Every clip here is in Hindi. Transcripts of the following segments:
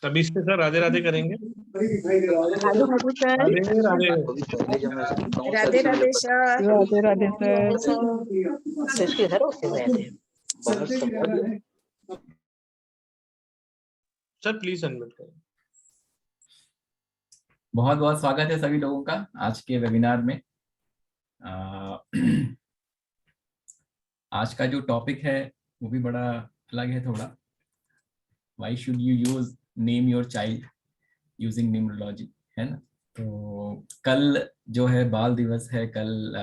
तभी से सर राधे राधे करेंगे। Radhe Radhe sir. Radhe Radhe. Radhe Radhe sir. Radhe Radhe sir. Sir please unmute करें। बहुत बहुत स्वागत है सभी लोगों का आज के वेबिनार में। आज का जो टॉपिक है वो भी बड़ा अलग है थोड़ा। Why should you use name your child using numerology, है ना। तो कल जो है बाल दिवस है, कल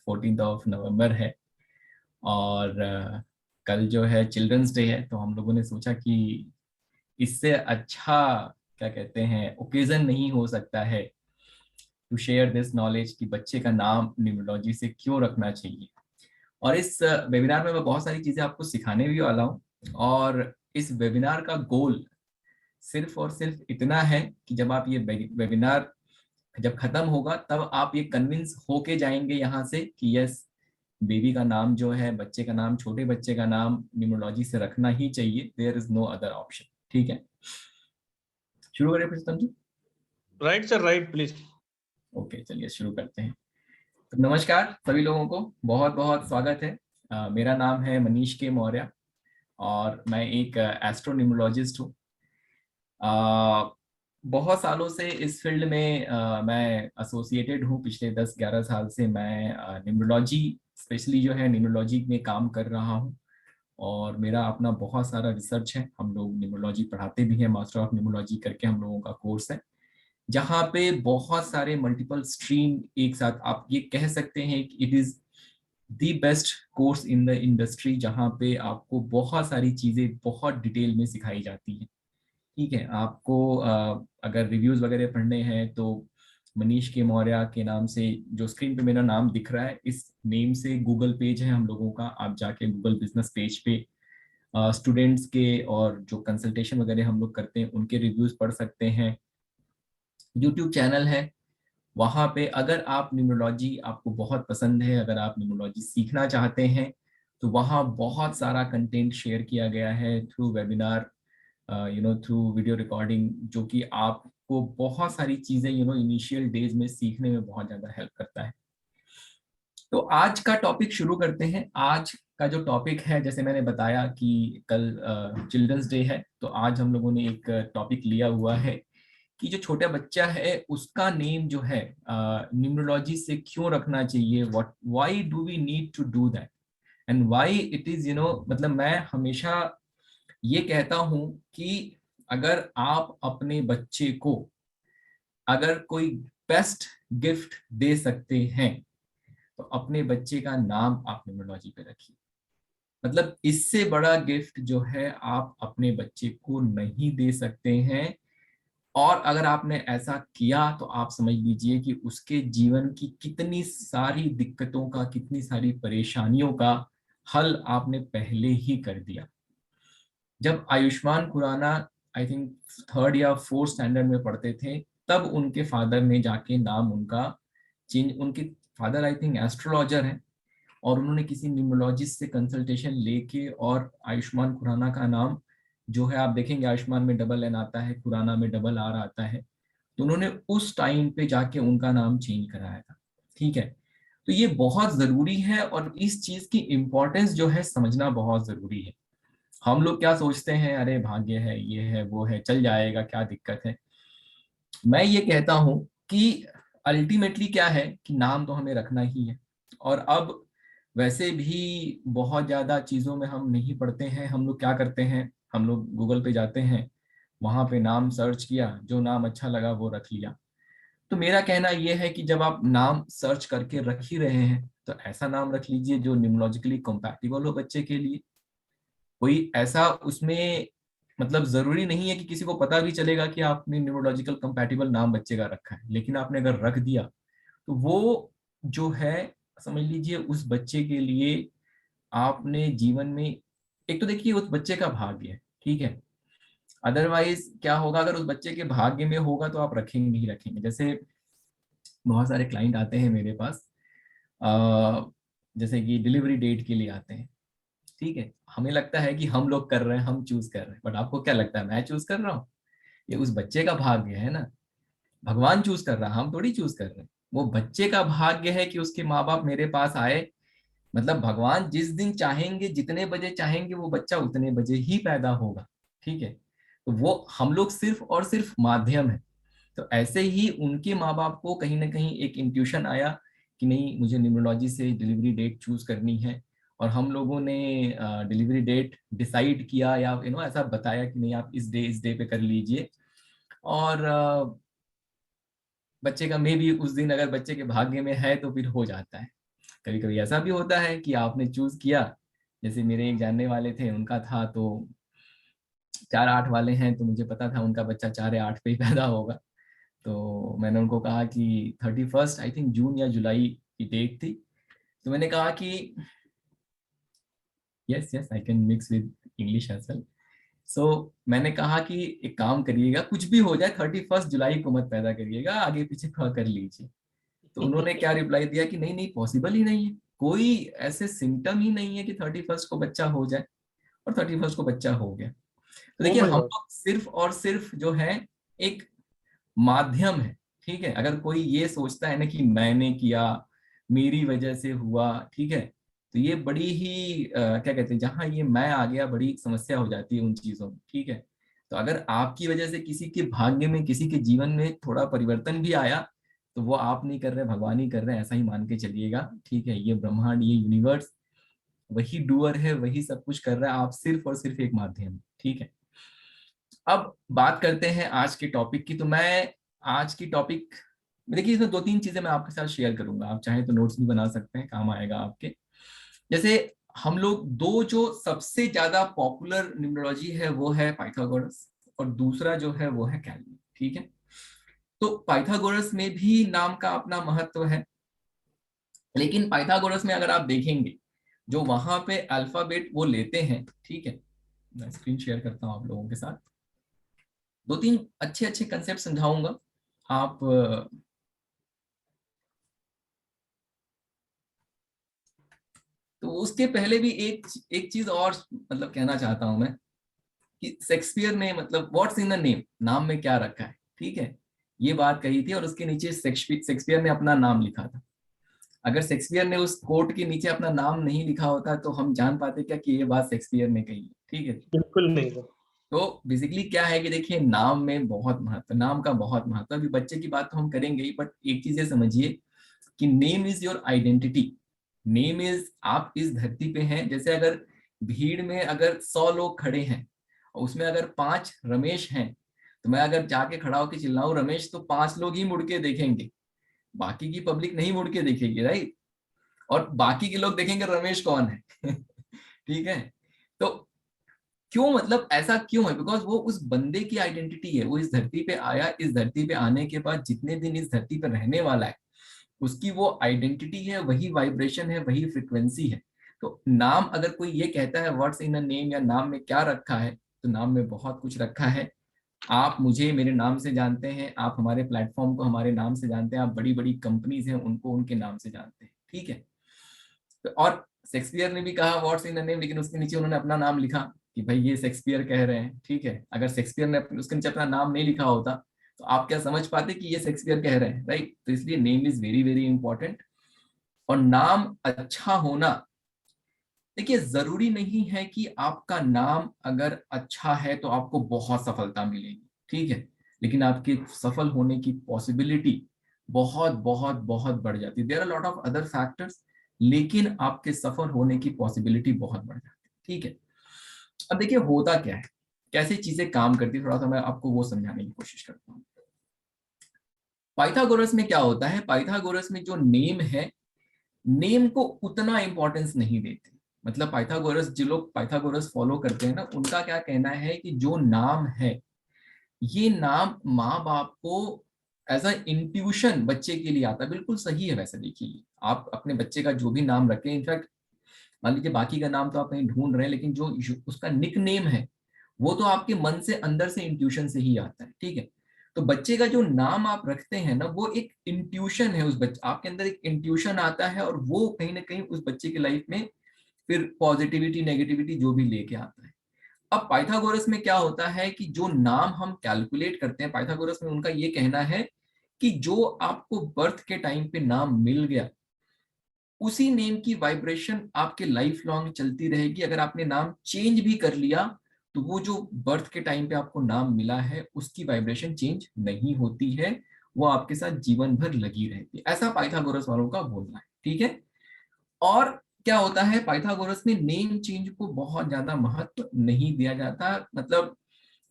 14 नवंबर है और कल जो है चिल्ड्रंस डे है। तो हम लोगों ने सोचा कि इससे अच्छा क्या कहते हैं ओकेजन नहीं हो सकता है टू शेयर दिस नॉलेज कि बच्चे का नाम न्यूमरोलॉजी से क्यों रखना चाहिए। और इस वेबिनार में मैं बहुत सारी चीजें आपको सिखाने भी वाला हूँ और इस वेबिनार का गोल सिर्फ और सिर्फ इतना है कि जब आप ये वेबिनार जब खत्म होगा तब आप ये कन्विंस होके जाएंगे यहाँ से कि यस, बेबी का नाम जो है, बच्चे का नाम, छोटे बच्चे का नाम न्यूमरोलॉजी से रखना ही चाहिए। There is no other option. ठीक है, शुरू करें Pritam ji? Right sir, right please. Okay, चलिए शुरू करते हैं। तो नमस्कार सभी लोगों को, बहुत बहुत स्वागत है। मेरा नाम है मनीष के मौर्य और मैं एक एस्ट्रो न्यूमरोलॉजिस्ट हूँ। बहुत सालों से इस फील्ड में मैं एसोसिएटेड हूँ। पिछले 10-11 साल से मैं न्यूमरोलॉजी, स्पेशली जो है न्यूमरोलॉजी में काम कर रहा हूँ और मेरा अपना बहुत सारा रिसर्च है। हम लोग न्यूमरोलॉजी पढ़ाते भी हैं, मास्टर ऑफ न्यूमरोलॉजी करके हम लोगों का कोर्स है, जहाँ पे बहुत सारे मल्टीपल स्ट्रीम एक साथ, आप ये कह सकते हैं कि it is the best course in the industry, जहाँ पे आपको बहुत सारी चीजें बहुत डिटेल में सिखाई जाती हैं। ठीक है, आपको अगर रिव्यूज वगैरह पढ़ने हैं तो मनीष के मौर्य के नाम से, जो स्क्रीन पे मेरा नाम दिख रहा है, इस नेम से गूगल पेज है हम लोगों का। आप जाके गूगल बिजनेस पेज पे स्टूडेंट्स के और जो कंसल्टेशन वगैरह हम लोग करते हैं उनके रिव्यूज पढ़ सकते हैं। यूट्यूब चैनल है, वहाँ पे अगर आप न्यूमरोलॉजी आपको बहुत पसंद है, अगर आप न्यूमरोलॉजी सीखना चाहते हैं तो वहाँ बहुत सारा कंटेंट शेयर किया गया है through webinar, through video recording, जो कि आपको बहुत सारी चीजें इनिशियल डेज में सीखने में बहुत ज्यादा हेल्प करता है। तो आज का टॉपिक शुरू करते हैं। आज का जो टॉपिक है, जैसे मैंने बताया कि कल चिल्ड्रंस डे है, तो आज हम लोगों ने एक टॉपिक लिया हुआ है कि जो छोटा बच्चा है उसका नेम जो है न्यूमरोलॉजी से क्यों रखना चाहिए, what, why do we need to do that and why it is, मतलब मैं हमेशा ये कहता हूं कि अगर आप अपने बच्चे को अगर कोई बेस्ट गिफ्ट दे सकते हैं तो अपने बच्चे का नाम आप न्यूमरोलॉजी पे रखिए। मतलब इससे बड़ा गिफ्ट जो है आप अपने बच्चे को नहीं दे सकते हैं। और अगर आपने ऐसा किया तो आप समझ लीजिए कि उसके जीवन की कितनी सारी दिक्कतों का, कितनी सारी परेशानियों का हल आपने पहले ही कर दिया। जब Ayushman Khurana I think 3rd या 4th स्टैंडर्ड में पढ़ते थे, तब उनके फादर ने जाके नाम उनका चेंज, उनके फादर आई थिंक एस्ट्रोलॉजर हैं, और उन्होंने किसी न्यूमरोलॉजिस्ट से कंसल्टेशन लेके और आयुष्मान खुराना का नाम जो है, आप देखेंगे आयुष्मान में डबल एन आता है, खुराना में डबल आर आता है, तो उन्होंने उस टाइम पे जाके उनका नाम चेंज कराया था। ठीक है, तो ये बहुत जरूरी है और इस चीज की इम्पोर्टेंस जो है समझना बहुत जरूरी है। हम लोग क्या सोचते हैं, अरे भाग्य है, ये है, वो है, चल जाएगा, क्या दिक्कत है। मैं ये कहता हूं कि अल्टीमेटली क्या है कि नाम तो हमें रखना ही है। और अब वैसे भी बहुत ज्यादा चीजों में हम नहीं पढ़ते हैं। हम लोग क्या करते हैं, हम लोग गूगल पे जाते हैं, वहां पे नाम सर्च किया, जो नाम अच्छा लगा वो रख लिया। तो मेरा कहना यह है कि जब आप नाम सर्च करके रख ही रहे हैं तो ऐसा नाम रख लीजिए जो न्यूमरोलॉजिकली कंपैटिबल हो बच्चे के लिए। कोई ऐसा उसमें, मतलब जरूरी नहीं है कि किसी को पता भी चलेगा कि आपने न्यूमरोलॉजिकल कंपैटिबल नाम बच्चे का रखा है, लेकिन आपने अगर रख दिया तो वो जो है, समझ लीजिए उस बच्चे के लिए आपने जीवन में, एक तो देखिए उस बच्चे का भाग्य है, ठीक है। अदरवाइज क्या होगा, अगर उस बच्चे के भाग्य में होगा तो आप रखेंगे ही रखेंगे। जैसे बहुत सारे क्लाइंट आते हैं मेरे पास, जैसे कि डिलीवरी डेट के लिए आते हैं, ठीक है, हमें लगता है कि हम लोग कर रहे हैं, हम चूज कर रहे हैं, बट आपको क्या लगता है मैं चूज कर रहा हूँ? ये उस बच्चे का भाग्य है ना, भगवान चूज कर रहा है, हम थोड़ी चूज कर रहे हैं। वो बच्चे का भाग्य है कि उसके माँ बाप मेरे पास आए, मतलब भगवान जिस दिन चाहेंगे, जितने बजे चाहेंगे, वो बच्चा उतने बजे ही पैदा होगा, ठीक है। तो वो हम लोग सिर्फ और सिर्फ माध्यम है। तो ऐसे ही उनके माँ बाप को कहीं ना कहीं एक इंट्यूशन आया कि नहीं, मुझे न्यूमरोलॉजी से डिलीवरी डेट चूज करनी है, और हम लोगों ने डिलीवरी डेट डिसाइड किया, या ऐसा बताया कि नहीं आप इस डे पे कर लीजिए। और बच्चे का मे भी उस दिन अगर बच्चे के भाग्य में है तो फिर हो जाता है। कभी कभी ऐसा भी होता है कि आपने चूज किया, जैसे मेरे एक जानने वाले थे, उनका था तो 4-8 वाले हैं, तो मुझे पता था उनका बच्चा 4 या 8 पे ही पैदा होगा। तो मैंने उनको कहा कि 31 आई थिंक जून या जुलाई की डेट थी, तो मैंने कहा कि yes yes I can mix with English as well. So मैंने कहा कि एक काम करिएगा, कुछ भी हो जाए 31 जुलाई को मत पैदा करिएगा, आगे पीछे कर लीजिए। तो उन्होंने क्या रिप्लाई दिया कि नहीं नहीं, पॉसिबल ही नहीं है, कोई ऐसे सिम्टम ही नहीं है कि 31 को बच्चा हो जाए, और 31 को बच्चा हो गया। तो Oh देखिए, my हम God. लोग सिर्फ और सिर्फ जो है एक माध्यम है, ठीक है। अगर कोई ये सोचता है ना कि मैंने किया, मेरी वजह से हुआ, ठीक है, तो ये बड़ी ही क्या कहते हैं, जहां ये मैं आ गया, बड़ी समस्या हो जाती है उन चीजों में, ठीक है। तो अगर आपकी वजह से किसी के भाग्य में, किसी के जीवन में थोड़ा परिवर्तन भी आया, तो वो आप नहीं कर रहे, भगवान ही कर रहे हैं, ऐसा ही मान के चलिएगा, ठीक है। ये ब्रह्मांड, ये यूनिवर्स वही डूअर है, वही सब कुछ कर रहा है, आप सिर्फ और सिर्फ एक माध्यम, ठीक है। अब बात करते हैं आज के टॉपिक की। तो मैं आज की टॉपिक, देखिए इसमें 2-3 चीजें मैं आपके साथ शेयर करूंगा, आप चाहें तो नोट्स भी बना सकते हैं, काम आएगा आपके। जैसे हम लोग दो जो सबसे ज्यादा पॉपुलर न्यूमरोलॉजी है वो है पाइथागोरस, और दूसरा जो है वो है कैलविन, ठीक है। तो पाइथागोरस में भी नाम का अपना महत्व है, लेकिन पाइथागोरस में अगर आप देखेंगे, जो वहां पे अल्फाबेट वो लेते हैं, ठीक है, मैं स्क्रीन शेयर करता हूं आप लोगों के साथ, 2-3 अच्छे अच्छे कंसेप्ट समझाऊंगा। आप तो उसके पहले भी एक एक चीज और मतलब कहना चाहता हूं मैं, कि शेक्सपियर ने मतलब व्हाट्स इन द नेम, नाम में क्या रखा है, ठीक है, ये बात कही थी, और उसके नीचे शेक्सपियर ने अपना नाम लिखा था। अगर शेक्सपियर ने उस कोट के नीचे अपना नाम नहीं लिखा होता तो हम जान पाते क्या कि ये बात शेक्सपियर ने कही है, ठीक है। बिल्कुल नहीं सर। तो बेसिकली क्या है कि देखिए, नाम में बहुत महत्व, नाम का बहुत महत्व। अभी बच्चे की बात तो हम करेंगे ही, बट एक चीज ये समझिए कि name is your identity. Name is, आप इस धरती पे हैं, जैसे अगर भीड़ में अगर 100 लोग खड़े हैं और उसमें अगर 5 रमेश हैं, तो मैं अगर जाके खड़ा होकर चिल्लाऊं रमेश, तो 5 लोग ही मुड़ के देखेंगे, बाकी की पब्लिक नहीं मुड़ के देखेगी, राइट। और बाकी के लोग देखेंगे रमेश कौन है ठीक है। तो क्यों, मतलब ऐसा क्यों है? बिकॉज वो उस बंदे की आइडेंटिटी है, वो इस धरती पे आया, इस धरती पे आने के बाद जितने दिन इस धरती पे रहने वाला है, उसकी वो आइडेंटिटी है, वही वाइब्रेशन है, वही फ्रिक्वेंसी है। तो नाम, अगर कोई ये कहता है व्हाट्स इन अ नेम, या नाम में क्या रखा है, तो नाम में बहुत कुछ रखा है। आप मुझे मेरे नाम से जानते हैं, आप हमारे प्लेटफॉर्म को हमारे नाम से जानते हैं, आप बड़ी बड़ी कंपनीज हैं उनको उनके नाम से जानते हैं, ठीक है। तो और शेक्सपियर ने भी कहा व्हाट्स इन द नेम, लेकिन उसके नीचे उन्होंने अपना नाम लिखा कि भाई ये शेक्सपियर कह रहे हैं, ठीक है। अगर शेक्सपियर ने उसके नीचे अपना नाम नहीं लिखा होता तो आप क्या समझ पाते कि ये शेक्सपियर कह रहे हैं, राइट। तो इसलिए name is very very important. और नाम अच्छा होना, देखिए जरूरी नहीं है कि आपका नाम अगर अच्छा है तो आपको बहुत सफलता मिलेगी, ठीक है, लेकिन आपके सफल होने की पॉसिबिलिटी बहुत बहुत बहुत बढ़ जाती है। There are lot of other factors, लेकिन आपके सफल होने की पॉसिबिलिटी बहुत बढ़ जाती है, ठीक है। अब देखिए होता क्या है, कैसे चीजें काम करती है, थोड़ा सा मैं आपको वो समझाने की कोशिश करता हूँ। पाइथागोरस में क्या होता है, पाइथागोरस में जो नेम है, नेम को उतना इंपॉर्टेंस नहीं देते। मतलब पाइथागोरस, जो लोग पाइथागोरस फॉलो करते हैं ना, उनका क्या कहना है कि जो नाम है, ये नाम माँ बाप को एज अ इंट्यूशन बच्चे के लिए आता है। बिल्कुल सही है। वैसे देखिए, आप अपने बच्चे का जो भी नाम रखें, इनफैक्ट मान लीजिए बाकी का नाम तो आप कहीं ढूंढ रहे हैं, लेकिन जो उसका निक नेम है, वो तो आपके मन से, अंदर से, इंट्यूशन से ही आता है, ठीक है। तो बच्चे का जो नाम आप रखते हैं ना, वो एक इंट्यूशन है, उस बच्चे आपके अंदर एक इंट्यूशन आता है और वो कहीं ना कहीं उस बच्चे की लाइफ में फिर पॉजिटिविटी नेगेटिविटी जो भी लेके आता है। अब पाइथागोरस में क्या होता है कि जो नाम हम कैलकुलेट करते हैं, पाइथागोरस में उनका ये कहना है कि जो आपको बर्थ के टाइम पे नाम मिल गया, उसी नेम की वाइब्रेशन आपके लाइफ लॉन्ग चलती रहेगी। अगर आपने नाम चेंज भी कर लिया तो वो जो बर्थ के टाइम पे आपको नाम मिला है उसकी वाइब्रेशन चेंज नहीं होती है, वो आपके साथ जीवन भर लगी रहती है। ऐसा पाइथागोरस वालों का बोलना है, ठीक है। और क्या होता है, पाइथागोरस में नेम चेंज को बहुत ज्यादा महत्व नहीं दिया जाता। मतलब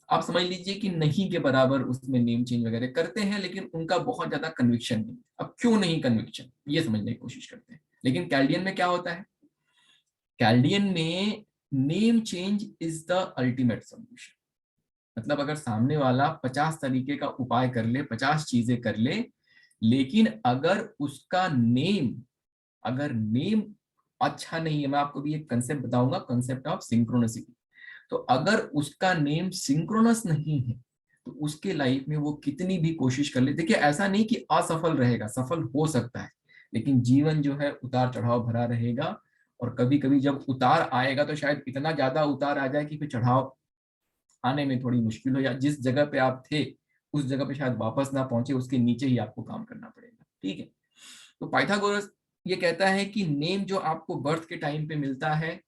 आप समझ लीजिए कि नहीं के बराबर उसमें नेम चेंज वगैरह करते हैं, लेकिन उनका बहुत ज्यादा कन्विक्शन नहीं। अब क्यों नहीं कन्विक्शन, ये समझने की कोशिश करते हैं। लेकिन कैल्डियन में क्या होता है, कैल्डियन में name change is the ultimate solution. मतलब अगर सामने वाला 50 तरीके का उपाय कर ले, 50 चीजें कर ले, लेकिन अगर उसका नेम, अगर नेम अच्छा नहीं है, मैं आपको भी एक कंसेप्ट बताऊंगा, कंसेप्ट ऑफ सिंक्रोनिसिटी। तो अगर उसका नेम सिंक्रोनस नहीं है तो उसके लाइफ में वो कितनी भी कोशिश कर ले, देखिए ऐसा नहीं कि असफल रहेगा, सफल हो सकता है, लेकिन जीवन जो है उतार चढ़ाव भरा रहेगा। और कभी कभी जब उतार आएगा तो शायद इतना ज्यादा उतार आ जाए कि फिर चढ़ाव आने में थोड़ी मुश्किल हो, या जिस जगह पे आप थे उस जगह पे शायद वापस ना पहुंचे, उसके नीचे ही आपको काम करना पड़ेगा, ठीक है। तो पाइथागोरस ये कहता है कि नेम जो आपको बर्थ के टाइम पे मिलता है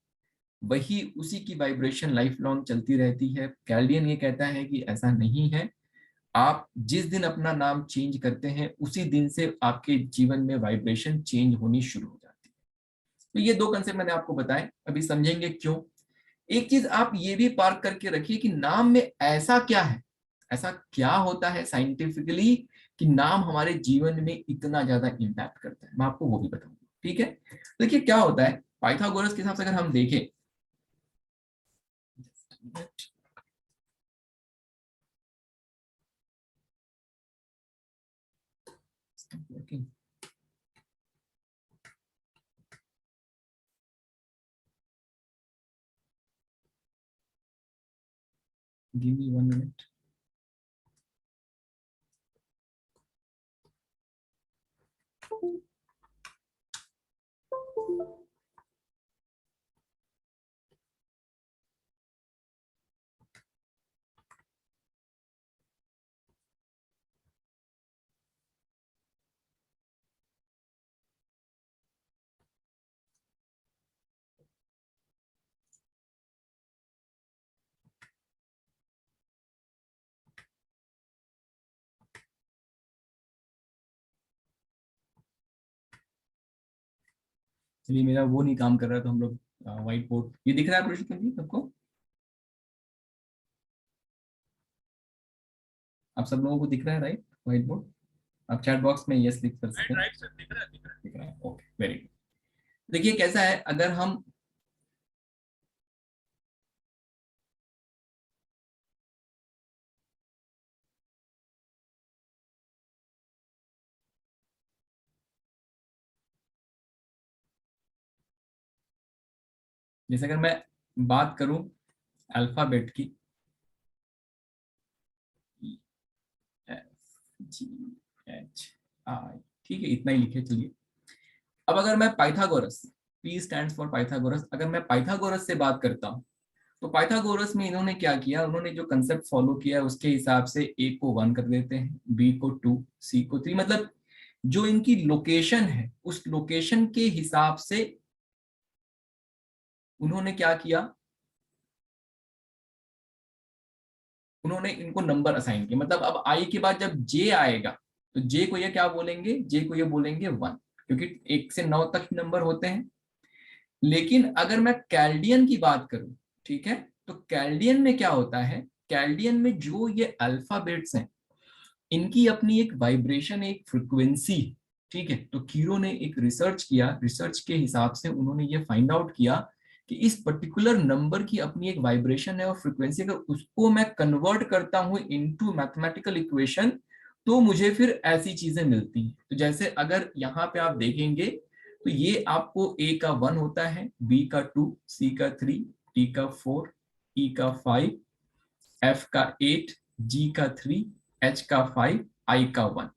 वही उसी की वाइब्रेशन लाइफ लॉन्ग चलती रहती है। कैल्डियन ये कहता है कि ऐसा नहीं है, आप जिस दिन अपना नाम चेंज करते हैं उसी दिन से आपके जीवन में वाइब्रेशन चेंज होनी शुरू हो जाती है। तो ये दो कंसेप्ट मैंने आपको बताए, अभी समझेंगे क्यों। एक चीज आप ये भी पार्क करके रखिए कि नाम में ऐसा क्या है, ऐसा क्या होता है साइंटिफिकली कि नाम हमारे जीवन में इतना ज्यादा इम्पैक्ट करता है, मैं आपको वो भी बताऊंगा, ठीक है। देखिए क्या होता है, पाइथागोरस के हिसाब से अगर हम देखें, working. Give me 1 minute. चलिए मेरा वो नहीं काम कर रहा, तो हम लोग व्हाइट बोर्ड, ये दिख रहा है पुरुषोत्तम जी सबको, आप सब लोगों को दिख रहा है राइट व्हाइट बोर्ड? आप चैट बॉक्स में यस लिख कर सकते हैं। राइट सर, दिख रहा है, ओके वेरी गुड। देखिए कैसा है, अगर हम जैसे अगर मैं बात करूं अल्फाबेट की, EFGHI, ठीक है, इतना ही लिखे चलिए। अब अगर मैं Pythagoras, P stands for Pythagoras, अगर मैं पाइथागोरस से बात करता हूं तो पाइथागोरस में इन्होंने क्या किया, उन्होंने जो कंसेप्ट फॉलो किया उसके हिसाब से A को 1 कर देते हैं, B को 2, C को 3, मतलब जो इनकी लोकेशन है उस लोकेशन के हिसाब से उन्होंने क्या किया, उन्होंने इनको नंबर असाइन किया। मतलब अब आई के बाद जब जे आएगा तो जे को ये क्या बोलेंगे, जे को ये बोलेंगे 1, क्योंकि 1 से 9 तक नंबर होते हैं। लेकिन अगर मैं कैल्डियन की बात करूं, ठीक है, तो कैल्डियन में क्या होता है, कैल्डियन में जो ये अल्फाबेट्स हैं इनकी अपनी एक वाइब्रेशन, एक फ्रिक्वेंसी, ठीक है। तो कीरो ने एक रिसर्च किया, रिसर्च के हिसाब से उन्होंने ये फाइंड आउट किया कि इस पर्टिकुलर नंबर की अपनी एक वाइब्रेशन है और फ्रिक्वेंसी, अगर उसको मैं कन्वर्ट करता हूं इनटू मैथमेटिकल इक्वेशन तो मुझे फिर ऐसी चीजें मिलती हैं। तो जैसे अगर यहाँ पे आप देखेंगे तो ये आपको ए का 1 होता है, बी का 2, सी का 3, डी का 4, ई का 5, एफ का 8, जी का 3, H का 5, I का 1।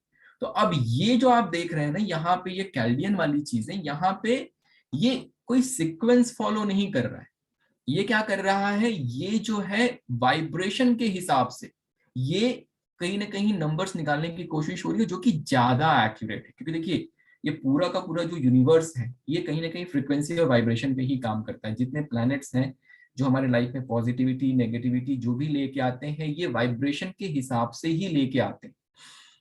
तो अब ये जो आप देख रहे हैं ना, यहाँ पे ये कैल्डियन वाली चीजें, यहाँ पे ये कोई सीक्वेंस फॉलो नहीं कर रहा है। ये क्या कर रहा है, ये जो है वाइब्रेशन के हिसाब से ये कहीं ना कहीं नंबर्स निकालने की कोशिश हो रही है, जो कि ज्यादा एक्यूरेट है। क्योंकि देखिए, ये पूरा का पूरा जो यूनिवर्स है, ये कहीं ना कहीं फ्रीक्वेंसी और वाइब्रेशन पे ही काम करता है। जितने प्लैनेट्स हैं जो हमारे लाइफ में पॉजिटिविटी नेगेटिविटी जो भी लेके आते हैं, ये वाइब्रेशन के हिसाब से ही लेके आते हैं।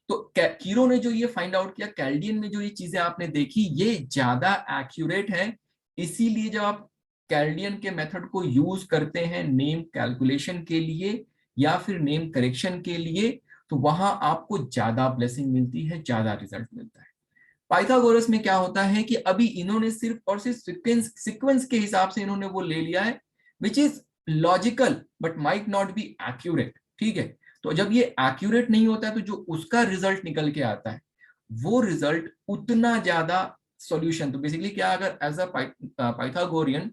तो कीरो ने जो ये फाइंड आउट किया, कैल्डियन में जो ये चीजें आपने देखी, ये ज्यादा एक्यूरेट है। इसीलिए जब आप कैल्डियन के मेथड को यूज करते हैं नेम कैलकुलेशन के लिए या फिर नेम करेक्शन के लिए, तो वहां आपको ज्यादा ब्लेसिंग मिलती है, ज्यादा रिजल्ट मिलता है। पाइथागोरस में क्या होता है कि अभी इन्होंने सिर्फ और सिर्फ सीक्वेंस के हिसाब से इन्होंने वो ले लिया है, which is logical but might not be accurate. ठीक है, तो जब ये एक्यूरेट नहीं होता है, तो जो उसका रिजल्ट निकल के आता है वो रिजल्ट उतना ज्यादा सॉल्यूशन। तो बेसिकली क्या, अगर एज अ पाइथागोरियन,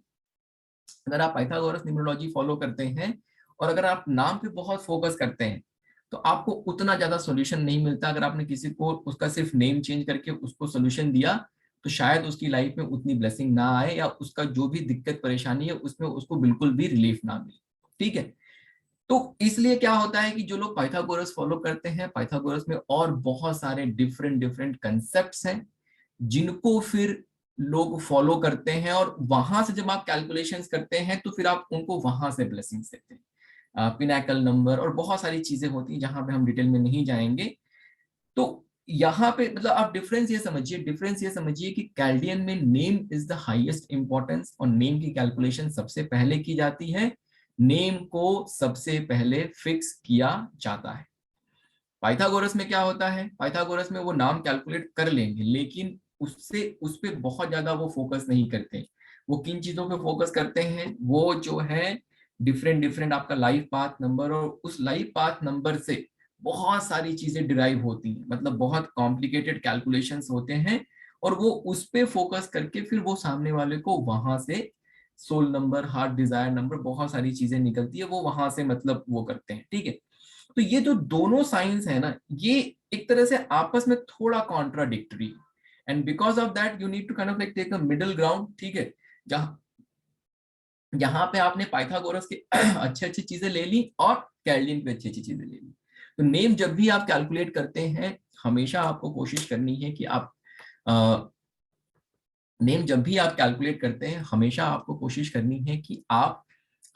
अगर आप पाइथागोरस न्यूमरोलॉजी फॉलो करते हैं और अगर आप नाम पे बहुत फोकस करते हैं, तो आपको उतना ज्यादा सॉल्यूशन नहीं मिलता। अगर आपने किसी को उसका सिर्फ नेम चेंज करके उसको सॉल्यूशन दिया, तो शायद उसकी लाइफ में उतनी ब्लेसिंग ना आए, या उसका जो भी दिक्कत परेशानी है उसमें उसको बिल्कुल भी रिलीफ ना मिले। ठीक है, तो इसलिए क्या होता है कि जो लोग पाइथागोरस फॉलो करते हैं, पाइथागोरस में और बहुत सारे डिफरेंट डिफरेंट कंसेप्ट्स हैं जिनको फिर लोग फॉलो करते हैं, और वहां से जब आप कैलकुलेशंस करते हैं तो फिर आप उनको वहां से ब्लेसिंग्स देते हैं। पिनाकल नंबर और बहुत सारी चीजें होती हैं जहां पे हम डिटेल में नहीं जाएंगे। तो यहाँ पे मतलब आप डिफरेंस ये समझिए कि कैल्डियन में name is the highest importance, और नेम की कैलकुलेशन सबसे पहले की जाती है, नेम को सबसे पहले फिक्स किया जाता है। पाइथागोरस में क्या होता है, पाइथागोरस में वो नाम कैलकुलेट कर लेंगे, लेकिन उससे उस पर बहुत ज्यादा वो फोकस नहीं करते। वो किन चीजों पे फोकस करते हैं, वो जो है डिफरेंट डिफरेंट आपका लाइफ पाथ नंबर, और उस लाइफ पाथ नंबर से बहुत सारी चीजें डिराइव होती हैं, मतलब बहुत कॉम्प्लिकेटेड कैलकुलेशंस होते हैं, और वो उस पे फोकस करके फिर वो सामने वाले को वहां से soul number, heart desire number, बहुत सारी चीजें निकलती है, वो वहां से मतलब वो करते हैं। ठीक है, तो ये जो दोनों साइंस है ना, ये एक तरह से आपस में थोड़ा कॉन्ट्राडिक्टरी है, and because of that you need to kind of like take a middle ground. ठीक है, यहाँ पे आपने पाइथागोरस के अच्छी अच्छी चीजें ले ली और कैल्डियन पे अच्छी अच्छी चीजें ले ली। तो नेम जब भी आप कैलकुलेट करते हैं, हमेशा आपको कोशिश करनी है कि आप नेम जब भी आप कैलकुलेट करते हैं, हमेशा आपको कोशिश करनी है कि आप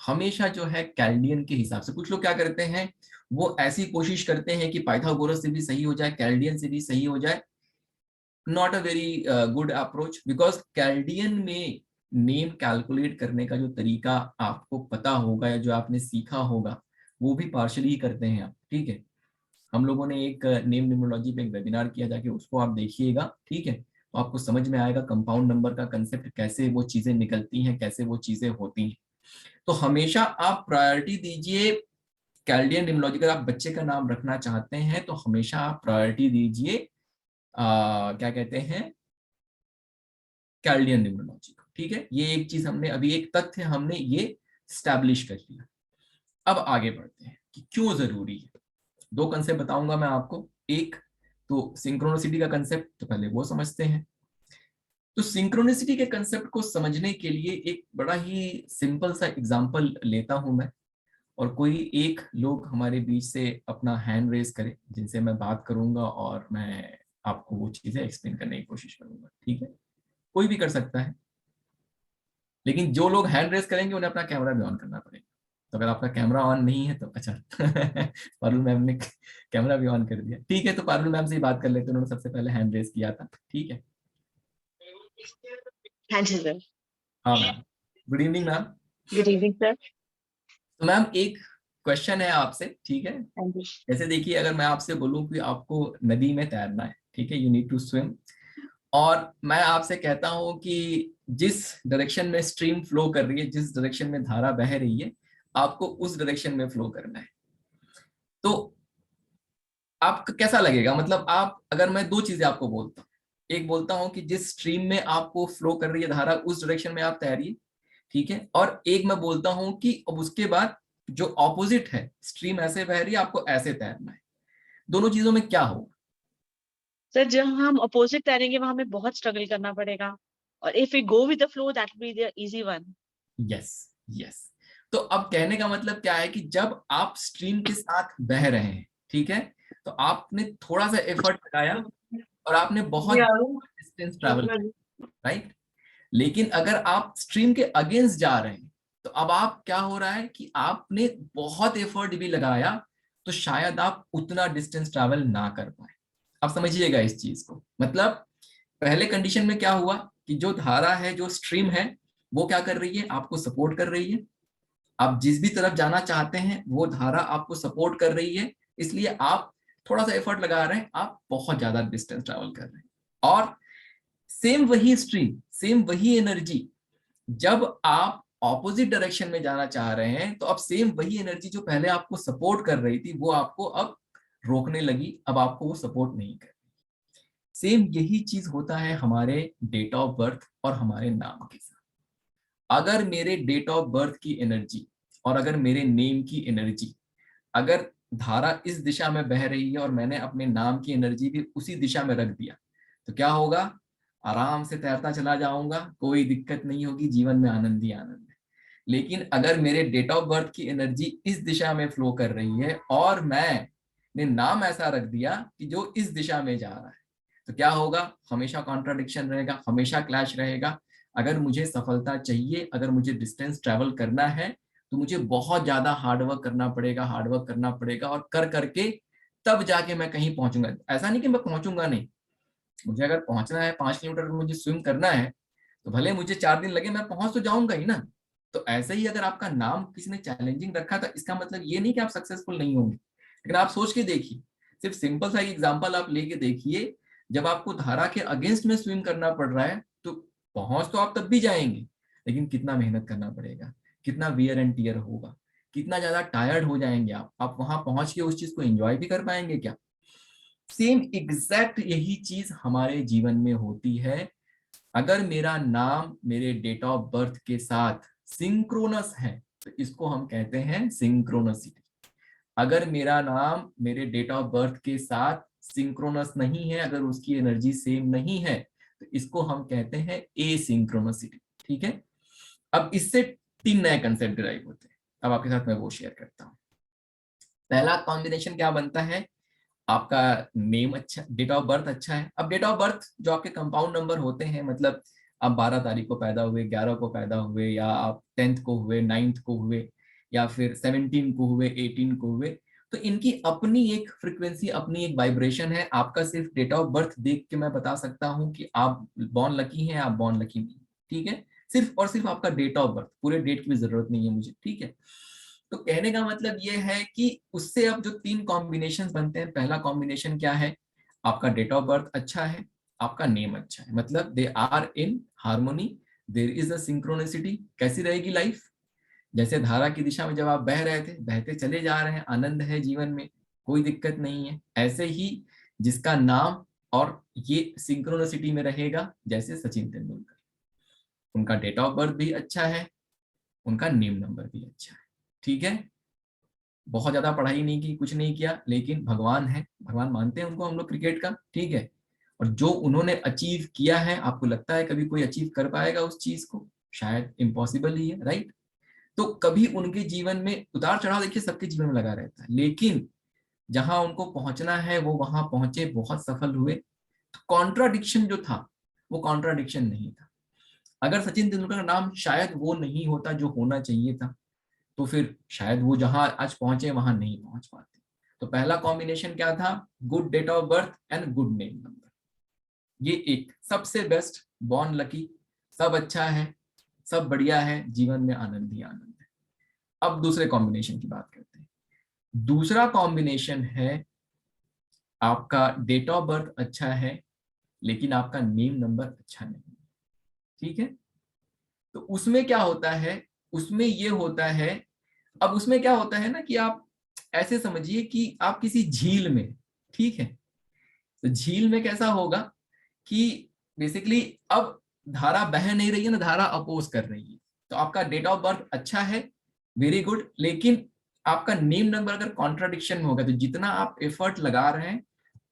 हमेशा जो है कैल्डियन के हिसाब से। कुछ लोग क्या करते हैं, वो ऐसी कोशिश करते हैं कि पाइथागोरस से भी सही हो जाए, कैल्डियन से भी सही हो जाए। Not a very good approach, because Chaldean में नेम कैलकुलेट करने का जो तरीका आपको पता होगा या जो आपने सीखा होगा, वो भी पार्शली ही करते हैं आप। ठीक है, हम लोगों ने एक नेम न्यूमरोलॉजी पे एक वेबिनार किया, जाके उसको आप देखिएगा। ठीक है, तो आपको समझ में आएगा कंपाउंड नंबर का कंसेप्ट, कैसे वो चीजें निकलती हैं, कैसे वो चीजें होती हैं। तो हमेशा आप प्रायोरिटी दीजिए कैल्डियन न्यूमरोलॉजी। अगर आप बच्चे का नाम रखना चाहते हैं तो हमेशा आप प्रायोरिटी दीजिए क्या कहते हैं, कैल्डियन न्यूमरोलॉजी को। ठीक है, ये एक चीज हमने अभी, एक तथ्य हमने ये स्टैब्लिश कर लिया। अब आगे बढ़ते हैं कि क्यों जरूरी है। दो कंसेप्ट बताऊंगा मैं आपको। एक तो सिंक्रोनिसिटी का कंसेप्ट, तो पहले वो समझते हैं। तो सिंक्रोनिसिटी के कंसेप्ट को समझने के लिए एक बड़ा ही सिंपल सा एग्जांपल लेता हूं मैं, और कोई एक लोग हमारे बीच से अपना हैंड रेज करे जिनसे मैं बात करूंगा, और मैं आपको वो चीजें एक्सप्लेन करने की कोशिश करूंगा। ठीक है, कोई भी कर सकता है, लेकिन जो लोग हैंड रेज करेंगे उन्हें अपना कैमरा भी ऑन करना पड़ेगा। तो अगर आपका कैमरा ऑन नहीं है तो अच्छा पारुल मैम ने कैमरा भी ऑन कर दिया। ठीक है, तो पारुल मैम से ही बात कर लेते हैं, उन्होंने सबसे पहले हैंड रेज किया था। ठीक है, हाँ जी सर। हाँ ma'am, good evening ma'am. Good evening sir. तो मैम एक क्वेश्चन है आपसे। ठीक है, हाँ जी। जैसे देखिए, अगर मैं आपसे बोलूं कि आपको नदी में तैरना है, ठीक है, यू नीड टू स्विम, और मैं आपसे कहता हूं कि जिस डायरेक्शन में स्ट्रीम फ्लो कर रही है, जिस डायरेक्शन में धारा बह रही है, आपको उस डायरेक्शन में फ्लो करना है, तो आपको कैसा लगेगा? मतलब आप, अगर मैं दो चीजें आपको बोलता हूँ, एक बोलता हूँ कि जिस स्ट्रीम में आपको फ्लो कर रही है धारा, उस डायरेक्शन में आप तैरिए, ठीक है, और एक मैं बोलता हूँ कि अब उसके बाद जो ऑपोजिट है, स्ट्रीम ऐसे बह रही है, आपको ऐसे तैरना है, दोनों चीजों में क्या होगा? सर जब हम अपोजिट तैरेंगे वहां हमें बहुत स्ट्रगल करना पड़ेगा, और if we go with the flow that will be the easy one. Yes, yes. तो अब कहने का मतलब क्या है कि जब आप स्ट्रीम के साथ बह रहे हैं, ठीक है, तो आपने थोड़ा सा एफर्ट लगाया और आपने बहुत डिस्टेंस ट्रैवल किया, राइट। लेकिन अगर आप स्ट्रीम के अगेंस्ट जा रहे हैं तो अब आप क्या हो रहा है कि आपने बहुत एफर्ट भी लगाया तो शायद आप उतना डिस्टेंस ट्रैवल ना कर पाए। आप समझिएगा इस चीज को। मतलब पहले कंडीशन में क्या हुआ कि जो धारा है, जो स्ट्रीम है, वो क्या कर रही है, आपको सपोर्ट कर रही है। आप जिस भी तरफ जाना चाहते हैं वो धारा आपको सपोर्ट कर रही है, इसलिए आप थोड़ा सा एफर्ट लगा रहे हैं, आप बहुत ज्यादा डिस्टेंस ट्रैवल कर रहे हैं। और सेम वही स्ट्रीम, सेम वही एनर्जी, जब आप ऑपोजिट डायरेक्शन में जाना चाह रहे हैं तो अब सेम वही एनर्जी जो पहले आपको सपोर्ट कर रही थी वो आपको अब रोकने लगी, अब आपको वो सपोर्ट नहीं कर रही। सेम यही चीज होता है हमारे डेट ऑफ बर्थ और हमारे नाम के साथ। अगर मेरे डेट ऑफ बर्थ की एनर्जी और अगर मेरे नेम की एनर्जी, अगर धारा इस दिशा में बह रही है और मैंने अपने नाम की एनर्जी भी उसी दिशा में रख दिया तो क्या होगा, आराम से तैरता चला जाऊंगा, कोई दिक्कत नहीं होगी, जीवन में आनंद ही आनंद है। लेकिन अगर मेरे डेट ऑफ बर्थ की एनर्जी इस दिशा में फ्लो कर रही है और मैंने नाम ऐसा रख दिया कि जो इस दिशा में जा रहा है, तो क्या होगा, हमेशा कॉन्ट्राडिक्शन रहेगा, हमेशा क्लैश रहेगा। अगर मुझे सफलता चाहिए, अगर मुझे डिस्टेंस ट्रेवल करना है तो मुझे बहुत ज्यादा हार्डवर्क करना पड़ेगा, हार्डवर्क करना पड़ेगा, और कर करके तब जाके मैं कहीं पहुंचूंगा। ऐसा नहीं कि मैं पहुंचूंगा नहीं, मुझे अगर पहुंचना है 5 किलोमीटर मुझे स्विम करना है तो भले मुझे 4 दिन लगे, मैं पहुंच तो जाऊंगा ही ना। तो ऐसे ही अगर आपका नाम किसी ने चैलेंजिंग रखा तो इसका मतलब ये नहीं कि आप सक्सेसफुल नहीं होंगे। लेकिन आप सोच के देखिए, सिर्फ सिंपल सा एग्जांपल आप लेके देखिए, जब आपको धारा के अगेंस्ट में स्विम करना पड़ रहा है तो पहुंच तो आप तब भी जाएंगे, लेकिन कितना मेहनत करना पड़ेगा, कितना वियर एंड टियर होगा, कितना ज्यादा टायर्ड हो जाएंगे आप वहां पहुंच के उस चीज को एंजॉय भी कर पाएंगे क्या? सेम एग्जैक्ट यही चीज हमारे जीवन में होती है। अगर मेरा नाम मेरे डेट ऑफ बर्थ के साथ सिंक्रोनस है तो इसको हम कहते हैं सिंक्रोनसिटी। अगर मेरा नाम मेरे डेट ऑफ बर्थ के साथ सिंक्रोनस नहीं है, अगर उसकी एनर्जी सेम नहीं है, तो इसको हम कहते हैं एसिंक्रोनसिटी। ठीक है, अब इससे 3 नए कंसेप्ट डिराइव होते हैं, अब आपके साथ मैं वो शेयर करता हूँ। पहला कॉम्बिनेशन क्या बनता है, आपका नेम अच्छा, डेट ऑफ बर्थ अच्छा है। अब डेट ऑफ बर्थ जो आपके कंपाउंड नंबर होते हैं, मतलब आप 12 तारीख को पैदा हुए, 11 को पैदा हुए, या आप 10th को हुए, 9th को हुए, या फिर 17 को हुए, 18 को हुए, तो इनकी अपनी एक फ्रिक्वेंसी, अपनी एक वाइब्रेशन है। आपका सिर्फ डेट ऑफ बर्थ देख के मैं बता सकता हूँ कि आप बॉर्न लकी हैं, आप बॉर्न लकी नहीं। ठीक है, सिर्फ और सिर्फ आपका डेट ऑफ बर्थ, पूरे डेट की भी जरूरत नहीं है मुझे। ठीक है, तो कहने का मतलब ये है कि उससे अब जो 3 कॉम्बिनेशन बनते हैं, पहला कॉम्बिनेशन क्या है, आपका डेट ऑफ बर्थ अच्छा है, आपका नेम अच्छा है, मतलब they are in harmony, there is a synchronicity. कैसी रहेगी लाइफ, जैसे धारा की दिशा में जब आप बह रहे थे, बहते चले जा रहे हैं, आनंद है जीवन में, कोई दिक्कत नहीं है। ऐसे ही जिसका नाम और ये सिंक्रोनिसिटी में रहेगा, जैसे सचिन तेंदुलकर, उनका डेट ऑफ बर्थ भी अच्छा है, उनका नेम नंबर भी अच्छा है। ठीक है, बहुत ज्यादा पढ़ाई नहीं की, कुछ नहीं किया, लेकिन भगवान है, भगवान मानते हैं उनको हम लोग क्रिकेट का। ठीक है, और जो उन्होंने अचीव किया है, आपको लगता है कभी कोई अचीव कर पाएगा उस चीज को? शायद इम्पॉसिबल ही है, राइट। तो कभी उनके जीवन में उतार चढ़ाव देखिए सबके जीवन में लगा रहता है, लेकिन जहां उनको पहुंचना है वो वहां पहुंचे, बहुत सफल हुए। तो कॉन्ट्राडिक्शन जो था वो कॉन्ट्राडिक्शन नहीं था। अगर सचिन तेंदुलकर का नाम शायद वो नहीं होता जो होना चाहिए था, तो फिर शायद वो जहां आज पहुंचे वहां नहीं पहुंच पाते। तो पहला कॉम्बिनेशन क्या था, good date of birth and good name number, ये एक सबसे बेस्ट, बॉर्न लकी, सब अच्छा है, सब बढ़िया है, जीवन में आनंद ही आनंद है। अब दूसरे कॉम्बिनेशन की बात करते हैं। दूसरा कॉम्बिनेशन है, आपका डेट ऑफ बर्थ अच्छा है लेकिन आपका नेम नंबर अच्छा नहीं है। ठीक है, तो उसमें क्या होता है, उसमें ये होता है, अब उसमें क्या होता है ना कि आप ऐसे समझिए कि आप किसी झील में, ठीक है, तो झील में कैसा होगा कि बेसिकली अब धारा बह नहीं रही है ना, धारा अपोज कर रही है। तो आपका डेट ऑफ बर्थ अच्छा है, वेरी गुड, लेकिन आपका नेम नंबर अगर कॉन्ट्राडिक्शन में होगा तो जितना आप एफर्ट लगा रहे हैं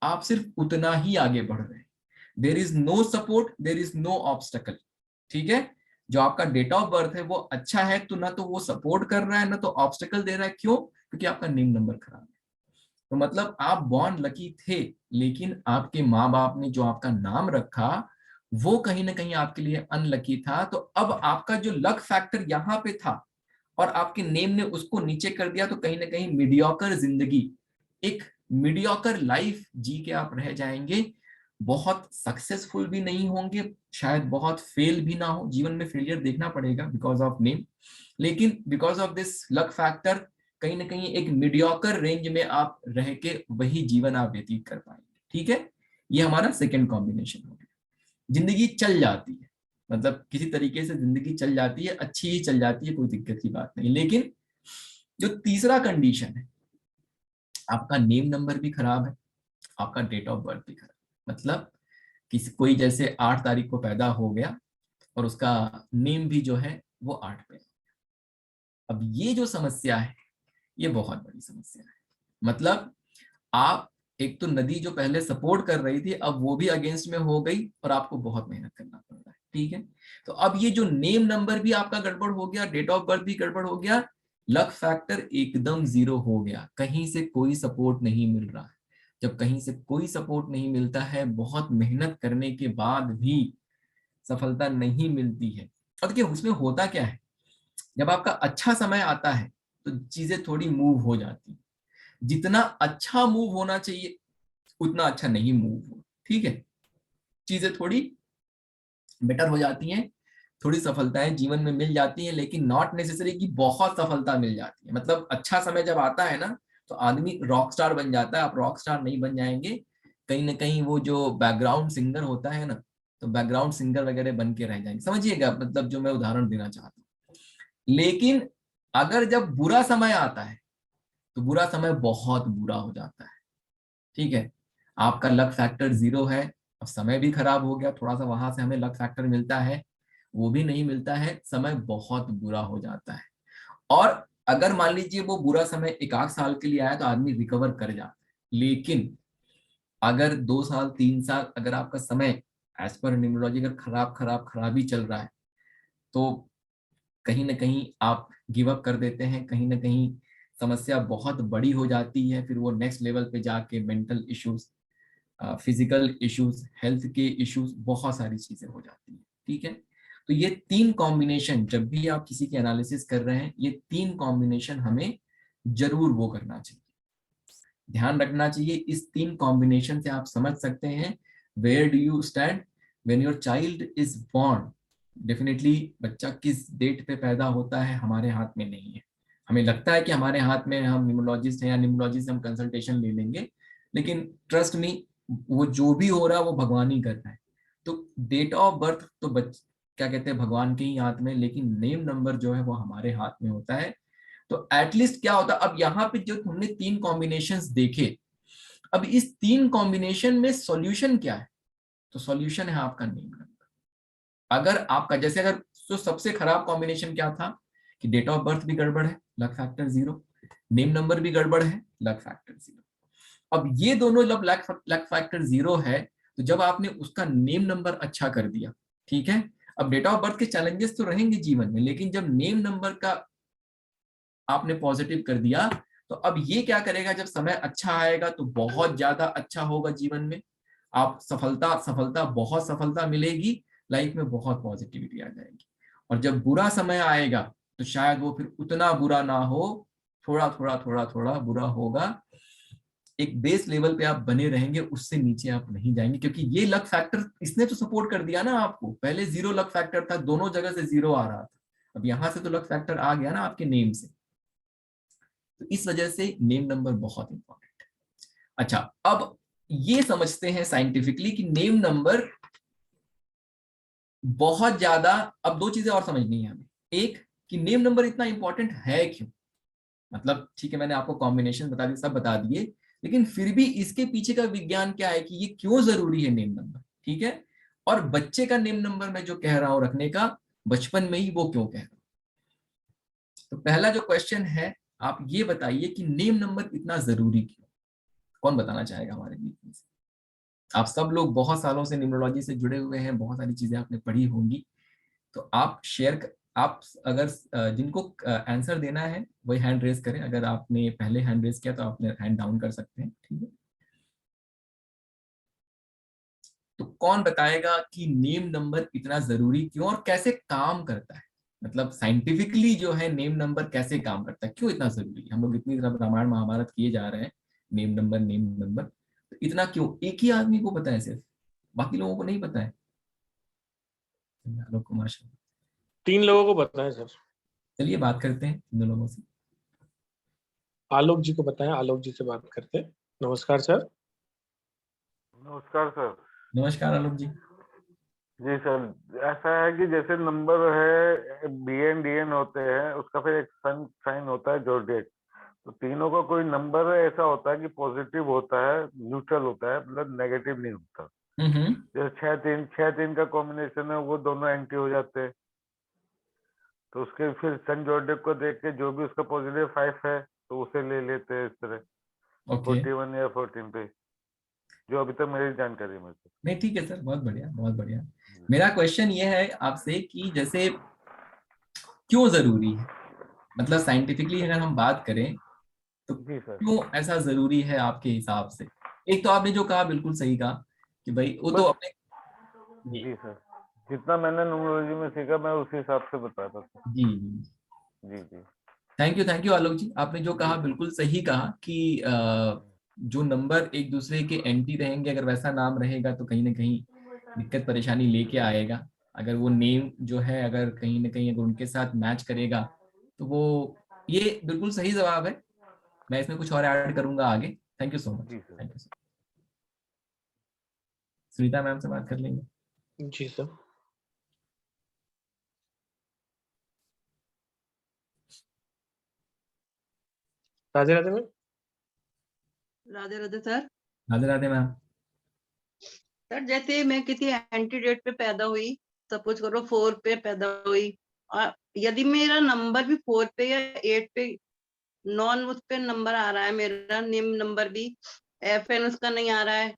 आप सिर्फ उतना ही आगे बढ़ रहे हैं। There is no support, there is no obstacle. ठीक है, जो आपका डेट ऑफ बर्थ है वो अच्छा है तो ना तो वो सपोर्ट कर रहा है ना तो ऑब्स्टेकल दे रहा है। क्यों? क्योंकि आपका नेम नंबर खराब है। तो मतलब आप बॉर्न लकी थे, लेकिन आपके माँ बाप ने जो आपका नाम रखा वो कहीं ना कहीं आपके लिए अनलकी था। तो अब आपका जो लक फैक्टर यहाँ पे था और आपके नेम ने उसको नीचे कर दिया, तो कहीं ना कहीं मीडियोकर जिंदगी, एक मीडियोकर लाइफ जी के आप रह जाएंगे। बहुत सक्सेसफुल भी नहीं होंगे, शायद बहुत फेल भी ना हो, जीवन में फेलियर देखना पड़ेगा बिकॉज ऑफ नेम, लेकिन because of this luck factor कहीं ना कहीं एक मीडियोकर रेंज में आप रह के वही जीवन आप व्यतीत कर पाएंगे। ठीक है, ये हमारा सेकेंड कॉम्बिनेशन हो गया। जिंदगी चल जाती है, मतलब किसी तरीके से जिंदगी चल जाती है, अच्छी ही चल जाती है, कोई दिक्कत की बात नहीं। लेकिन जो तीसरा कंडीशन है, आपका नेम नंबर भी खराब है, आपका डेट ऑफ बर्थ भी खराब। मतलब किसी कोई जैसे 8 तारीख को पैदा हो गया और उसका नेम भी जो है वो 8 पे। अब ये जो समस्या है ये बहुत बड़ी समस्या है। मतलब आप, एक तो नदी जो पहले सपोर्ट कर रही थी अब वो भी अगेंस्ट में हो गई और आपको बहुत मेहनत करना पड़ रहा है। ठीक है, तो अब ये जो नेम नंबर भी आपका गड़बड़ हो गया, डेट ऑफ बर्थ भी गड़बड़ हो गया, लक फैक्टर एकदम 0 हो गया, कहीं से कोई सपोर्ट नहीं मिल रहा है। जब कहीं से कोई सपोर्ट नहीं मिलता है, बहुत मेहनत करने के बाद भी सफलता नहीं मिलती है। और देखिए उसमें होता क्या है, जब आपका अच्छा समय आता है तो चीजें थोड़ी मूव हो जाती, जितना अच्छा मूव होना चाहिए उतना अच्छा नहीं मूव हो। ठीक है, चीजें थोड़ी बेटर हो जाती हैं, थोड़ी सफलताएं जीवन में मिल जाती हैं, लेकिन नॉट नेसेसरी कि बहुत सफलता मिल जाती है। मतलब अच्छा समय जब आता है ना तो आदमी रॉक स्टार बन जाता है। आप रॉक स्टार नहीं बन जाएंगे, कहीं ना कहीं वो जो बैकग्राउंड सिंगर होता है ना, तो बैकग्राउंड सिंगर वगैरह बन के रह जाएंगे, समझिएगा मतलब जो मैं उदाहरण देना चाहता हूँ। लेकिन अगर जब बुरा समय आता है तो बुरा समय बहुत बुरा हो जाता है। ठीक है, आपका लक फैक्टर 0 है, अब समय भी खराब हो गया, थोड़ा सा वहां से हमें लक फैक्टर मिलता है वो भी नहीं मिलता है, समय बहुत बुरा हो जाता है। और अगर मान लीजिए वो बुरा समय 1 आध साल के लिए आया तो आदमी रिकवर कर जाता है। लेकिन अगर 2 साल 3 साल अगर आपका समय एज पर न्यूमरोलॉजी अगर खराब ही चल रहा है तो कहीं ना कहीं आप गिव अप कर देते हैं, कहीं ना कहीं समस्या बहुत बड़ी हो जाती है, फिर वो नेक्स्ट लेवल पे जाके mental issues, physical issues, health के इश्यूज, बहुत सारी चीजें हो जाती हैं। ठीक है, तो ये 3 कॉम्बिनेशन जब भी आप किसी की एनालिसिस कर रहे हैं, ये 3 कॉम्बिनेशन हमें जरूर वो करना चाहिए, ध्यान रखना चाहिए। इस 3 कॉम्बिनेशन से आप समझ सकते हैं where do you stand when your child is born. Definitely बच्चा किस डेट पे पैदा होता है हमारे हाथ में नहीं है। हमें लगता है कि हमारे हाथ में, हम न्यूमरोलॉजिस्ट हैं या न्यूमरोलॉजिस्ट से हम कंसल्टेशन ले लेंगे, लेकिन ट्रस्ट मी वो जो भी हो रहा है वो भगवान ही कर रहा है। तो डेट ऑफ बर्थ तो क्या कहते हैं भगवान के ही हाथ में, लेकिन नेम नंबर जो है वो हमारे हाथ में होता है। तो एटलीस्ट क्या होता है, अब यहाँ पे जो हमने 3 कॉम्बिनेशंस देखे, अब इस 3 कॉम्बिनेशन में सॉल्यूशन क्या है? तो सॉल्यूशन है आपका नेम नंबर। अगर आपका जैसे अगर तो सबसे खराब कॉम्बिनेशन क्या था कि डेट ऑफ बर्थ भी गड़बड़ है, लक फैक्टर 0, नेम नंबर भी गड़बड़ है, लक फैक्टर 0। अब ये दोनों जब लक फैक्टर 0 है तो जब आपने उसका नेम नंबर अच्छा कर दिया, ठीक है, अब डेट ऑफ बर्थ के चैलेंजेस तो रहेंगे जीवन में, लेकिन जब नेम नंबर का आपने पॉजिटिव कर दिया तो अब ये क्या करेगा, जब समय अच्छा आएगा तो बहुत ज्यादा अच्छा होगा जीवन में, आप सफलता बहुत सफलता मिलेगी, लाइफ में बहुत पॉजिटिविटी आ जाएगी। और जब बुरा समय आएगा तो शायद वो फिर उतना बुरा ना हो, थोड़ा बुरा होगा, एक बेस लेवल पे आप बने रहेंगे, उससे नीचे आप नहीं जाएंगे, क्योंकि ये लक फैक्टर इसने तो सपोर्ट कर दिया ना आपको। पहले 0 लक फैक्टर था, दोनों जगह से 0 आ रहा था, अब यहां से तो लक फैक्टर आ गया ना आपके नेम से। तो इस वजह से नेम नंबर बहुत इंपॉर्टेंट है। अच्छा, अब ये समझते हैं साइंटिफिकली कि नेम नंबर बहुत ज्यादा, अब 2 चीजें और समझनी है हमें। एक कि नेम नंबर इतना इंपॉर्टेंट है क्यों, मतलब ठीक है मैंने आपको कॉम्बिनेशन बता दी, सब बता दिए, लेकिन फिर भी इसके पीछे का विज्ञान क्या है कि ये क्यों जरूरी है नेम नंबर। ठीक है, और बच्चे का नेम नंबर मैं जो कह रहा हूं रखने का, बचपन में ही वो क्यों कह रहा हूं। तो पहला जो क्वेश्चन है आप ये बताइए कि नेम नंबर इतना जरूरी क्यों? कौन बताना चाहेगा हमारे बीच में से? आप सब लोग बहुत सालों से न्यूमरोलॉजी से जुड़े हुए हैं, बहुत सारी चीजें आपने पढ़ी होंगी, तो आप आप अगर जिनको आंसर देना है वही हैंड रेज करें। अगर आपने पहले हैंड रेज किया तो आपने हैंड डाउन कर सकते हैं, ठीक है। तो कौन बताएगा कि नेम नंबर इतना जरूरी क्यों और कैसे काम करता है? मतलब साइंटिफिकली जो है नेम नंबर कैसे काम करता है, क्यों इतना जरूरी है? हम लोग इतनी तरह रामायण महाभारत किए जा रहे हैं, नेम नंबर, तो इतना क्यों? एक ही आदमी को पता है सिर्फ, बाकी लोगों को नहीं पता है। आलोक कुमार शर्मा, 3 लोगों को बताएं सर। चलिए बात करते हैं इन लोगों से। आलोक जी को बताएं, आलोक जी से बात करते हैं। नमस्कार सर। नमस्कार सर। नमस्कार आलोक जी। जी सर, ऐसा है कि जैसे नंबर है BN DN होते हैं, उसका फिर एक सन साइन होता है जोडिएक। तो तीनों का कोई नंबर ऐसा होता है कि पॉजिटिव होता है, न्यूट्रल होता है, मतलब नेगेटिव नहीं होता। जैसे 6-3 का कॉम्बिनेशन है, वो दोनों एंटी हो जाते हैं। तो उसके फिर सन जोडिएक को देख के जो भी उसका पॉजिटिव 5 है तो उसे ले लेते हैं इस तरह। ओके 41 या 14 पे, जो अभी तक मेरी जानकारी में। नहीं, ठीक है सर, बहुत बढ़िया बहुत बढ़िया। मेरा क्वेश्चन ये है आपसे कि जैसे क्यों जरूरी है, मतलब साइंटिफिकली अगर हम बात करें तो जी सर। क्यों ऐसा जरूरी है आपके हिसाब से? एक तो आपने जो कहा बिल्कुल सही कहा कि भाई वो तो अपने जी सर, जितना मैंने न्यूमरोलॉजी में सीखा मैं उसी हिसाब से बताता था। जी जी जी। थैंक यू आलोक जी। आपने जो कहा बिल्कुल सही कहा कि जो नंबर एक दूसरे के एंटी रहेंगे, अगर वैसा नाम रहेगा तो कहीं ना कहीं दिक्कत परेशानी लेके आएगा। अगर वो नेम जो है अगर कहीं ना कहीं अगर उनके साथ मैच करेगा तो वो, ये बिल्कुल सही जवाब है। मैं इसमें कुछ और ऐड करूंगा आगे। Thank you so much. जी sir. Thank you sir. Sunita ma'am से बात कर लेंगे। जी sir. Radhe Radhe ma'am. Radhe Radhe sir. Radhe Radhe ma'am. Sir जैसे मैं किसी एंटी डेट पे पैदा हुई, सपोज करो 4 पे पैदा हुई, और यदि मेरा नंबर भी 4 पे या 8 पे नॉन उस पे नंबर आ रहा है, मेरा नेम नंबर भी FN उसका नहीं आ रहा है,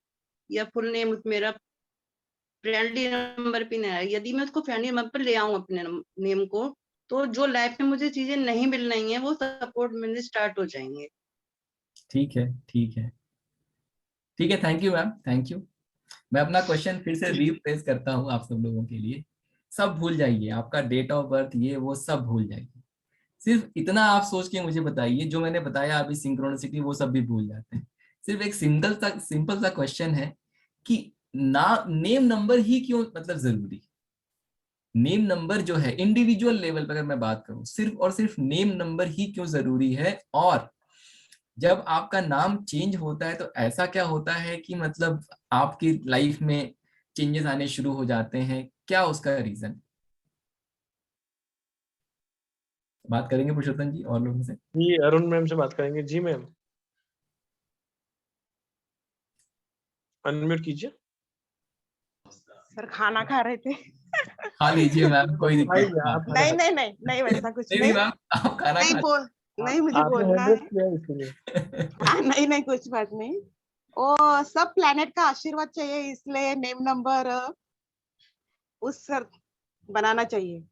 या फुल नेम मेरा फ्रेंडली नंबर पे नहीं आ रहा है, यदि मैं उसको फ्रेंडली नंबर पर ले आऊं अपने नेम को, तो जो लाइफ में मुझे चीजें नहीं मिल रही हैं वो सपोर्ट मिलने स्टार्ट हो जाएंगे। ठीक है ठीक है ठीक है, thank you ma'am, thank you. मैं अपना क्वेश्चन फिर से रीफ्रेश करता हूँ आप सब लोगों के लिए। सब भूल जाइए, आपका डेट ऑफ बर्थ ये वो सब भूल जाइए। सिर्फ इतना आप सोच के मुझे बताइए, जो मैंने बताया अभी सिंक्रोनिसिटी वो सब भी भूल जाते हैं। सिर्फ एक सिंपल सा क्वेश्चन है कि ना नेम नंबर ही क्यों मतलब जरूरी? नेम नंबर जो है इंडिविजुअल लेवल पर अगर मैं बात करूं, सिर्फ और सिर्फ नेम नंबर ही क्यों जरूरी है? और जब आपका नाम चेंज होता है तो ऐसा क्या होता है कि मतलब आपकी लाइफ में चेंजेस आने शुरू हो जाते हैं? क्या उसका रीजन? बात करेंगे पुरुषोत्तम जी और लोगों से। जी अरुण मैम से बात करेंगे। जी मैम, अनम्यूट कीजिए। सर खाना खा रहे थे। खा लीजिए मैम, कोई दिक्कत भाई नहीं। आप नहीं नहीं नहीं नहीं वैसा कुछ नहीं नहीं। मैम, आप खाना नहीं खा बोल नहीं मुझे आपने बोलना हैंड है। किया है इसलिए। नहीं नहीं कुछ बात नहीं। ओ सब प्लेनेट का आशीर्वाद चाहिए, इसलिए नेम नंबर उस सर बनाना चाहिए।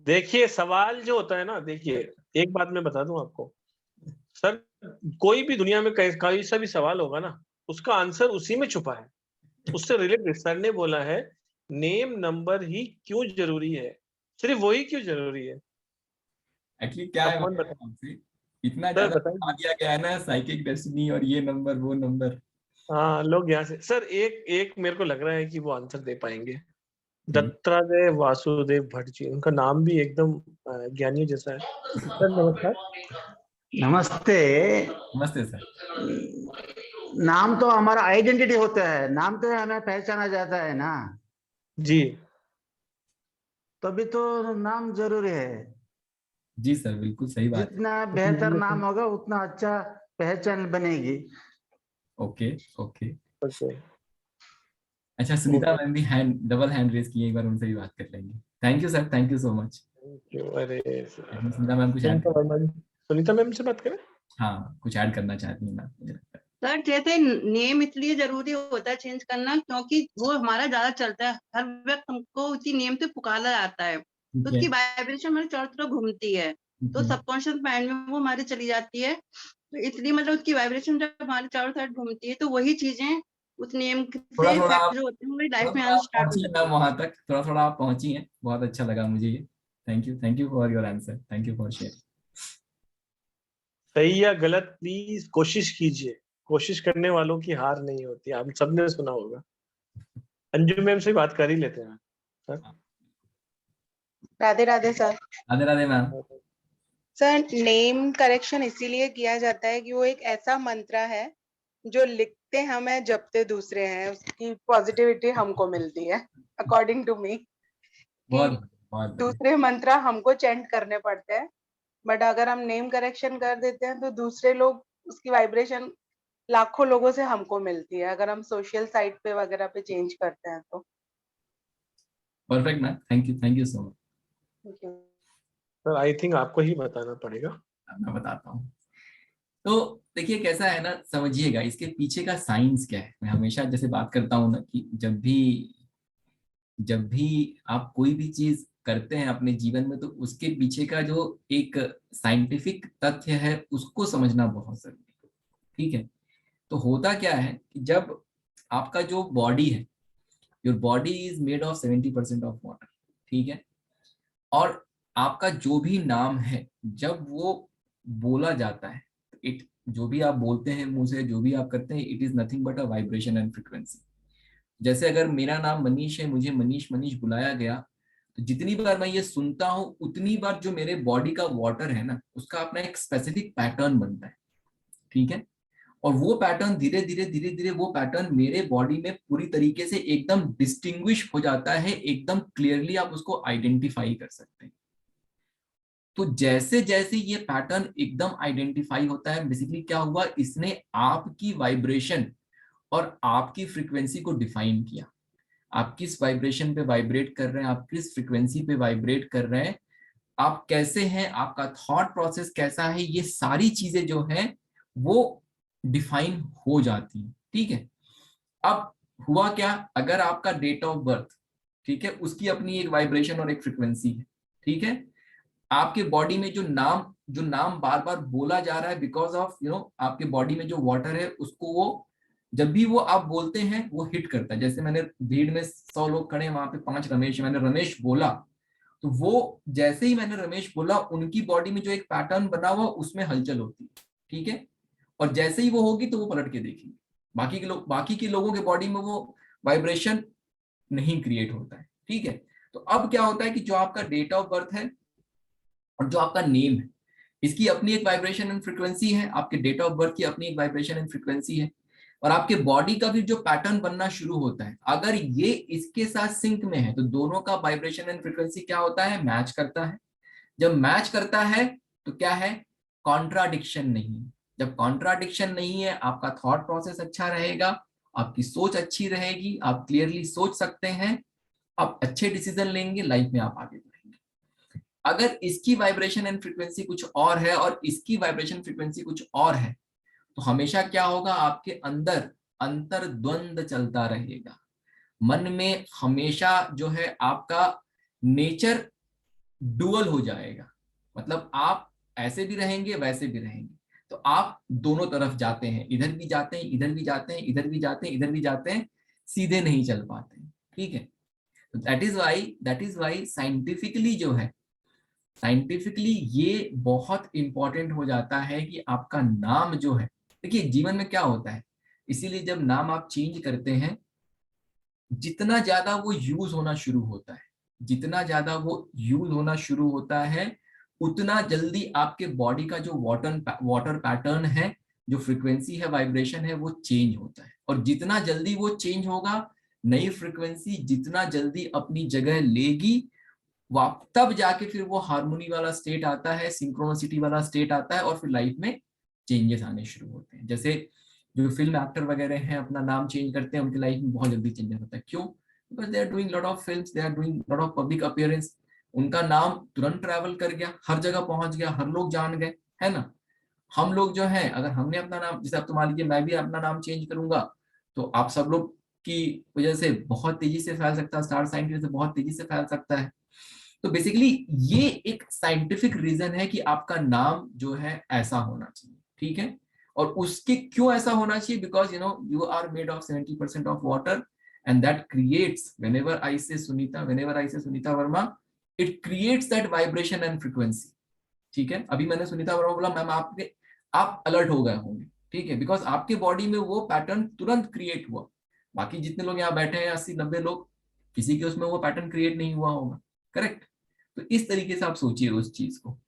देखिए सवाल जो होता है ना, देखिए एक बात मैं बता दूं आपको सर, कोई भी दुनिया में कोई सा भी सवाल होगा ना, उसका आंसर उसी में छुपा है। उससे रिलेटेड सर ने बोला है नेम नंबर ही क्यों जरूरी है, सिर्फ वही क्यों जरूरी है। एक्चुअली क्या अब है कौन बताएं बताए आपसे, इतना सर, ज्यादा बता बताइए। दिया गया है ना, साइकिक डेस्टिनी और ये नंबर वो नंबर। हाँ लोग यहाँ से सर, एक एक मेरे को लग रहा है कि वो आंसर दे पाएंगे। दत्तात्रेय वासुदेव भट्ट जी, उनका नाम भी एकदम ज्ञानी जैसा है। सर नमस्कार। नमस्ते। नमस्ते सर। नाम तो हमारा आइडेंटिटी होता है, नाम तो हमें पहचाना जाता है ना, जी तभी तो नाम जरूरी है। जी सर, बिल्कुल सही बात है। जितना बेहतर नाम होगा उतना अच्छा पहचान बनेगी। Okay okay. ओके। अच्छा, सुनीता मैम भी डबल हैंड रेस किए, एक बार उनसे भी बात कर लेंगे। Thank you sir, thank you so much. Thank you. अरे सुनीता मैम कुछ ऐड सुनीता वर्मा जी। सुनीता मैम से बात करें। हाँ, कुछ ऐड करना चाहती हैं मैम, मुझे लगता है। सर जैसे नेम इसलिए जरूरी होता है चेंज करना क्योंकि वो हमारा ज्यादा चलता है, हर वक्त हमको उसी नेम से पुकारा जाता है, तो ठीक है, उसकी वाइब्रेशन हमारे चारों तरफ घूमती है, तो ठीक है। सबकॉन्शियस माइंड में वो हमारे चली जाती है। तो इसलिए मतलब उसकी वाइब्रेशन जब हमारे चारों साइड घूमती है तो वही चीजें उस नेम थोड़ा से थोड़ा इफेक्ट आप जो होते हैं हमारी थोड़ा लाइफ में थोड़ा आना आप स्टार्ट हो पहुंची जाते मैम हैं। वहां तक, थोड़ा आप पहुंची हैं, बहुत अच्छा लगा मुझे ये। Thank you for your answer, thank you for share. सही या गलत प्लीज कोशिश कीजिए, कोशिश करने वालों की हार नहीं होती, हम सबने सुना होगा। अंजू मैम से बात कर ही लेते हैं sir. Radhe Radhe sir. Radhe Radhe ma'am. Sir name correction इसीलिए किया जाता है कि वो एक ऐसा मंत्र है जो लिखते हम हैं जपते दूसरे हैं, उसकी पॉजिटिविटी हमको मिलती है अकॉर्डिंग टू मी, कि बहुत बहुत बढ़िया। दूसरे मंत्र हमको चेंट करने पड़ते हैं, बट अगर हम नेम करेक्शन कर देते हैं तो दूसरे लोग उसकी वाइब्रेशन लाखों लोगों से हमको मिलती है, अगर हम सोशल साइट पे वगैरह पे चेंज करते हैं तो। Perfect ma'am, thank you so much. Thank you. Sir I think आपको ही बताना पड़ेगा। मैं बताता हूँ। तो देखिए कैसा है ना, समझिएगा इसके पीछे का साइंस क्या है। मैं हमेशा जैसे बात करता हूँ ना कि जब भी आप कोई भी चीज करते हैं अपने जीवन में, तो उसके पीछे का जो एक साइंटिफिक तथ्य है उसको समझना बहुत जरूरी है। ठीक है, तो होता क्या है कि जब आपका जो बॉडी है, your body is made of 70% of water. ठीक है, और आपका जो भी नाम है जब वो बोला जाता है, इट जो भी आप बोलते हैं मुंह से, जो भी आप करते हैं, it is nothing but a vibration and frequency. जैसे अगर मेरा नाम मनीष है, मुझे मनीष मनीष बुलाया गया, तो जितनी बार मैं ये सुनता हूँ उतनी बार जो मेरे बॉडी का वाटर है ना, उसका अपना एक स्पेसिफिक पैटर्न बनता है। ठीक है, और वो पैटर्न धीरे धीरे वो पैटर्न मेरे बॉडी में पूरी तरीके से एकदम डिस्टिंग्विश हो जाता है, एकदम क्लियरली आप उसको आइडेंटिफाई कर सकते हैं। तो जैसे जैसे ये पैटर्न एकदम आइडेंटिफाई होता है, बेसिकली क्या हुआ, इसने आपकी वाइब्रेशन और आपकी फ्रीक्वेंसी को डिफाइन किया। आप किस वाइब्रेशन पे वाइब्रेट कर रहे हैं, आप किस फ्रीक्वेंसी पे वाइब्रेट कर रहे हैं, आप कैसे हैं, आपका थॉट प्रोसेस कैसा है, ये सारी चीजें जो हैं वो डिफाइन हो जाती हैं। ठीक है, अब हुआ क्या, अगर आपका डेट ऑफ बर्थ, ठीक है, उसकी अपनी एक वाइब्रेशन और एक फ्रीक्वेंसी है। ठीक है, आपके बॉडी में जो नाम बार बार बोला जा रहा है, बिकॉज ऑफ आपके बॉडी में जो वाटर है उसको वो जब भी वो आप बोलते हैं वो हिट करता है। जैसे मैंने भीड़ में 100 लोग खड़े हैं, वहां पे 5 रमेश, मैंने रमेश बोला, तो वो जैसे ही मैंने रमेश बोला उनकी बॉडी में जो एक पैटर्न बना हुआ उसमें हलचल होती है। ठीक है, और जैसे ही वो होगी तो वो पलट के देखेंगे, बाकी के लोगों के बॉडी में वो वाइब्रेशन नहीं क्रिएट होता है। ठीक है, तो अब क्या होता है कि जो आपका डेट ऑफ बर्थ है और जो आपका नेम है, इसकी अपनी एक वाइब्रेशन एंड फ्रीक्वेंसी है, आपके डेट ऑफ बर्थ की अपनी एक वाइब्रेशन एंड फ्रीक्वेंसी है, और आपके बॉडी का भी जो पैटर्न बनना शुरू होता है, अगर ये इसके साथ सिंक में है तो दोनों का वाइब्रेशन एंड फ्रीक्वेंसी क्या होता है, मैच करता है। जब मैच करता है तो क्या है, कॉन्ट्राडिक्शन नहीं। जब कॉन्ट्राडिक्शन नहीं है, आपका थॉट प्रोसेस अच्छा रहेगा, आपकी सोच अच्छी रहेगी, आप क्लियरली सोच सकते हैं, आप अच्छे डिसीजन लेंगे, लाइफ में आप आगे बढ़ेंगे। अगर इसकी वाइब्रेशन एंड फ्रीक्वेंसी कुछ और है और इसकी वाइब्रेशन फ्रीक्वेंसी कुछ और है, तो हमेशा क्या होगा, आपके अंदर अंतर्द्वंद चलता रहेगा। मन में हमेशा जो है आपका नेचर डुअल हो जाएगा, मतलब आप ऐसे भी रहेंगे वैसे भी रहेंगे, तो आप दोनों तरफ जाते हैं, इधर भी जाते हैं, इधर भी जाते हैं, इधर भी जाते हैं, इधर भी जाते हैं, सीधे नहीं चल पाते। ठीक है, तो दैट इज वाई साइंटिफिकली जो है, साइंटिफिकली ये बहुत इंपॉर्टेंट हो जाता है कि आपका नाम जो है, देखिए जीवन में क्या होता है, इसीलिए जब नाम आप चेंज करते हैं, जितना ज्यादा वो यूज होना शुरू होता है, जितना ज्यादा वो यूज होना शुरू होता है, उतना जल्दी आपके बॉडी का जो वाटर पैटर्न है, जो फ्रीक्वेंसी है, वाइब्रेशन है, वो चेंज होता है। और जितना जल्दी वो चेंज होगा, नई फ्रीक्वेंसी जितना जल्दी अपनी जगह लेगी, तब जाके फिर वो हार्मोनी वाला स्टेट आता है, सिंक्रोनिसिटी वाला स्टेट आता है, और फिर लाइफ में चेंजेस आने शुरू होते हैं। जैसे जो फिल्म एक्टर वगैरह हैं अपना नाम चेंज करते हैं, उनकी लाइफ में बहुत जल्दी चेंजेस होता है। क्यों? Because they are doing lot of films, they are doing lot of public appearance, उनका नाम तुरंत ट्रैवल कर गया, हर जगह पहुंच गया, हर लोग जान गए, है ना। हम लोग जो है, अगर हमने अपना नाम, जैसे अब तो मान लीजिए मैं भी अपना नाम चेंज करूंगा तो आप सब लोग की वजह से बहुत तेजी से फैल सकता है, स्टार साइन की वजह से बहुत तेजी से फैल सकता है। तो बेसिकली ये एक साइंटिफिक रीजन है कि आपका नाम जो है ऐसा होना चाहिए, ठीक है। और उसके क्यों ऐसा होना चाहिए, because you are made of 70% of water and that creates, whenever I say Sunita Verma, it creates that vibration and frequency, ठीक है। अभी मैंने सुनीता वर्मा बोला, मैम आप अलर्ट हो गए होंगे, ठीक है, बिकॉज आपके बॉडी में वो पैटर्न तुरंत क्रिएट हुआ। बाकी जितने लोग यहाँ बैठे हैं 80-90 लोग, किसी के उसमें वो पैटर्न क्रिएट नहीं हुआ होगा, करेक्ट। तो इस तरीके से आप सोचिए उस चीज को।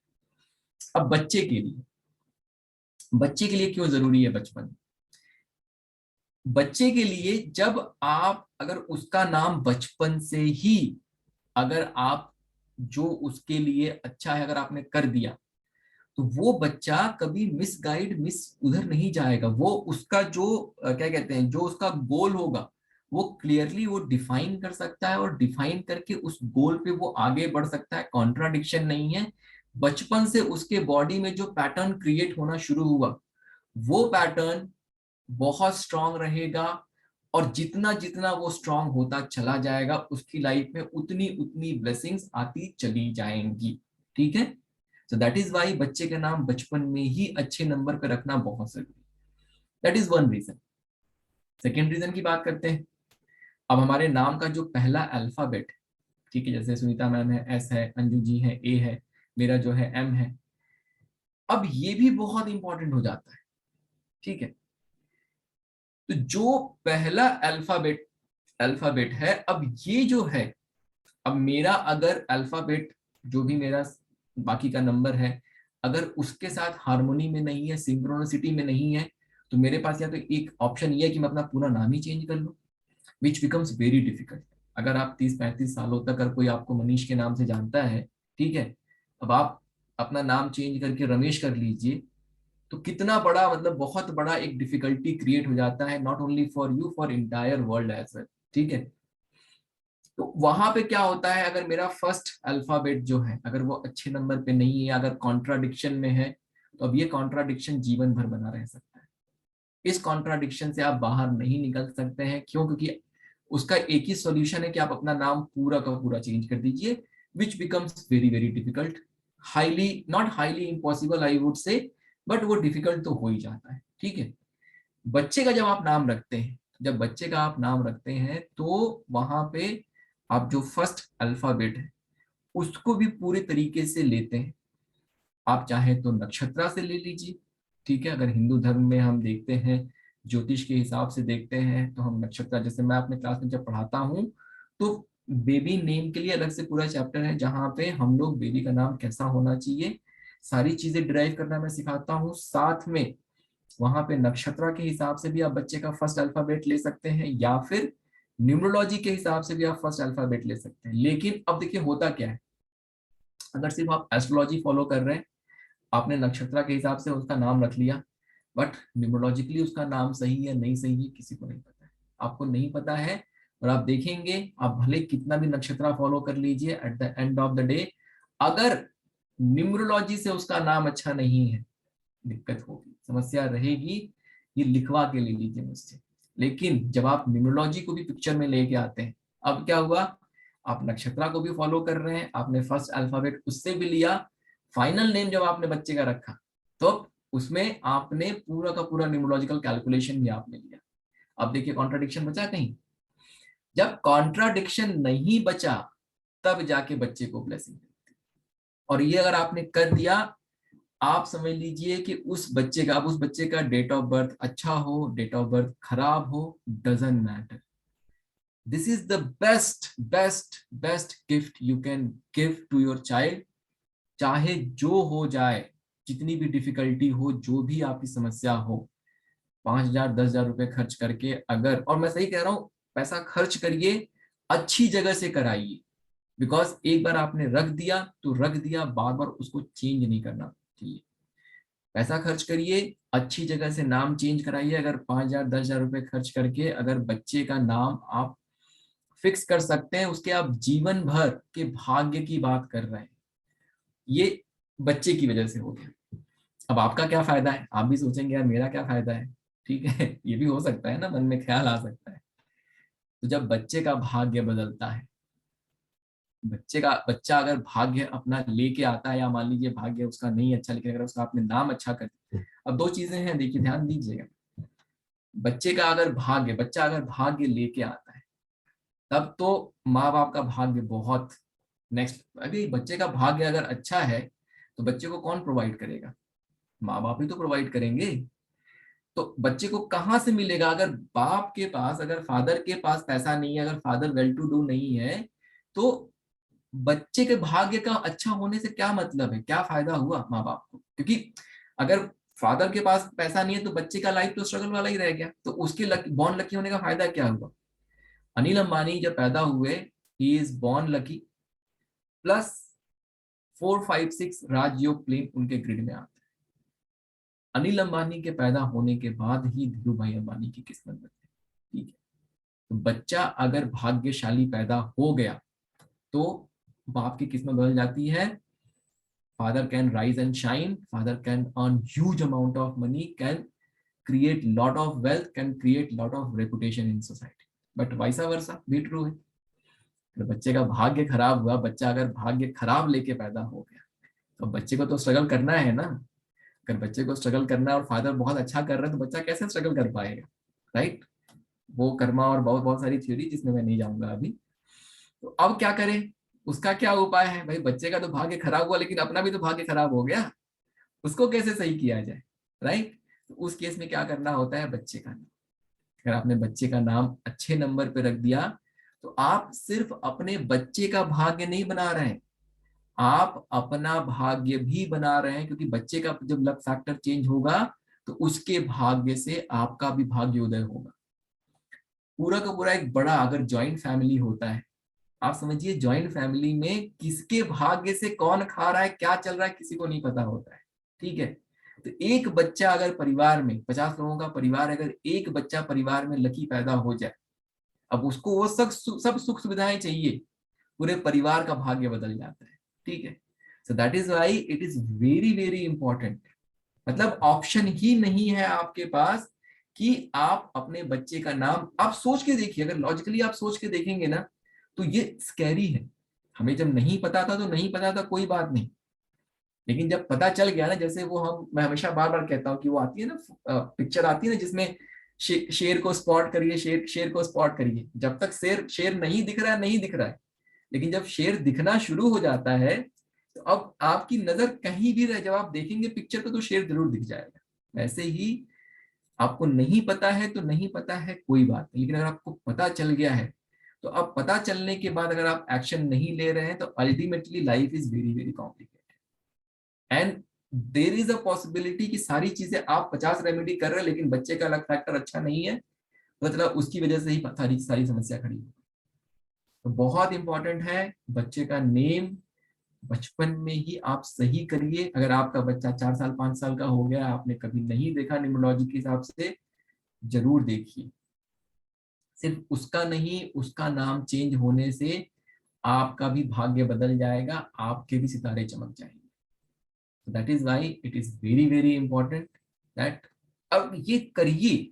अब बच्चे के लिए क्यों जरूरी है बचपन? बच्चे के लिए जब आप अगर उसका नाम बचपन से ही अगर आप जो उसके लिए अच्छा है अगर आपने कर दिया, तो वो बच्चा कभी मिस उधर नहीं जाएगा। वो उसका जो क्या कहते हैं, जो उसका गोल होगा वो क्लियरली वो डिफाइन कर सकता है, और डिफाइन करके उस गोल पे वो आगे बढ़ सकता है। कॉन्ट्राडिक्शन नहीं है। बचपन से उसके बॉडी में जो पैटर्न क्रिएट होना शुरू हुआ वो पैटर्न बहुत स्ट्रांग रहेगा, और जितना जितना वो स्ट्रांग होता चला जाएगा उसकी लाइफ में उतनी उतनी ब्लेसिंग्स आती चली जाएंगी, ठीक है। So that is why बच्चे का नाम बचपन में ही अच्छे नंबर पे रखना बहुत जरूरी है। That is one reason. Second reason की बात करते हैं। अब हमारे नाम का जो पहला अल्फाबेट, ठीक है, जैसे सुनीता मैम है एस है, अंजू जी है ए है, मेरा जो है एम है, अब ये भी बहुत इंपॉर्टेंट हो जाता है, ठीक है। तो जो पहला अल्फाबेट है, अब ये जो है, अब मेरा अगर अल्फाबेट जो भी मेरा बाकी का नंबर है अगर उसके साथ हार्मोनी में नहीं है, सिंक्रोनिसिटी में नहीं है, तो मेरे पास या तो एक ऑप्शन ये है कि मैं अपना पूरा नाम ही चेंज कर लूं, विच बिकम्स वेरी डिफिकल्ट। अगर आप 30-35 सालों तक अगर कोई आपको मनीष के नाम से जानता है, ठीक है, अब आप अपना नाम चेंज करके रमेश कर लीजिए, तो कितना बड़ा, मतलब बहुत बड़ा एक डिफिकल्टी क्रिएट हो जाता है, not only for you, for entire world as well, ठीक है। तो वहां पे क्या होता है, अगर मेरा फर्स्ट अल्फाबेट जो है अगर वो अच्छे नंबर पे नहीं है, अगर कॉन्ट्राडिक्शन में है, तो अब ये कॉन्ट्राडिक्शन जीवन भर बना रह सकता है। इस कॉन्ट्राडिक्शन से आप बाहर नहीं निकल सकते हैं। क्यों? क्योंकि उसका एक ही सॉल्यूशन है कि आप अपना नाम पूरा का पूरा चेंज कर दीजिए, which becomes very very difficult, highly not highly impossible I would say, but वो डिफिकल्ट तो हो ही जाता है, ठीक है। बच्चे का जब आप नाम रखते हैं, जब बच्चे का आप नाम रखते हैं तो वहां पे आप जो फर्स्ट अल्फाबेट है उसको भी पूरे तरीके से लेते हैं। आप चाहे तो नक्षत्रा से ले लीजिए, ठीक है। अगर हिंदू धर्म में हम देखते हैं, ज्योतिष के हिसाब से देखते हैं, तो हम नक्षत्रा, जैसे मैं अपने क्लास में जब पढ़ाता हूँ तो बेबी नेम के लिए अलग से पूरा चैप्टर है जहाँ पे हम लोग बेबी का नाम कैसा होना चाहिए सारी चीजें डिराइव करना मैं सिखाता हूँ। साथ में वहां पे नक्षत्रा के हिसाब से भी आप बच्चे का फर्स्ट अल्फाबेट ले सकते हैं, या फिर न्यूमरोलॉजी के हिसाब से भी आप फर्स्ट अल्फाबेट ले सकते हैं। लेकिन अब देखिए होता क्या है, अगर सिर्फ आप एस्ट्रोलॉजी फॉलो कर रहे हैं, आपने नक्षत्रा के हिसाब से उसका नाम रख लिया, बट न्यूमरोलॉजिकली उसका नाम सही है नहीं सही है किसी को नहीं पता है, आपको नहीं पता है। और आप देखेंगे, आप भले कितना भी नक्षत्रा फॉलो कर लीजिए, at the end of the day अगर न्यूमरोलॉजी से उसका नाम अच्छा नहीं है, दिक्कत होगी, समस्या रहेगी। ये लिखवा के ले लीजिए मुझसे। लेकिन जब आप न्यूमरोलॉजी को भी पिक्चर में लेके आते हैं, अब क्या हुआ, आप नक्षत्रा को भी फॉलो कर रहे हैं, आपने फर्स्ट अल्फाबेट उससे भी लिया, फाइनल नेम जब आपने बच्चे का रखा तो उसमें आपने पूरा का पूरा न्यूमरोलॉजिकल कैलकुलेशन भी आपने लिया। अब देखिए कॉन्ट्राडिक्शन बचा कहीं? जब कॉन्ट्राडिक्शन नहीं बचा तब जाके बच्चे को ब्लेसिंग मिलती। और ये अगर आपने कर दिया, आप समझ लीजिए कि उस बच्चे का डेट ऑफ बर्थ अच्छा हो, डेट ऑफ बर्थ खराब हो, doesn't matter. This is the best gift you can give to your child. चाहे जो हो जाए, जितनी भी डिफिकल्टी हो, जो भी आपकी समस्या हो, 5,000 10,000 रुपए खर्च करके अगर, और मैं सही कह रहा हूँ, पैसा खर्च करिए, अच्छी जगह से कराइए। बिकॉज एक बार आपने रख दिया तो रख दिया, बार बार उसको चेंज नहीं करना चाहिए। पैसा खर्च करिए, अच्छी जगह से नाम चेंज कराइए। अगर 5,000 10,000 रुपए खर्च करके अगर बच्चे का नाम आप फिक्स कर सकते हैं, उसके आप जीवन भर के भाग्य की बात कर रहे हैं। ये बच्चे की वजह से हो गया। अब आपका क्या फायदा है, आप भी सोचेंगे यार मेरा क्या फायदा है, ठीक है। ये भी हो सकता है ना, मन में ख्याल आ सकता है। तो जब बच्चे का भाग्य बदलता है, बच्चा अगर भाग्य अपना लेके आता है, या मान लीजिए भाग्य उसका नहीं अच्छा, लेकिन अगर उसका आपने नाम अच्छा कर दिया। अब दो चीजें हैं, देखिए ध्यान दीजिएगा। बच्चा अगर भाग्य लेके आता है, तब तो माँ बाप का भाग्य बहुत नेक्स्ट। अभी बच्चे का भाग्य अगर अच्छा है तो बच्चे को कौन प्रोवाइड करेगा, माँ बाप ही तो प्रोवाइड करेंगे। तो बच्चे को कहाँ से मिलेगा, अगर बाप के पास, अगर फादर के पास पैसा नहीं है, अगर फादर वेल टू डू नहीं है, तो बच्चे के भाग्य का अच्छा होने से क्या मतलब है, क्या फायदा हुआ माँ बाप को। क्योंकि अगर फादर के पास पैसा नहीं है तो बच्चे का लाइफ तो स्ट्रगल वाला ही रह गया, तो उसके बॉर्न लकी होने का फायदा क्या हुआ। अनिल अंबानी जब पैदा हुए, he is born lucky, plus 4, 5, 6 राजयोग प्लेन उनके ग्रिड में आते हैं। अनिल अंबानी के पैदा होने के बाद ही धीरू भाई अंबानी की किस्मत बदली, ठीक है। तो बच्चा अगर भाग्यशाली पैदा हो गया तो बाप की किस्मत बदल जाती है। Father can rise and shine, father can earn huge amount of money, can create lot of wealth, can create lot of reputation in society, but vice versa भी true है। तो बच्चे का भाग्य खराब हुआ, बच्चा अगर भाग्य खराब लेके पैदा हो गया तो बच्चे को तो स्ट्रगल करना है ना। अगर बच्चे को स्ट्रगल करना है और फादर बहुत अच्छा कर रहा है तो बच्चा कैसे स्ट्रगल कर पाएगा, राइट। वो कर्मा और बहुत बहुत सारी थ्योरी जिसमें मैं नहीं जाऊंगा अभी। तो अब क्या करें, उसका क्या उपाय है भाई। बच्चे का तो भाग्य खराब हुआ, लेकिन अपना भी तो भाग्य खराब हो गया, उसको कैसे सही किया जाए, राइट। तो उस केस में क्या करना होता है, बच्चे का नाम, अगर आपने बच्चे का नाम अच्छे नंबर पे रख दिया तो आप सिर्फ अपने बच्चे का भाग्य नहीं बना रहे हैं, आप अपना भाग्य भी बना रहे हैं। क्योंकि बच्चे का जब लक फैक्टर चेंज होगा तो उसके भाग्य से आपका भी भाग्य उदय होगा। पूरा का पूरा एक बड़ा अगर ज्वाइंट फैमिली होता है, आप समझिए ज्वाइंट फैमिली में किसके भाग्य से कौन खा रहा है, क्या चल रहा है, किसी को नहीं पता होता है, ठीक है। तो एक बच्चा अगर परिवार में 50 लोगों का परिवार, अगर एक बच्चा परिवार में लकी पैदा हो जाए, अब उसको वो सब सुख सुविधाएं चाहिए, पूरे परिवार का भाग्य बदल जाता है, ठीक है। So that is why it is very very important. मतलब ऑप्शन ही नहीं है आपके पास कि आप अपने बच्चे का नाम, आप सोच के देखिए, अगर लॉजिकली आप सोच के देखेंगे ना तो ये स्कैरी है। हमें जब नहीं पता था तो नहीं पता था, कोई बात नहीं, लेकिन जब पता चल गया ना, जैसे वो मैं हमेशा बार बार कहता हूँ कि वो आती है ना पिक्चर आती है ना जिसमें शेर को स्पॉट करिए, शेर को स्पॉट करिए। जब तक शेर नहीं दिख रहा है, नहीं दिख रहा है, लेकिन जब शेर दिखना शुरू हो जाता है तो अब आपकी नजर कहीं भी रहे, जब आप देखेंगे पिक्चर को तो शेर जरूर दिख जाएगा। वैसे ही आपको नहीं पता है तो नहीं पता है, कोई बात नहीं, लेकिन अगर आपको पता चल गया है तो अब पता चलने के बाद अगर आप एक्शन नहीं ले रहे हैं तो ultimately life is very very complicated and there is a possibility कि सारी चीजें आप 50 रेमेडी कर रहे हैं लेकिन बच्चे का लक फैक्टर अच्छा नहीं है, मतलब उसकी वजह से ही सारी समस्या खड़ी है। तो बहुत इंपॉर्टेंट है बच्चे का नेम बचपन में ही आप सही करिए। अगर आपका बच्चा 4 साल 5 साल का हो गया, आपने कभी नहीं देखा न्यूमरोलॉजी के हिसाब से, जरूर देखिए। सिर्फ उसका नहीं, उसका नाम चेंज होने से आपका भी भाग्य बदल जाएगा, आपके भी सितारे चमक जाएंगे। That is why it is very very important that अब ये करिए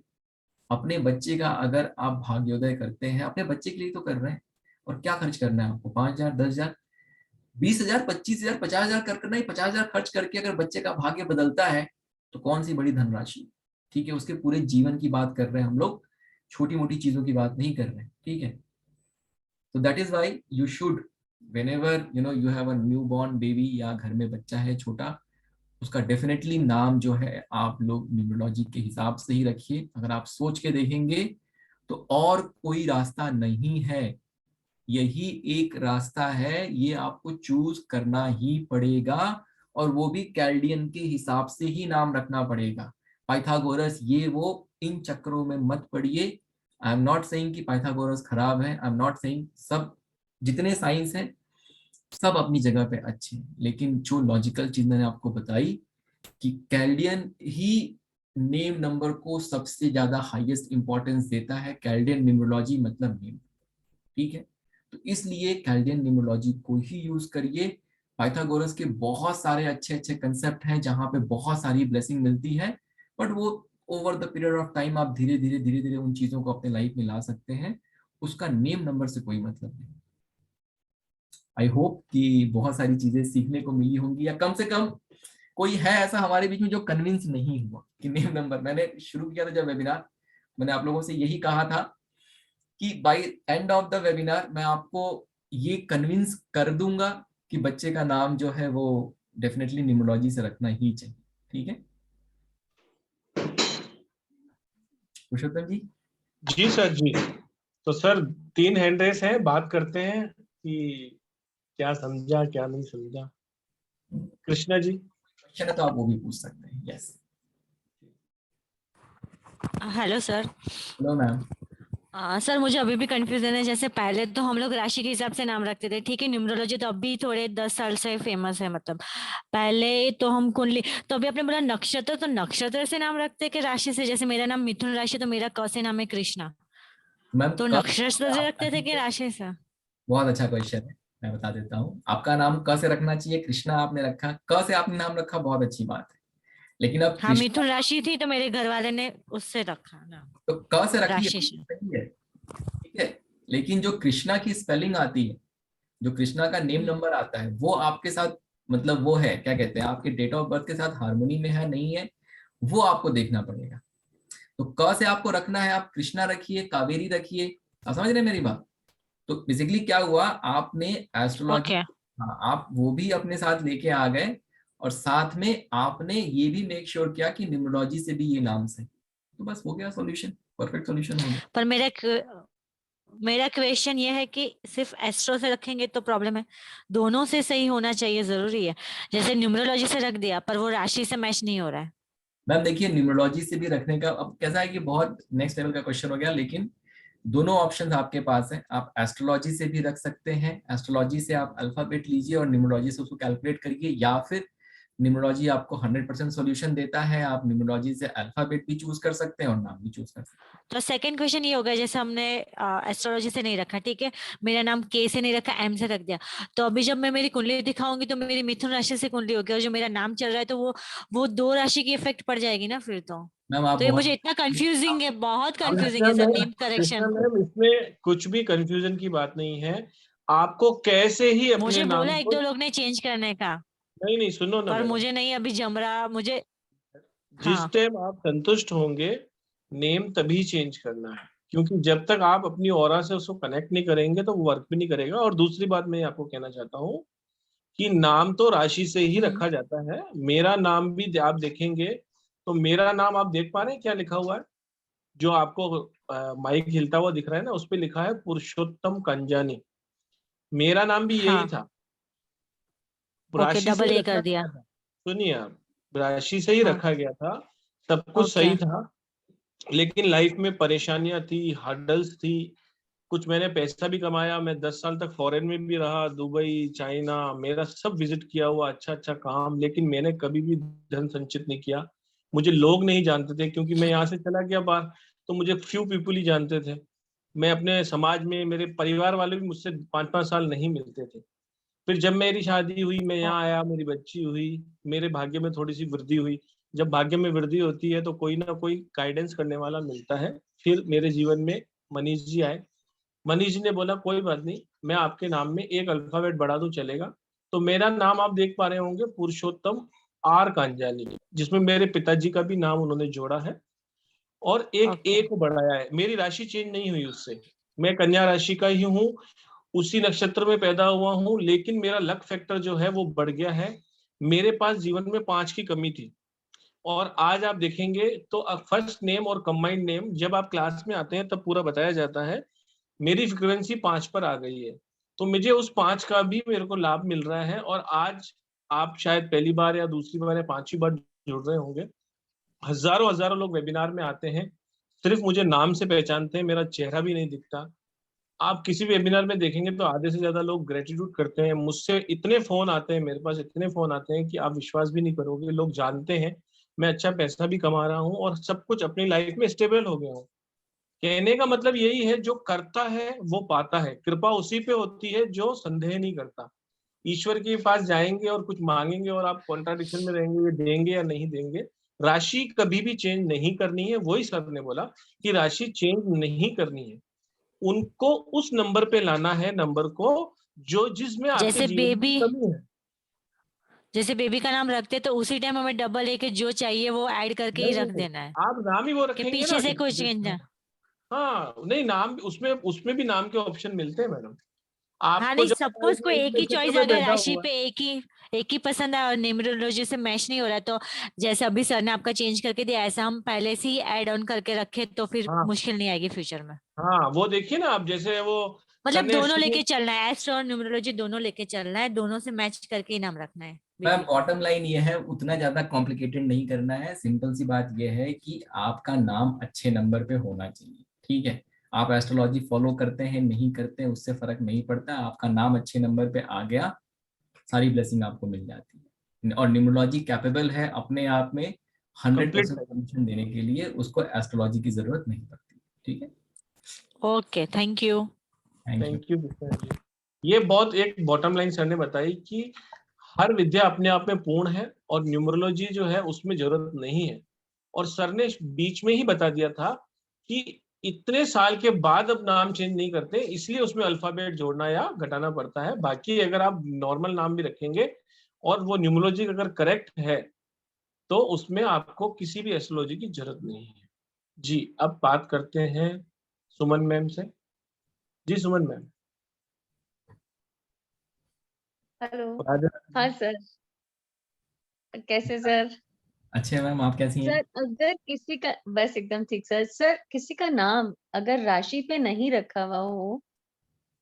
अपने बच्चे का। अगर आप भाग्योदय करते हैं अपने बच्चे के लिए तो कर रहे हैं, और क्या खर्च करना है आपको, 5,000 10,000 20,000 25,000 50,000 करना ही, 50,000 खर्च करके अगर बच्चे का भाग्य बदलता है तो कौन सी बड़ी धनराशि, ठीक है। उसके पूरे जीवन की बात कर रहे हैं हम लोग, छोटी मोटी चीजों की बात नहीं कर रहे हैं, ठीक है। तो that is why you should whenever you have a newborn baby या घर में बच्चा है छोटा, उसका डेफिनेटली नाम जो है आप लोग न्यूमरोलॉजी के हिसाब से ही रखिए। अगर आप सोच के देखेंगे तो और कोई रास्ता नहीं है, यही एक रास्ता है, ये आपको चूज करना ही पड़ेगा, और वो भी कैल्डियन के हिसाब से ही नाम रखना पड़ेगा। पाइथागोरस ये वो इन चक्रों में मत पड़िए। आई एम नॉट सेइंग कि पाइथागोरस खराब है, आई एम नॉट सेइंग, सब जितने साइंस हैं सब अपनी जगह पे अच्छे हैं, लेकिन जो लॉजिकल चीज मैंने आपको बताई कि कैल्डियन ही नेम नंबर को सबसे ज्यादा हाईएस्ट इंपॉर्टेंस देता है। कैल्डियन न्यूमरोलॉजी मतलब नेम, ठीक है। तो इसलिए कैल्डियन न्यूमरोलॉजी को ही यूज करिए। पाइथागोरस के बहुत सारे अच्छे अच्छे कंसेप्ट हैं जहाँ पे बहुत सारी ब्लेसिंग मिलती है, बट वो over the period of time आप धीरे धीरे उन चीजों को अपने लाइफ में ला सकते हैं। उसका नेम नंबर से कोई मतलब नहीं। आई होप कि बहुत सारी चीजें सीखने को मिली होंगी, या कम से कम कोई है ऐसा हमारे बीच में जो कन्विंस नहीं हुआ कि नेम नंबर। मैंने शुरू किया था जब वेबिनार, मैंने आप लोगों से यही कहा था कि by end of the webinar मैं आपको ये कन्विंस कर दूंगा कि बच्चे का नाम जो है वो डेफिनेटली न्यूमरोलॉजी से रखना ही चाहिए। ठीक है पुरुषोत्तम जी? जी सर जी। तो सर 3 हैंड रेस है, बात करते हैं कि क्या समझा क्या नहीं समझा। कृष्णा जी क्वेश्चन है तो आप वो भी पूछ सकते हैं। Yes, hello sir. Hello ma'am. Sir मुझे अभी भी कंफ्यूजन है, जैसे पहले तो हम लोग राशि के हिसाब से नाम रखते थे, ठीक है, न्यूमरोलॉजी तो अभी थोड़े 10 साल से फेमस है, मतलब पहले तो हम कुंडली, तो अभी आपने बोला नक्षत्र, तो नक्षत्र से नाम रखते हैं कि राशि से? जैसे मेरा नाम मिथुन राशि, तो मेरा क से नाम है कृष्णा, मैम तो नक्षत्र से रखते थे कि राशि से? बहुत अच्छा क्वेश्चन है, मैं बता देता हूँ। आपका नाम क से रखना चाहिए, कृष्णा आपने रखा, क से आपने नाम रखा, बहुत अच्छी बात है। लेकिन अब हाँ, मिथुन राशि थी तो मेरे घर वाले ने उससे रखा ना, तो क से रखिए, राशि से। सही है, ठीक है। लेकिन जो कृष्णा की स्पेलिंग आती है, जो कृष्णा का नेम नंबर आता है, वो आपके साथ, मतलब वो है क्या कहते हैं, आपके डेट ऑफ बर्थ के साथ हार्मोनी में है नहीं है, वो आपको देखना पड़ेगा। तो क से आपको रखना है, आप कृष्णा रखिए, कावेरी रखिए। आप समझ रहे हैं मेरी बात? तो बेसिकली क्या हुआ, आपने एस्ट्रोलॉजी, ओके, हाँ, आप वो भी अपने साथ लेके आ गए, और साथ में आपने ये भी मेक श्योर किया कि न्यूमरोलॉजी से भी ये नाम से, तो बस हो गया सॉल्यूशन, परफेक्ट सॉल्यूशन हो गया। पर मेरा क्वेश्चन ये है कि सिर्फ एस्ट्रो से रखेंगे तो प्रॉब्लम है, दोनों से सही होना चाहिए, जरूरी है। जैसे न्यूमरोलॉजी से रख दिया पर वो राशि से मैच नहीं हो रहा है। मैम देखिए, न्यूमरोलॉजी से भी रखने का अब कैसा है कि बहुत नेक्स्ट लेवल का क्वेश्चन हो गया, लेकिन दोनों ऑप्शंस आपके पास हैं। आप एस्ट्रोलॉजी से भी रख सकते हैं, एस्ट्रोलॉजी से आप अल्फाबेट लीजिए और न्यूमरोलॉजी से उसको कैलकुलेट करिए, या फिर न्यूमरोलॉजी आपको 100% सॉल्यूशन देता है, आप न्यूमरोलॉजी से अल्फाबेट भी चूज कर सकते हैं और नाम भी चूज कर सकते हैं। तो सेकंड क्वेश्चन ये होगा, जैसे हमने एस्ट्रोलॉजी से नहीं रखा, ठीक है, मेरा नाम के से नहीं रखा, एम से रख दिया, तो अभी जब मैं मेरी कुंडली दिखाऊंगी तो मेरी मिथुन राशि से कुंडली होगी, और जो मेरा नाम चल रहा है तो वो 2 राशि की इफेक्ट पड़ जाएगी ना फिर तो। मैम आप तो ये बहुत, मुझे इतना कंफ्यूजिंग है, बहुत कंफ्यूजिंग कृष्णा है sir, ma'am, name Krishna correction. Ma'am, इसमें कुछ भी कंफ्यूजन की बात नहीं है। आपको कैसे ही अपने मुझे बोला नाम एक को, दो लोग ने चेंज करने का, नहीं नहीं सुनो ना पर मैडम, मुझे नहीं अभी जम रहा मुझे। जिस हाँ, टाइम आप संतुष्ट होंगे नेम तभी चेंज करना है, क्योंकि जब तक आप अपनी ऑरा से उसको कनेक्ट नहीं करेंगे तो वो वर्क भी नहीं करेगा। और दूसरी बात मैं आपको कहना चाहता हूँ कि नाम तो राशि से ही रखा जाता है। मेरा नाम भी आप देखेंगे तो मेरा नाम आप देख पा रहे हैं क्या लिखा हुआ है, जो आपको माइक हिलता हुआ दिख रहा है ना, उस पे लिखा है पुरुषोत्तम कंजानी। मेरा नाम भी यही हाँ, था, ओके, राशि से डबल ही ए रखा कर गया दिया। था। सुनिए आप, राशि से ही हाँ, रखा गया था, सब कुछ ओके, सही था। लेकिन लाइफ में परेशानियां थी, हर्डल्स थी। कुछ मैंने पैसा भी कमाया, मैं 10 साल तक फॉरेन में भी रहा, दुबई, चाइना, मेरा सब विजिट किया हुआ, अच्छा अच्छा काम, लेकिन मैंने कभी भी धन संचित नहीं किया। मुझे लोग नहीं जानते थे, क्योंकि मैं यहाँ से चला गया बाहर, तो मुझे फ्यू पीपल ही जानते थे। मैं अपने समाज में, मेरे परिवार वाले भी मुझसे 5-5 साल नहीं मिलते थे। फिर जब मेरी शादी हुई, मैं यहाँ आया, मेरी बच्ची हुई, मेरे भाग्य में थोड़ी सी वृद्धि हुई। जब भाग्य में वृद्धि होती है तो कोई ना कोई गाइडेंस करने वाला मिलता है। फिर मेरे जीवन में मनीष जी आए। मनीष जी ने बोला कोई बात नहीं, मैं आपके नाम में एक अल्फाबेट बढ़ा दूं, चलेगा? तो मेरा नाम आप देख पा रहे होंगे, पुरुषोत्तम आर कांजानी, जिसमें मेरे पिताजी का भी नाम उन्होंने जोड़ा है और एक ओके, को बढ़ाया है। मेरी राशि चेंज नहीं हुई उससे, मैं कन्या राशि का ही हूँ, उसी नक्षत्र में पैदा हुआ हूँ, लेकिन मेरा लक फैक्टर जो है वो बढ़ गया है। मेरे पास जीवन में 5 की कमी थी, और आज आप देखेंगे तो फर्स्ट नेम और कंबाइंड नेम जब आप क्लास में आते हैं तब पूरा बताया जाता है। मेरी फ्रिक्वेंसी 5 पर आ गई है, तो मुझे उस 5 का भी मेरे को लाभ मिल रहा है। और आज आप शायद पहली बार या दूसरी बार या 5वीं बार जुड़ रहे होंगे, हजारों हजारों लोग वेबिनार में आते हैं, सिर्फ मुझे नाम से पहचानते हैं, मेरा चेहरा भी नहीं दिखता। आप किसी भी वेबिनार में देखेंगे तो आधे से ज्यादा लोग ग्रेटिट्यूड करते हैं। मुझसे इतने फोन आते हैं, मेरे पास इतने फोन आते हैं कि आप विश्वास भी नहीं करोगे। लोग जानते हैं मैं अच्छा पैसा भी कमा रहा हूँ और सब कुछ अपनी लाइफ में स्टेबल हो गया हूँ। कहने का मतलब यही है, जो करता है वो पाता है। कृपा उसी पे होती है जो संदेह नहीं करता। ईश्वर के पास जाएंगे और कुछ मांगेंगे और आप कॉन्ट्राडिक्शन में रहेंगे, ये देंगे या नहीं देंगे। राशि कभी भी चेंज नहीं करनी है, वही सर ने बोला कि राशि चेंज नहीं करनी है, उनको उस नंबर पे लाना है, नंबर को जो जिसमें आपके जैसे जीवन में बेबी कमी है। जैसे बेबी का नाम रखते तो उसी टाइम हमें डबल लेके जो चाहिए वो ऐड करके ही रख नहीं, देना है आप नाम ही वो कि रखेंगे पीछे ना से कुछ चेंज। हाँ नहीं, नाम उसमें उसमें भी नाम के ऑप्शन मिलते हैं मैडम। हाँ आपको नहीं, जब सपोज कोई एक ही नक्षत्र चॉइस में अगर बैठा राशि हुआ पे एक ही पसंद है और न्यूमरोलॉजी से मैच नहीं हो रहा है, तो जैसे अभी सर ने आपका चेंज करके दिया, ऐसा हम पहले से ही ऐड ऑन करके रखे तो फिर हाँ मुश्किल नहीं आएगी फ्यूचर में। हाँ, वो देखिए ना आप, जैसे वो मतलब कन्या दोनों अष्टमी, लेके चलना है, एस्ट्रो और न्यूमरोलॉजी दोनों लेके चलना है, दोनों से मैच करके ही नाम रखना है मैम बेबी का। बॉटम लाइन ये है, उतना ज्यादा कॉम्प्लिकेटेड नहीं करना है। सिंपल सी बात ये है कि आपका नाम अच्छे नंबर पे होना चाहिए, ठीक है। आप एस्ट्रोलॉजी फॉलो करते हैं नहीं करते हैं उससे फर्क नहीं पड़ता, आपका नाम अच्छे नंबर पे आ गया, सारी ब्लेसिंग आपको मिल जाती है। और न्यूमरोलॉजी कैपेबल है अपने आप में 100% कंप्लीट। सोल्यूशन देने के लिए, उसको एस्ट्रोलॉजी की जरूरत नहीं पड़ती, ठीक है। Okay, thank you. Thank you. Thank you जी। ये बहुत एक बॉटम लाइन सर ने बताई कि हर विद्या अपने आप में पूर्ण है और न्यूमरोलॉजी जो है उसमें जरूरत नहीं है। और सर ने बीच में ही बता दिया था कि इतने साल के बाद अब नाम चेंज नहीं करते, इसलिए उसमें अल्फाबेट जोड़ना या घटाना पड़ता है। बाकी अगर आप नॉर्मल नाम भी रखेंगे और वो न्यूमरोलॉजी अगर करेक्ट है तो उसमें आपको किसी भी एस्ट्रोलॉजी की जरूरत नहीं है। जी, अब बात करते हैं सुमन मैम से। जी सुमन मैम। हेलो। राजा। हाँ सर, कैसे सर? अच्छे मैम, आप कैसी हैं? सर अगर किसी का, बस एकदम ठीक सर। सर किसी का नाम अगर राशि पे नहीं रखा हुआ हो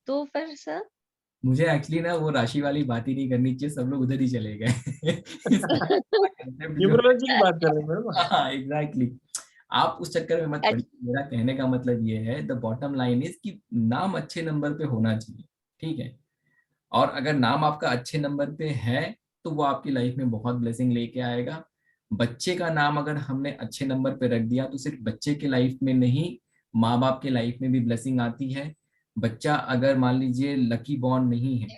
तो फिर सर? मुझे एक्चुअली ना वो राशि वाली बात ही नहीं करनी चाहिए, सब लोग उधर ही चले गए। concept जो न्यूमरोलॉजी की बात कर रहे हैं मैम। हाँ एग्जैक्टली, आप उस चक्कर में मत पड़िए। मेरा कहने का मतलब ये है, द बॉटम लाइन इज कि नाम अच्छे नंबर पे होना चाहिए, ठीक है। और अगर नाम आपका अच्छे नंबर पे है तो वो आपकी लाइफ में बहुत ब्लेसिंग लेके आएगा। बच्चे का नाम अगर हमने अच्छे नंबर पे रख दिया तो सिर्फ बच्चे के लाइफ में नहीं, माँ बाप के लाइफ में भी ब्लेसिंग आती है। बच्चा अगर मान लीजिए लकी बॉर्न नहीं है,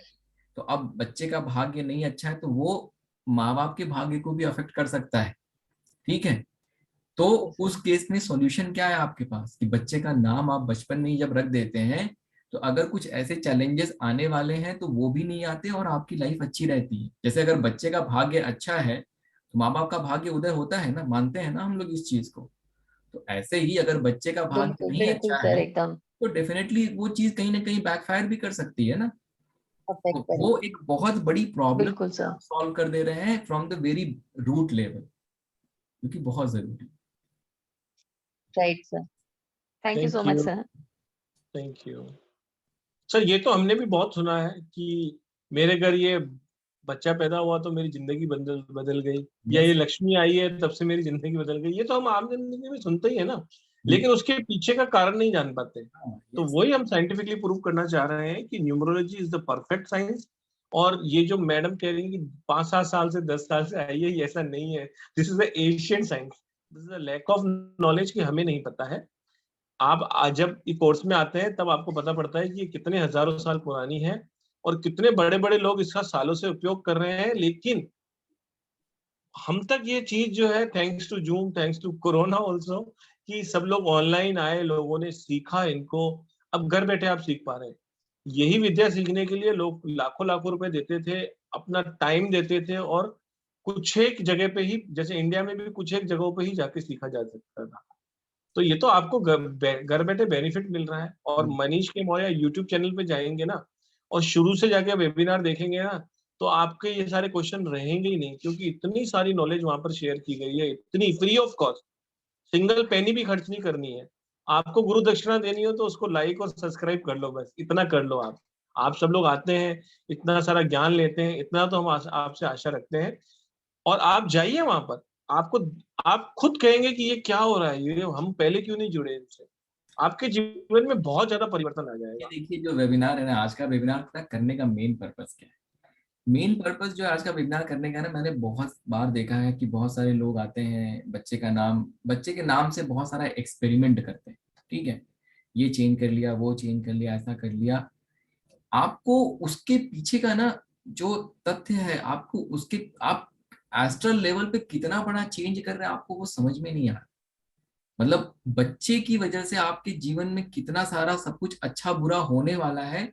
तो अब बच्चे का भाग्य नहीं अच्छा है तो वो माँ बाप के भाग्य को भी अफेक्ट कर सकता है, ठीक है। तो उस केस में सॉल्यूशन क्या है आपके पास कि बच्चे का नाम आप बचपन में ही जब रख देते हैं तो अगर कुछ ऐसे चैलेंजेस आने वाले हैं तो वो भी नहीं आते और आपकी लाइफ अच्छी रहती है। जैसे अगर बच्चे का भाग्य अच्छा है तो माँ बाप का भाग्य उधर होता है ना, मानते हैं ना हम लोग इस चीज को। तो ऐसे ही अगर बच्चे का भाग्य बिल्कुल नहीं बिल्कुल अच्छा सर, है एकदम तो डेफिनेटली वो चीज कहीं ना कहीं बैकफायर भी कर सकती है ना। अफेक्ट तो वो करेगी। एक बहुत बड़ी प्रॉब्लम बिल्कुल सर। सॉल्व कर दे रहे हैं from the very root level, क्योंकि बहुत जरूरी है। Right sir, thank you so thank much you. Sir. Thank you sir. ये तो हमने भी बहुत सुना है कि मेरे घर ये बच्चा पैदा हुआ तो मेरी जिंदगी बदल बदल गई, या ये यस। लक्ष्मी आई है तब से मेरी जिंदगी बदल गई। ये तो हम आम जिंदगी में सुनते ही है ना, लेकिन उसके पीछे का कारण नहीं जान पाते। तो यस। वही हम साइंटिफिकली प्रूव करना चाह रहे हैं कि numerology is the perfect science. और ये जो मैडम कह रही है कि 5-7 साल से 10 साल से आई है, ये ऐसा नहीं है। This is the ancient science, this is the lack of knowledge कि हमें नहीं पता है। आप जब ये कोर्स में आते हैं तब आपको पता पड़ता है कि ये कितने हजारों साल पुरानी है और कितने बड़े बड़े लोग इसका सालों से उपयोग कर रहे हैं। लेकिन हम तक ये चीज जो है, thanks to Zoom, thanks to corona also, कि सब लोग ऑनलाइन आए, लोगों ने सीखा इनको, अब घर बैठे आप सीख पा रहे हैं। यही विद्या सीखने के लिए लोग लाखों लाखों रुपए देते थे, अपना टाइम देते थे, और कुछ एक जगह पे ही, जैसे इंडिया में भी कुछ एक जगहों पे ही जाके सीखा जा सकता था। तो ये तो आपको घर बैठे बेनिफिट मिल रहा है। और मनीष के मौर्य यूट्यूब चैनल पे जाएंगे ना और शुरू से जाके वेबिनार देखेंगे ना, तो आपके ये सारे क्वेश्चन रहेंगे ही नहीं, क्योंकि इतनी सारी नॉलेज वहां पर शेयर की गई है, इतनी free of cost. Single penny भी खर्च नहीं करनी है। आपको गुरु दक्षिणा देनी हो तो उसको लाइक और सब्सक्राइब कर लो, बस इतना कर लो। आप सब लोग आते हैं, इतना सारा ज्ञान लेते हैं, इतना तो हम आपसे आशा रखते हैं। और आप जाइए वहां पर, आपको आप खुद कहेंगे कि ये क्या हो रहा है, ये हम पहले क्यों नहीं जुड़े इनसे। आपके जीवन में बहुत ज्यादा परिवर्तन आ ये जाएगा। देखिए जो वेबिनार है ना, आज का वेबिनार पता करने का मेन पर्पस क्या है? मेन पर्पस जो है आज का वेबिनार करने का ना, मैंने बहुत बार देखा है कि बहुत सारे लोग आते हैं, बच्चे के नाम से बहुत सारा एक्सपेरिमेंट करते हैं, ठीक है। ये चेंज कर लिया, वो चेंज कर लिया, ऐसा कर लिया। आपको उसके पीछे का ना जो तथ्य है आपको उसके, आप एस्ट्रल लेवल पे कितना बड़ा चेंज कर रहे हैं आपको वो समझ में नहीं आ रहा। मतलब बच्चे की वजह से आपके जीवन में कितना सारा सब कुछ अच्छा बुरा होने वाला है,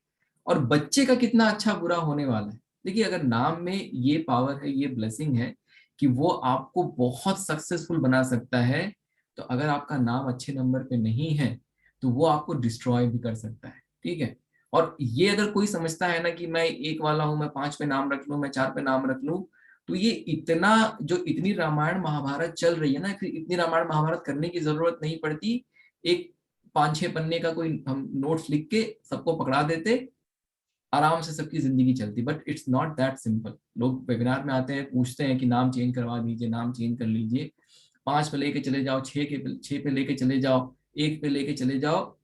और बच्चे का कितना अच्छा बुरा होने वाला है। देखिए, अगर नाम में ये पावर है, ये ब्लेसिंग है कि वो आपको बहुत सक्सेसफुल बना सकता है, तो अगर आपका नाम अच्छे नंबर पे नहीं है तो वो आपको डिस्ट्रॉय भी कर सकता है। ठीक है, और ये अगर कोई समझता है ना कि मैं 1 वाला हूं, मैं 5 पे नाम रख लूं, मैं 4 पे नाम रख लूं, तो ये इतना, जो इतनी रामायण महाभारत चल रही है ना, फिर इतनी रामायण महाभारत करने की जरूरत नहीं पड़ती। एक 5-6 पन्ने का कोई हम नोट्स लिख के सबको पकड़ा देते, आराम से सबकी जिंदगी चलती। But it's not that simple. लोग वेबिनार में आते हैं, पूछते हैं कि नाम चेंज करवा दीजिए, नाम चेंज कर लीजिए, 5 पे लेके चले जाओ, 6 पे लेके चले जाओ, 1 पे लेके चले जाओ।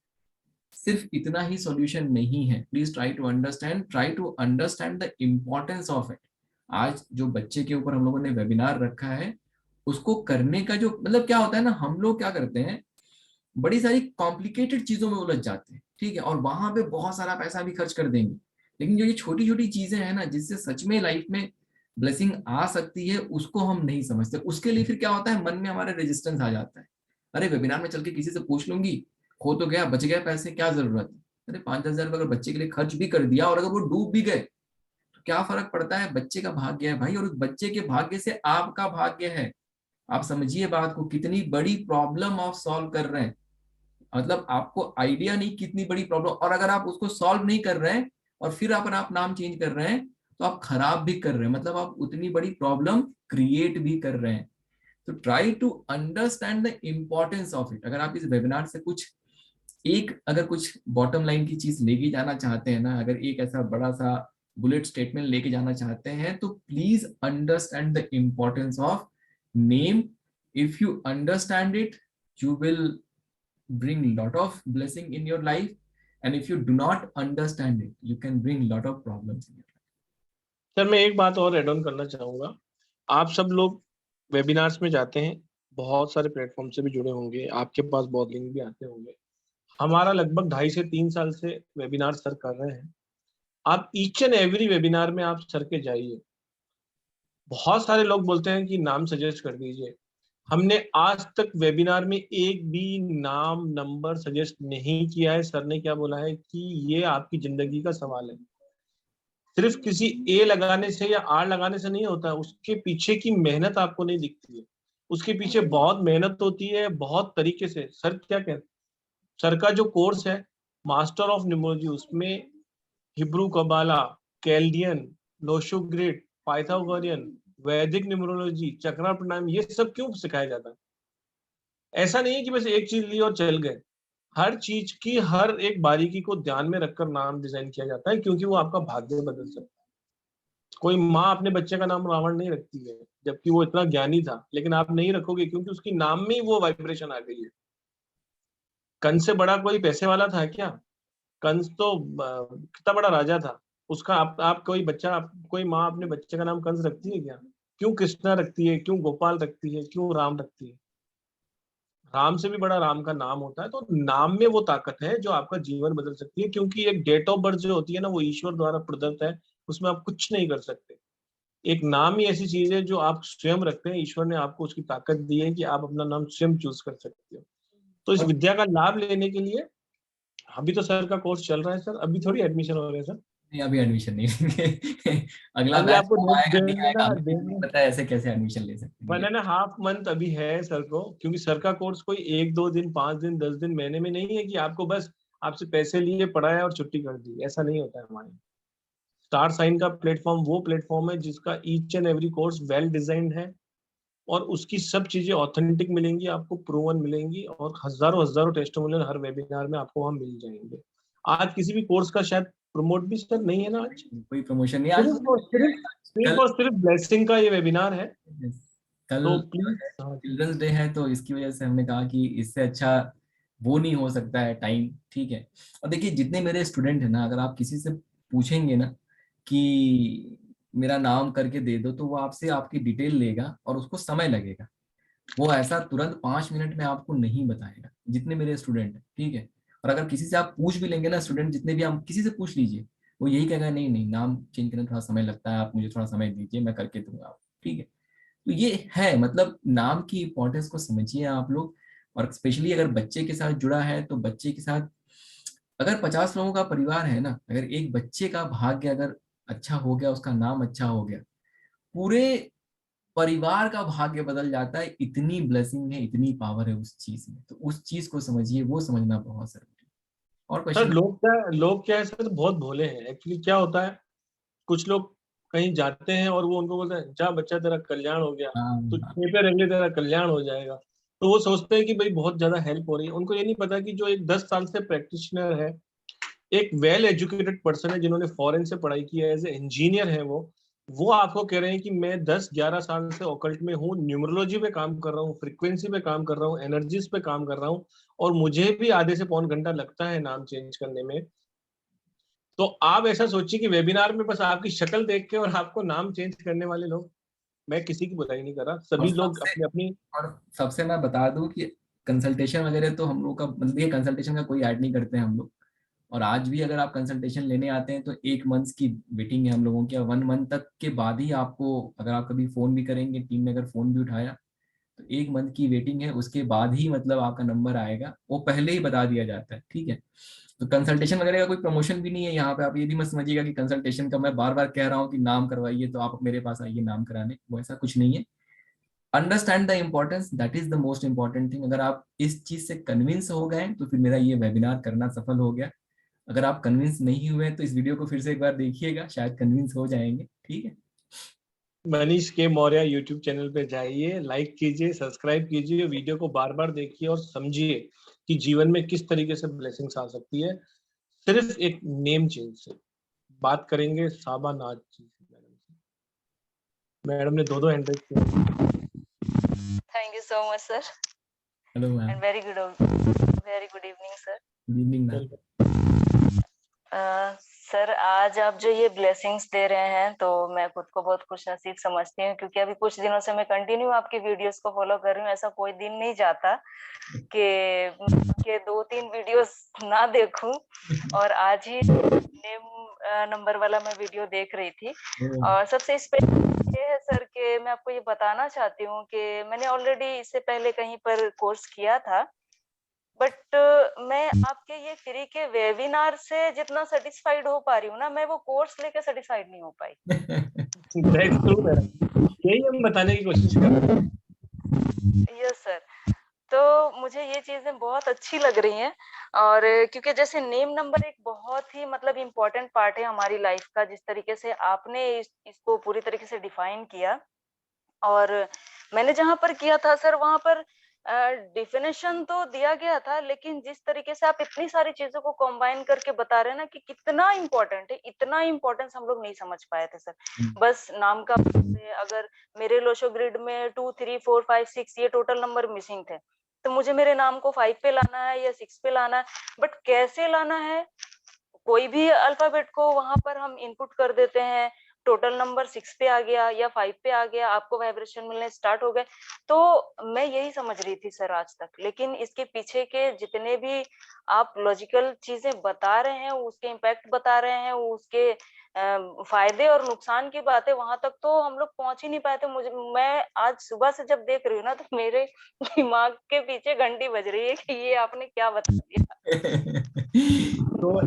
सिर्फ इतना ही सॉल्यूशन नहीं है। Please try to understand the importance of it. आज जो बच्चे के ऊपर हम लोगों ने वेबिनार रखा है, उसको करने का जो मतलब क्या होता है ना, हम लोग क्या करते हैं, बड़ी सारी कॉम्प्लिकेटेड चीजों में उलझ जाते हैं। ठीक है, और वहां पे बहुत सारा पैसा भी खर्च कर देंगे, लेकिन जो ये छोटी छोटी चीजें हैं ना, जिससे सच में लाइफ में ब्लेसिंग आ सकती है, उसको हम नहीं समझते। उसके लिए फिर क्या होता है, मन में हमारे रेजिस्टेंस आ जाता है। अरे वेबिनार में चल के किसी से पूछ लूंगी, खो तो गया, बच गया पैसे, क्या जरूरत है। अरे 5-10 हजार अगर बच्चे के लिए खर्च भी कर दिया और अगर वो डूब भी गए तो क्या फर्क पड़ता है, बच्चे का भाग्य है भाई, और उस बच्चे के भाग्य से आपका भाग्य है। आप समझिए बात को, कितनी बड़ी प्रॉब्लम आप सॉल्व कर रहे हैं। मतलब आपको आइडिया नहीं कितनी बड़ी प्रॉब्लम, और अगर आप उसको सॉल्व नहीं कर रहे हैं और फिर आप नाम चेंज कर रहे हैं तो आप खराब भी कर रहे हैं, मतलब आप उतनी बड़ी प्रॉब्लम क्रिएट भी कर रहे हैं। तो try to understand the importance of it. अगर आप इस वेबिनार से अगर कुछ बॉटम लाइन की चीज लेके जाना चाहते हैं ना, अगर एक ऐसा बड़ा सा बुलेट स्टेटमेंट लेके जाना चाहते हैं, तो please understand the importance of name. If you understand it, you will bring lot of blessing in your life, and if you do not understand it, you can bring lot of problems in your life. Sir मैं एक बात और एड ऑन करना चाहूंगा। आप सब लोग वेबिनार्स में जाते हैं, बहुत सारे प्लेटफॉर्म से भी जुड़े होंगे, आपके पास बहुत लिंक भी आते होंगे। हमारा लगभग 2.5 से 3 साल से वेबिनार सर कर रहे हैं। आप ईच एंड एवरी वेबिनार में आप सर के जाइए। बहुत सारे लोग बोलते हैं कि नाम सजेस्ट कर दीजिए। हमने आज तक वेबिनार में एक भी नाम नंबर सजेस्ट नहीं किया है। सर ने क्या बोला है कि ये आपकी जिंदगी का सवाल है। सिर्फ किसी ए लगाने से या आर लगाने से नहीं होता, उसके पीछे की मेहनत आपको नहीं दिखती है। उसके पीछे बहुत मेहनत होती है, बहुत तरीके से। सर क्या कहते, सर का जो कोर्स है मास्टर ऑफ न्यूमरोलॉजी, उसमें Hebrew Kabbalah, Chaldean, Lo Shu grid, Pythagorean, Vedic numerology, chakra pranayama, ये सब क्यों सिखाया जाता है? ऐसा नहीं है कि बस एक चीज ली और चल गए। हर चीज की हर एक बारीकी को ध्यान में रखकर नाम डिजाइन किया जाता है, क्योंकि वो आपका भाग्य बदल सकता है। कोई माँ अपने बच्चे का नाम रावण नहीं रखती है, जबकि वो इतना ज्ञानी था, लेकिन आप नहीं रखोगे क्योंकि उसकी नाम में ही वो वाइब्रेशन आ गई है। कंस से बड़ा कोई पैसे वाला था क्या? कंस तो कितना बड़ा राजा था। उसका आप कोई माँ अपने बच्चे का नाम कंस रखती है क्या? क्यों कृष्णा रखती है, क्यों गोपाल रखती है, क्यों राम रखती है? राम से भी बड़ा राम का नाम होता है। तो नाम में वो ताकत है जो आपका जीवन बदल सकती है, क्योंकि एक डेट ऑफ बर्थ जो होती है ना, वो ईश्वर द्वारा प्रदत्त है, उसमें आप कुछ नहीं कर सकते। एक नाम ही ऐसी चीज है जो आप स्वयं रखते हैं। ईश्वर ने आपको उसकी ताकत दी है कि आप अपना नाम स्वयं चूज कर सकते हो। तो इस विद्या का लाभ लेने के लिए अभी तो सर का कोर्स चल रहा है सर, अभी थोड़ी एडमिशन हो रहे हैं सर। नहीं, अभी एडमिशन नहीं लेंगे। अगला अभी बैच आपको आएगा नहीं आएगा हमें नहीं पता है, ऐसे कैसे एडमिशन ले सकते हैं। 1.5 मंथ अभी है सर को, क्योंकि सर का कोर्स कोई 1-2 दिन, 5 दिन, 10 दिन, महीने में नहीं है कि आपको बस आपसे पैसे लिए, पढ़ाया और छुट्टी कर दी। ऐसा नहीं होता है हमारे। स्टार साइन का प्लेटफॉर्म वो प्लेटफॉर्म है जिसका each and every course well designed है, और उसकी सब चीजें ऑथेंटिक मिलेंगी आपको, प्रूवन मिलेंगी, और हजारों हजारों टेस्टिमोनियल हर वेबिनार में आपको वहां मिल जाएंगे। आज किसी भी कोर्स का शायद प्रमोट भी सर नहीं है ना, आज कोई प्रमोशन नहीं। आज सिर्फ और सिर्फ ब्लेसिंग का ये वेबिनार है। कल तो प्लीज, चिल्ड्रंस डे है, तो इसकी वजह से हमने कहा कि इससे अच्छा वो नहीं हो सकता है टाइम। ठीक है, और देखिए जितने मेरे स्टूडेंट हैं ना, अगर आप किसी से पूछेंगे ना कि मेरा नाम करके दे दो, तो वो आपसे आपकी डिटेल लेगा और उसको समय लगेगा। वो ऐसा तुरंत 5 मिनट में आपको नहीं बताएगा, जितने मेरे स्टूडेंट हैं। ठीक है, और अगर किसी से आप पूछ भी लेंगे ना, स्टूडेंट जितने भी, आप किसी से पूछ लीजिए, वो यही कहेगा नहीं नहीं नाम चेंज करने में थोड़ा समय लगता है, आप मुझे थोड़ा समय दीजिए, मैं करके दूंगा, ठीक है। तो ये है, मतलब नाम की इंपॉर्टेंस को समझिए आप लोग। और स्पेशली अगर बच्चे के साथ जुड़ा है तो बच्चे के साथ, अगर 50 लोगों का परिवार है ना, अगर एक बच्चे का भाग्य अगर अच्छा हो गया, उसका नाम अच्छा हो गया, पूरे परिवार का भाग्य बदल जाता है। इतनी ब्लेसिंग है, इतनी पावर है उस चीज में, तो उस चीज को समझिए, वो समझना बहुत जरूरी है। और सर क्वेश्चन? लोग क्या है सर, बहुत भोले हैं एक्चुअली। क्या होता है, कुछ लोग कहीं जाते हैं और वो उनको बोलते हैं जा बच्चा तेरा कल्याण हो गया, हाँ तो हाँ, 6 पे रख ले तेरा कल्याण हो जाएगा। तो वो सोचते हैं कि भाई बहुत ज्यादा हेल्प हो रही है। उनको ये नहीं पता कि जो एक 10 साल से प्रैक्टिशनर है, एक वेल एजुकेटेड पर्सन है, जिन्होंने फॉरेन से पढ़ाई की है, एज ए इंजीनियर है, वो आपको कह रहे हैं कि मैं 10-11 साल से ऑकल्ट में हूँ, न्यूमरोलॉजी पे काम कर रहा हूँ, फ्रीक्वेंसी पे काम कर रहा हूँ, एनर्जीज पे काम कर रहा हूँ, और मुझे भी आधे से पौन घंटा लगता है नाम चेंज करने में। तो आप ऐसा सोचिए कि वेबिनार में बस आपकी शक्ल देख के और आपको नाम चेंज करने वाले लोग, मैं किसी की बुराई नहीं कर रहा, और सभी लोग सबसे अपनी अपनी। और सबसे मैं बता दूं कि कंसल्टेशन वगैरह तो हम लोग का, मतलब ये कंसल्टेशन का कोई ऐड नहीं करते हैं हम लोग। और आज भी अगर आप कंसल्टेशन लेने आते हैं तो 1 मंथ की वेटिंग है हम लोगों की। 1 मंथ तक के बाद ही आपको, अगर आप कभी फोन भी करेंगे, टीम ने अगर फोन भी उठाया, तो 1 मंथ की वेटिंग है, उसके बाद ही मतलब आपका नंबर आएगा, वो पहले ही बता दिया जाता है, ठीक है। तो कंसल्टेशन वगैरह का कोई प्रमोशन भी नहीं है यहाँ पे। आप ये भी मत समझिएगा कि कंसल्टेशन का मैं बार बार कह रहा हूँ कि नाम करवाइए तो आप मेरे पास आइए नाम कराने, वो ऐसा कुछ नहीं है। Understand the importance, that is the most important thing. अगर आप इस चीज से कन्विंस हो गए तो फिर मेरा ये वेबिनार करना सफल हो गया। अगर आप कन्विंस नहीं हुए तो इस वीडियो को फिर से एक बार देखिएगा, शायद कन्विंस हो जाएंगे, ठीक है। मनीष के मौर्य यूट्यूब चैनल पे जाइए, लाइक कीजिए, सब्सक्राइब कीजिए, वीडियो को बार बार देखिए और समझिए कि जीवन में किस तरीके से ब्लेसिंग्स आ सकती है सिर्फ एक नेम चेंज से। बात करेंगे साबा नाज जी से। मैडम ने दो हैंड रेज किए। Thank you so much, sir, hello ma'am, and very good evening, sir. Good evening ma'am. Sir आज आप जो ये ब्लेसिंग्स दे रहे हैं तो मैं खुद को बहुत खुश नसीब समझती हूँ, क्योंकि अभी कुछ दिनों से मैं कंटिन्यू आपकी वीडियोस को फॉलो कर रही हूँ। ऐसा कोई दिन नहीं जाता कि 2-3 वीडियोस ना देखूं, और आज ही नेम नंबर वाला मैं वीडियो देख रही थी। और सबसे स्पेशल ये है सर कि मैं आपको ये बताना चाहती हूँ कि मैंने ऑलरेडी इससे पहले कहीं पर कोर्स किया था, बट मैं आपके ये फ्री के वेबिनार से जितना सेटिस्फाइड हो पा रही हूँ ना, मैं वो कोर्स लेके सेटिस्फाइड नहीं हो पाई। That's true, madam. यही हम बताने की कोशिश कर रहे हैं। Yes sir. तो मुझे ये चीजें बहुत अच्छी लग रही हैं, और क्योंकि जैसे नेम नंबर एक बहुत ही मतलब इम्पोर्टेंट पार्ट है हमारी लाइफ का, जिस तरीके से आपने इसको पूरी तरीके से डिफाइन किया। और मैंने जहां पर किया था सर, वहां पर डिफिनेशन तो दिया गया था, लेकिन जिस तरीके से आप इतनी सारी चीजों को कंबाइन करके बता रहे हैं ना कि कितना इम्पोर्टेंट है, इतना इम्पोर्टेंस हम लोग नहीं समझ पाए थे सर। बस नाम का अगर मेरे लोशो ग्रिड में 2, 3, 4, 5, 6 ये टोटल नंबर मिसिंग थे, तो मुझे मेरे नाम को 5 पे लाना है या 6 पे लाना है, बट कैसे लाना है, कोई भी अल्फाबेट को वहां पर हम इनपुट कर देते हैं, टोटल नंबर 6 पे आ गया या 5 पे आ गया, आपको वाइब्रेशन मिलने स्टार्ट हो गए। तो मैं यही समझ रही थी सर आज तक, लेकिन इसके पीछे के जितने भी आप लॉजिकल चीजें बता रहे हैं, उसके इम्पैक्ट बता रहे हैं, उसके फायदे और नुकसान की बातें, वहां तक तो हम लोग पहुंच ही नहीं पाए थे। मैं आज सुबह से जब देख रही हूँ ना, तो मेरे दिमाग के पीछे घंटी बज रही है कि ये आपने क्या बता दिया। तो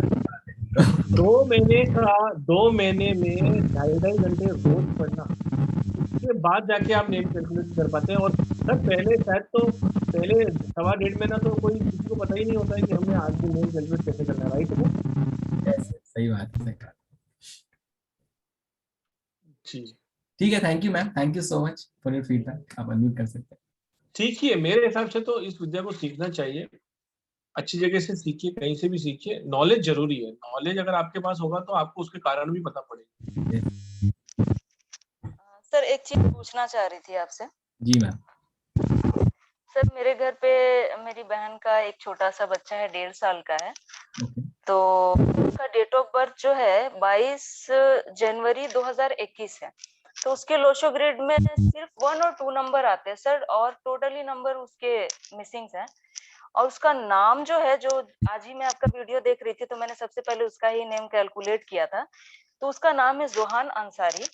2 महीने में 2.5 घंटे रोज पढ़ना, उसके बाद जाके आप नेम कैलकुलेट कर पाते हैं। और सर पहले शायद तो पहले 1.5 महीना तो कोई किसी को पता ही नहीं होता है कि हमने आज भी नेम कैलकुलेट कैसे करना है, राइट है? सही बात है, सही बात। जी ठीक है, thank you ma'am, thank you so much for your feedback. आप अनम्यूट कर सकते हैं। सीखिए, मेरे हिसाब से तो इस विद्या को सीखना चाहिए, अच्छी जगह से सीखिए, कहीं से भी सीखिए। नॉलेज जरूरी है, नॉलेज अगर आपके पास होगा तो आपको उसके कारण भी पता पड़ेगा। सर एक चीज पूछना चाह रही थी आपसे। जी मैम। सर मेरे घर पे मेरी बहन का एक छोटा सा बच्चा है, 1.5 साल का है। तो उसका डेट ऑफ बर्थ जो है 22 जनवरी 2021 है। तो उसके लोशो ग्रिड में सिर्फ 1 और 2 नंबर आते हैं सर, और टोटली नंबर उसके मिसिंग हैं। और उसका नाम जो है, जो आज ही मैं आपका वीडियो देख रही थी तो मैंने सबसे पहले उसका ही नेम कैलकुलेट किया था, तो उसका नाम है जोहान अंसारी।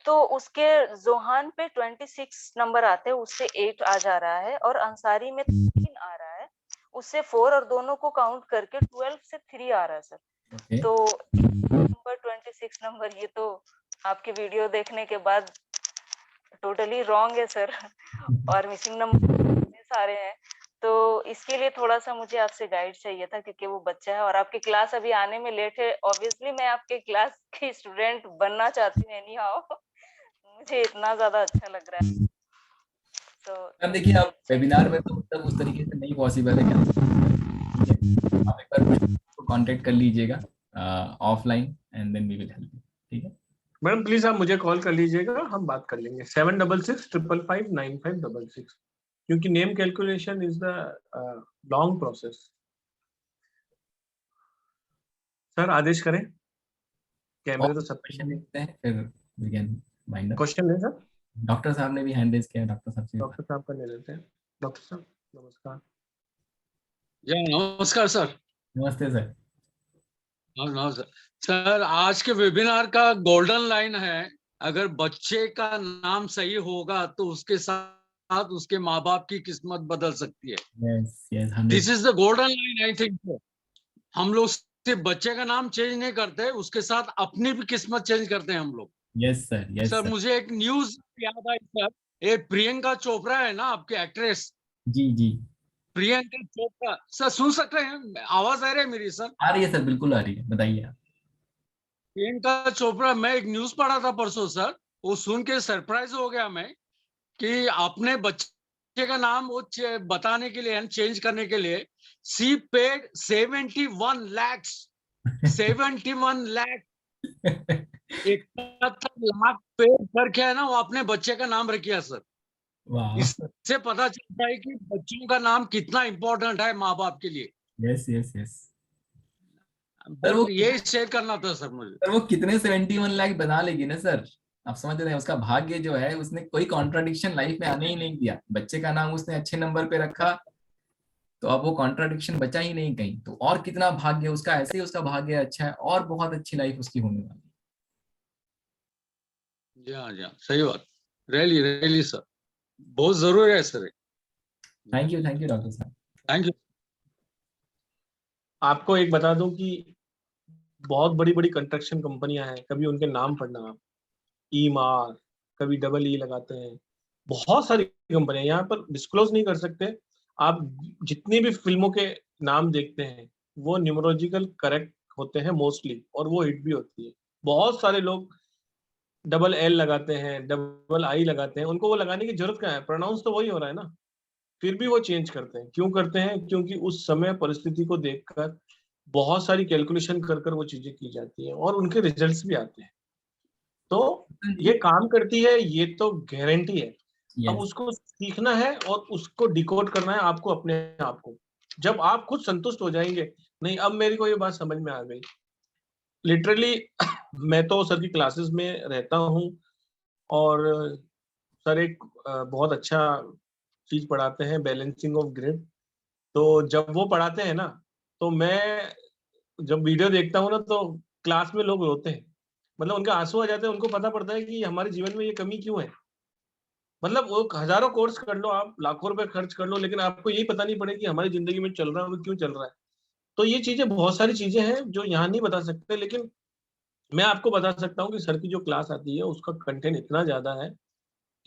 तो उसके जोहान पे 26 नंबर आते हैं, उससे 8 आ जा रहा है, और अंसारी में 3 आ रहा है, उससे 4, और दोनों को काउंट करके 12 से 3 आ रहा है सर। तो नंबर 26 नंबर, ये तो आपकी वीडियो देखने के बाद टोटली रॉन्ग है सर। और मिसिंग नंबर सारे हैं, तो इसके लिए थोड़ा सा मुझे आपसे गाइड चाहिए था, क्योंकि वो बच्चा है और आपकी क्लास अभी आने में लेट है। ऑब्वियसली मैं आपके क्लास की स्टूडेंट बनना चाहती हूँ एनी हाउ, मुझे इतना ज्यादा अच्छा लग रहा है। तो अब देखिए, आप वेबिनार में तो मतलब उस तरीके से नहीं पॉसिबल है क्या, आप एक बार कांटेक्ट कर लीजिएगा offline and then we will help you, ठीक है मैडम प्लीज आप मुझे कॉल कर लीजिएगा, हम बात कर लेंगे। 7665559566, क्योंकि name calculation is the long process. Sir आदेश करें, कैमरे तो सब क्वेश्चन देखते हैं फिर we can wind up. Question है सर। डॉक्टर साहब ने भी हैंड रेज किया, डॉक्टर साहब से डॉक्टर साहब का ले लेते हैं। डॉक्टर साहब नमस्कार। नमस्कार सर। नमस्ते सर। नमस्कार सर, आज के वेबिनार का गोल्डन लाइन है, अगर बच्चे का नाम सही होगा तो उसके साथ उसके माँ बाप की किस्मत बदल सकती है। This is the golden line I think. हम लोग सिर्फ बच्चे का नाम चेंज नहीं करते, उसके साथ अपनी भी किस्मत चेंज करते हैं हम लोग। Yes sir, yes sir. मुझे एक न्यूज याद आई सर, ये प्रियंका चोपड़ा है ना आपकी एक्ट्रेस, जी जी प्रियंका चोपड़ा सर, सुन सकते हैं? आवाज आ रही है मेरी सर? आ रही है सर, बिल्कुल आ रही है, बताइए आप। प्रियंका चोपड़ा, मैं एक न्यूज पढ़ा था परसों सर, वो सुन के सरप्राइज हो गया मैं कि अपने बच्चे का नाम वो बताने के लिए, चेंज करने के लिए सी पेड 71 लाख 71 लाख पे करके है ना, वो अपने बच्चे का नाम रखिए सर। इससे पता चलता है कि बच्चों का नाम कितना इम्पोर्टेंट है माँ बाप के लिए। यस यस यस सर, वो ये शेयर करना था सर मुझे। सर वो कितने 71 लाख बना लेगी ना सर, आप समझ रहे हैं, उसका भाग्य जो है, उसने कोई कॉन्ट्राडिक्शन लाइफ में आने ही नहीं दिया। बच्चे का नाम उसने अच्छे नंबर पे रखा, तो अब वो कॉन्ट्राडिक्शन बचा ही नहीं कहीं, तो और कितना भाग्य उसका, ऐसे ही उसका भाग्य अच्छा है और बहुत अच्छी लाइफ उसकी होने वाली है। जी हाँ, सही बात। रियली सर, बहुत जरूरी है सर। थैंक यू डॉक्टर साहब, थैंक यू। आपको एक बता दूं कि बहुत बड़ी बड़ी कंस्ट्रक्शन कंपनियां हैं, कभी उनके नाम पढ़ना आप, ईमार, कभी डबल ई लगाते हैं, बहुत सारी कंपनियां, यहाँ पर डिस्क्लोज नहीं कर सकते। आप जितनी भी फिल्मों के नाम देखते हैं वो न्यूमरोलॉजिकल करेक्ट होते हैं मोस्टली, और वो हिट भी होती है। बहुत सारे लोग डबल एल लगाते हैं, डबल आई लगाते हैं, उनको वो लगाने की जरूरत क्या है, प्रोनाउंस तो वही हो रहा है ना, फिर भी वो चेंज करते हैं। क्यों करते हैं? क्योंकि उस समय परिस्थिति को देखकर बहुत सारी कैलकुलेशन कर कर वो चीजें की जाती हैं और उनके रिजल्ट्स भी आते हैं। तो ये काम करती है, ये तो गारंटी है। अब उसको सीखना है और उसको डिकोड करना है आपको अपने आप को। जब आप खुद संतुष्ट हो जाएंगे, नहीं अब मेरे को ये बात समझ में आ गई, लिटरली मैं तो सर की क्लासेस में रहता हूँ और सर एक बहुत अच्छा चीज पढ़ाते हैं, बैलेंसिंग ऑफ ग्रिड। तो जब वो पढ़ाते हैं ना, तो मैं जब वीडियो देखता हूँ ना, तो क्लास में लोग रोते हैं, मतलब उनके आंसू आ जाते हैं। उनको पता पड़ता है कि हमारे जीवन में ये कमी क्यों है। मतलब वो हजारों कोर्स कर लो आप, लाखों रुपए खर्च कर लो, लेकिन आपको यही पता नहीं पड़े कि हमारी जिंदगी में चल रहा है वो क्यों चल रहा है। तो ये चीजें, बहुत सारी चीजें हैं जो यहाँ नहीं बता सकते, लेकिन मैं आपको बता सकता हूँ कि सर की जो क्लास आती है उसका कंटेंट इतना ज्यादा है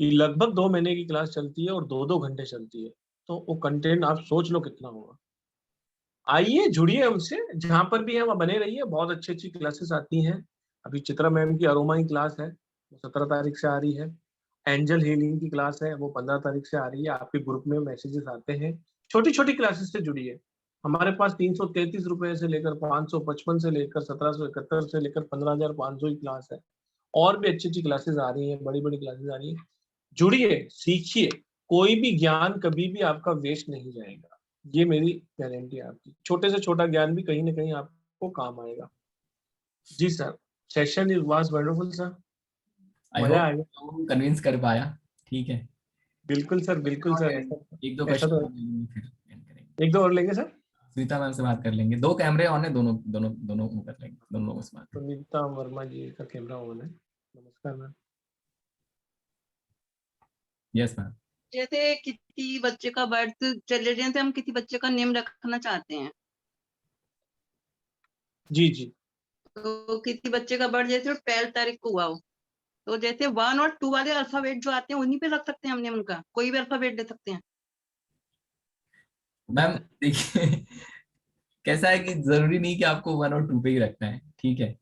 कि लगभग 2 महीने की क्लास चलती है और 2-2 घंटे चलती है। तो वो कंटेंट आप सोच लो कितना होगा। आइए जुड़िए हमसे, जहां पर भी है वहाँ बने रहिए। बहुत अच्छी अच्छी क्लासेस आती हैं। अभी चित्रा मैम की अरोमा की क्लास है, वो 17 तारीख से आ रही है। एंजल हीलिंग की क्लास है, वो 15 तारीख से आ रही है। आपके ग्रुप में मैसेजेस आते हैं। छोटी छोटी क्लासेस से जुड़िए। हमारे पास 333 रुपए से लेकर 555 से लेकर 1771 से लेकर 15,500 की क्लास है। और भी अच्छी अच्छी क्लासेस आ रही हैं, बड़ी बड़ी क्लासेस आ रही हैं। जुड़िए, सीखिए। कोई भी ज्ञान कभी भी आपका वेस्ट नहीं जाएगा, ये मेरी गारंटी है आपकी। छोटे से छोटा ज्ञान भी कहीं ना कहीं आपको काम आएगा। जी sir, session is was wonderful sir, मजा आ गया। कन्विंस कर पाया, ठीक है। बिल्कुल सर, बिल्कुल सर। एक दो क्वेश्चन एक दो और लेंगे सर। सुनीता मैम से बात कर लेंगे, 2 कैमरे ऑन है, दोनों दोनों दोनों कर लेंगे, दोनों लोगों से बात। सुनीता वर्मा जी का कैमरा ऑन है। नमस्कार मैम। Yes ma'am. जैसे किसी बच्चे का बर्थ चिल्ड्रन से हम किसी बच्चे का नेम रखना चाहते हैं, जी जी। तो किसी बच्चे का बर्थ जैसे 12 तारीख को हुआ हो, तो जैसे 1 और 2 वाले अल्फाबेट जो आते हैं उन्हीं पे रख सकते हैं हम नेम उनका, कोई भी अल्फाबेट दे सकते हैं? मैम देखिए कैसा है कि जरूरी नहीं कि आपको 1 और 2 पे ही रखना है, ठीक है,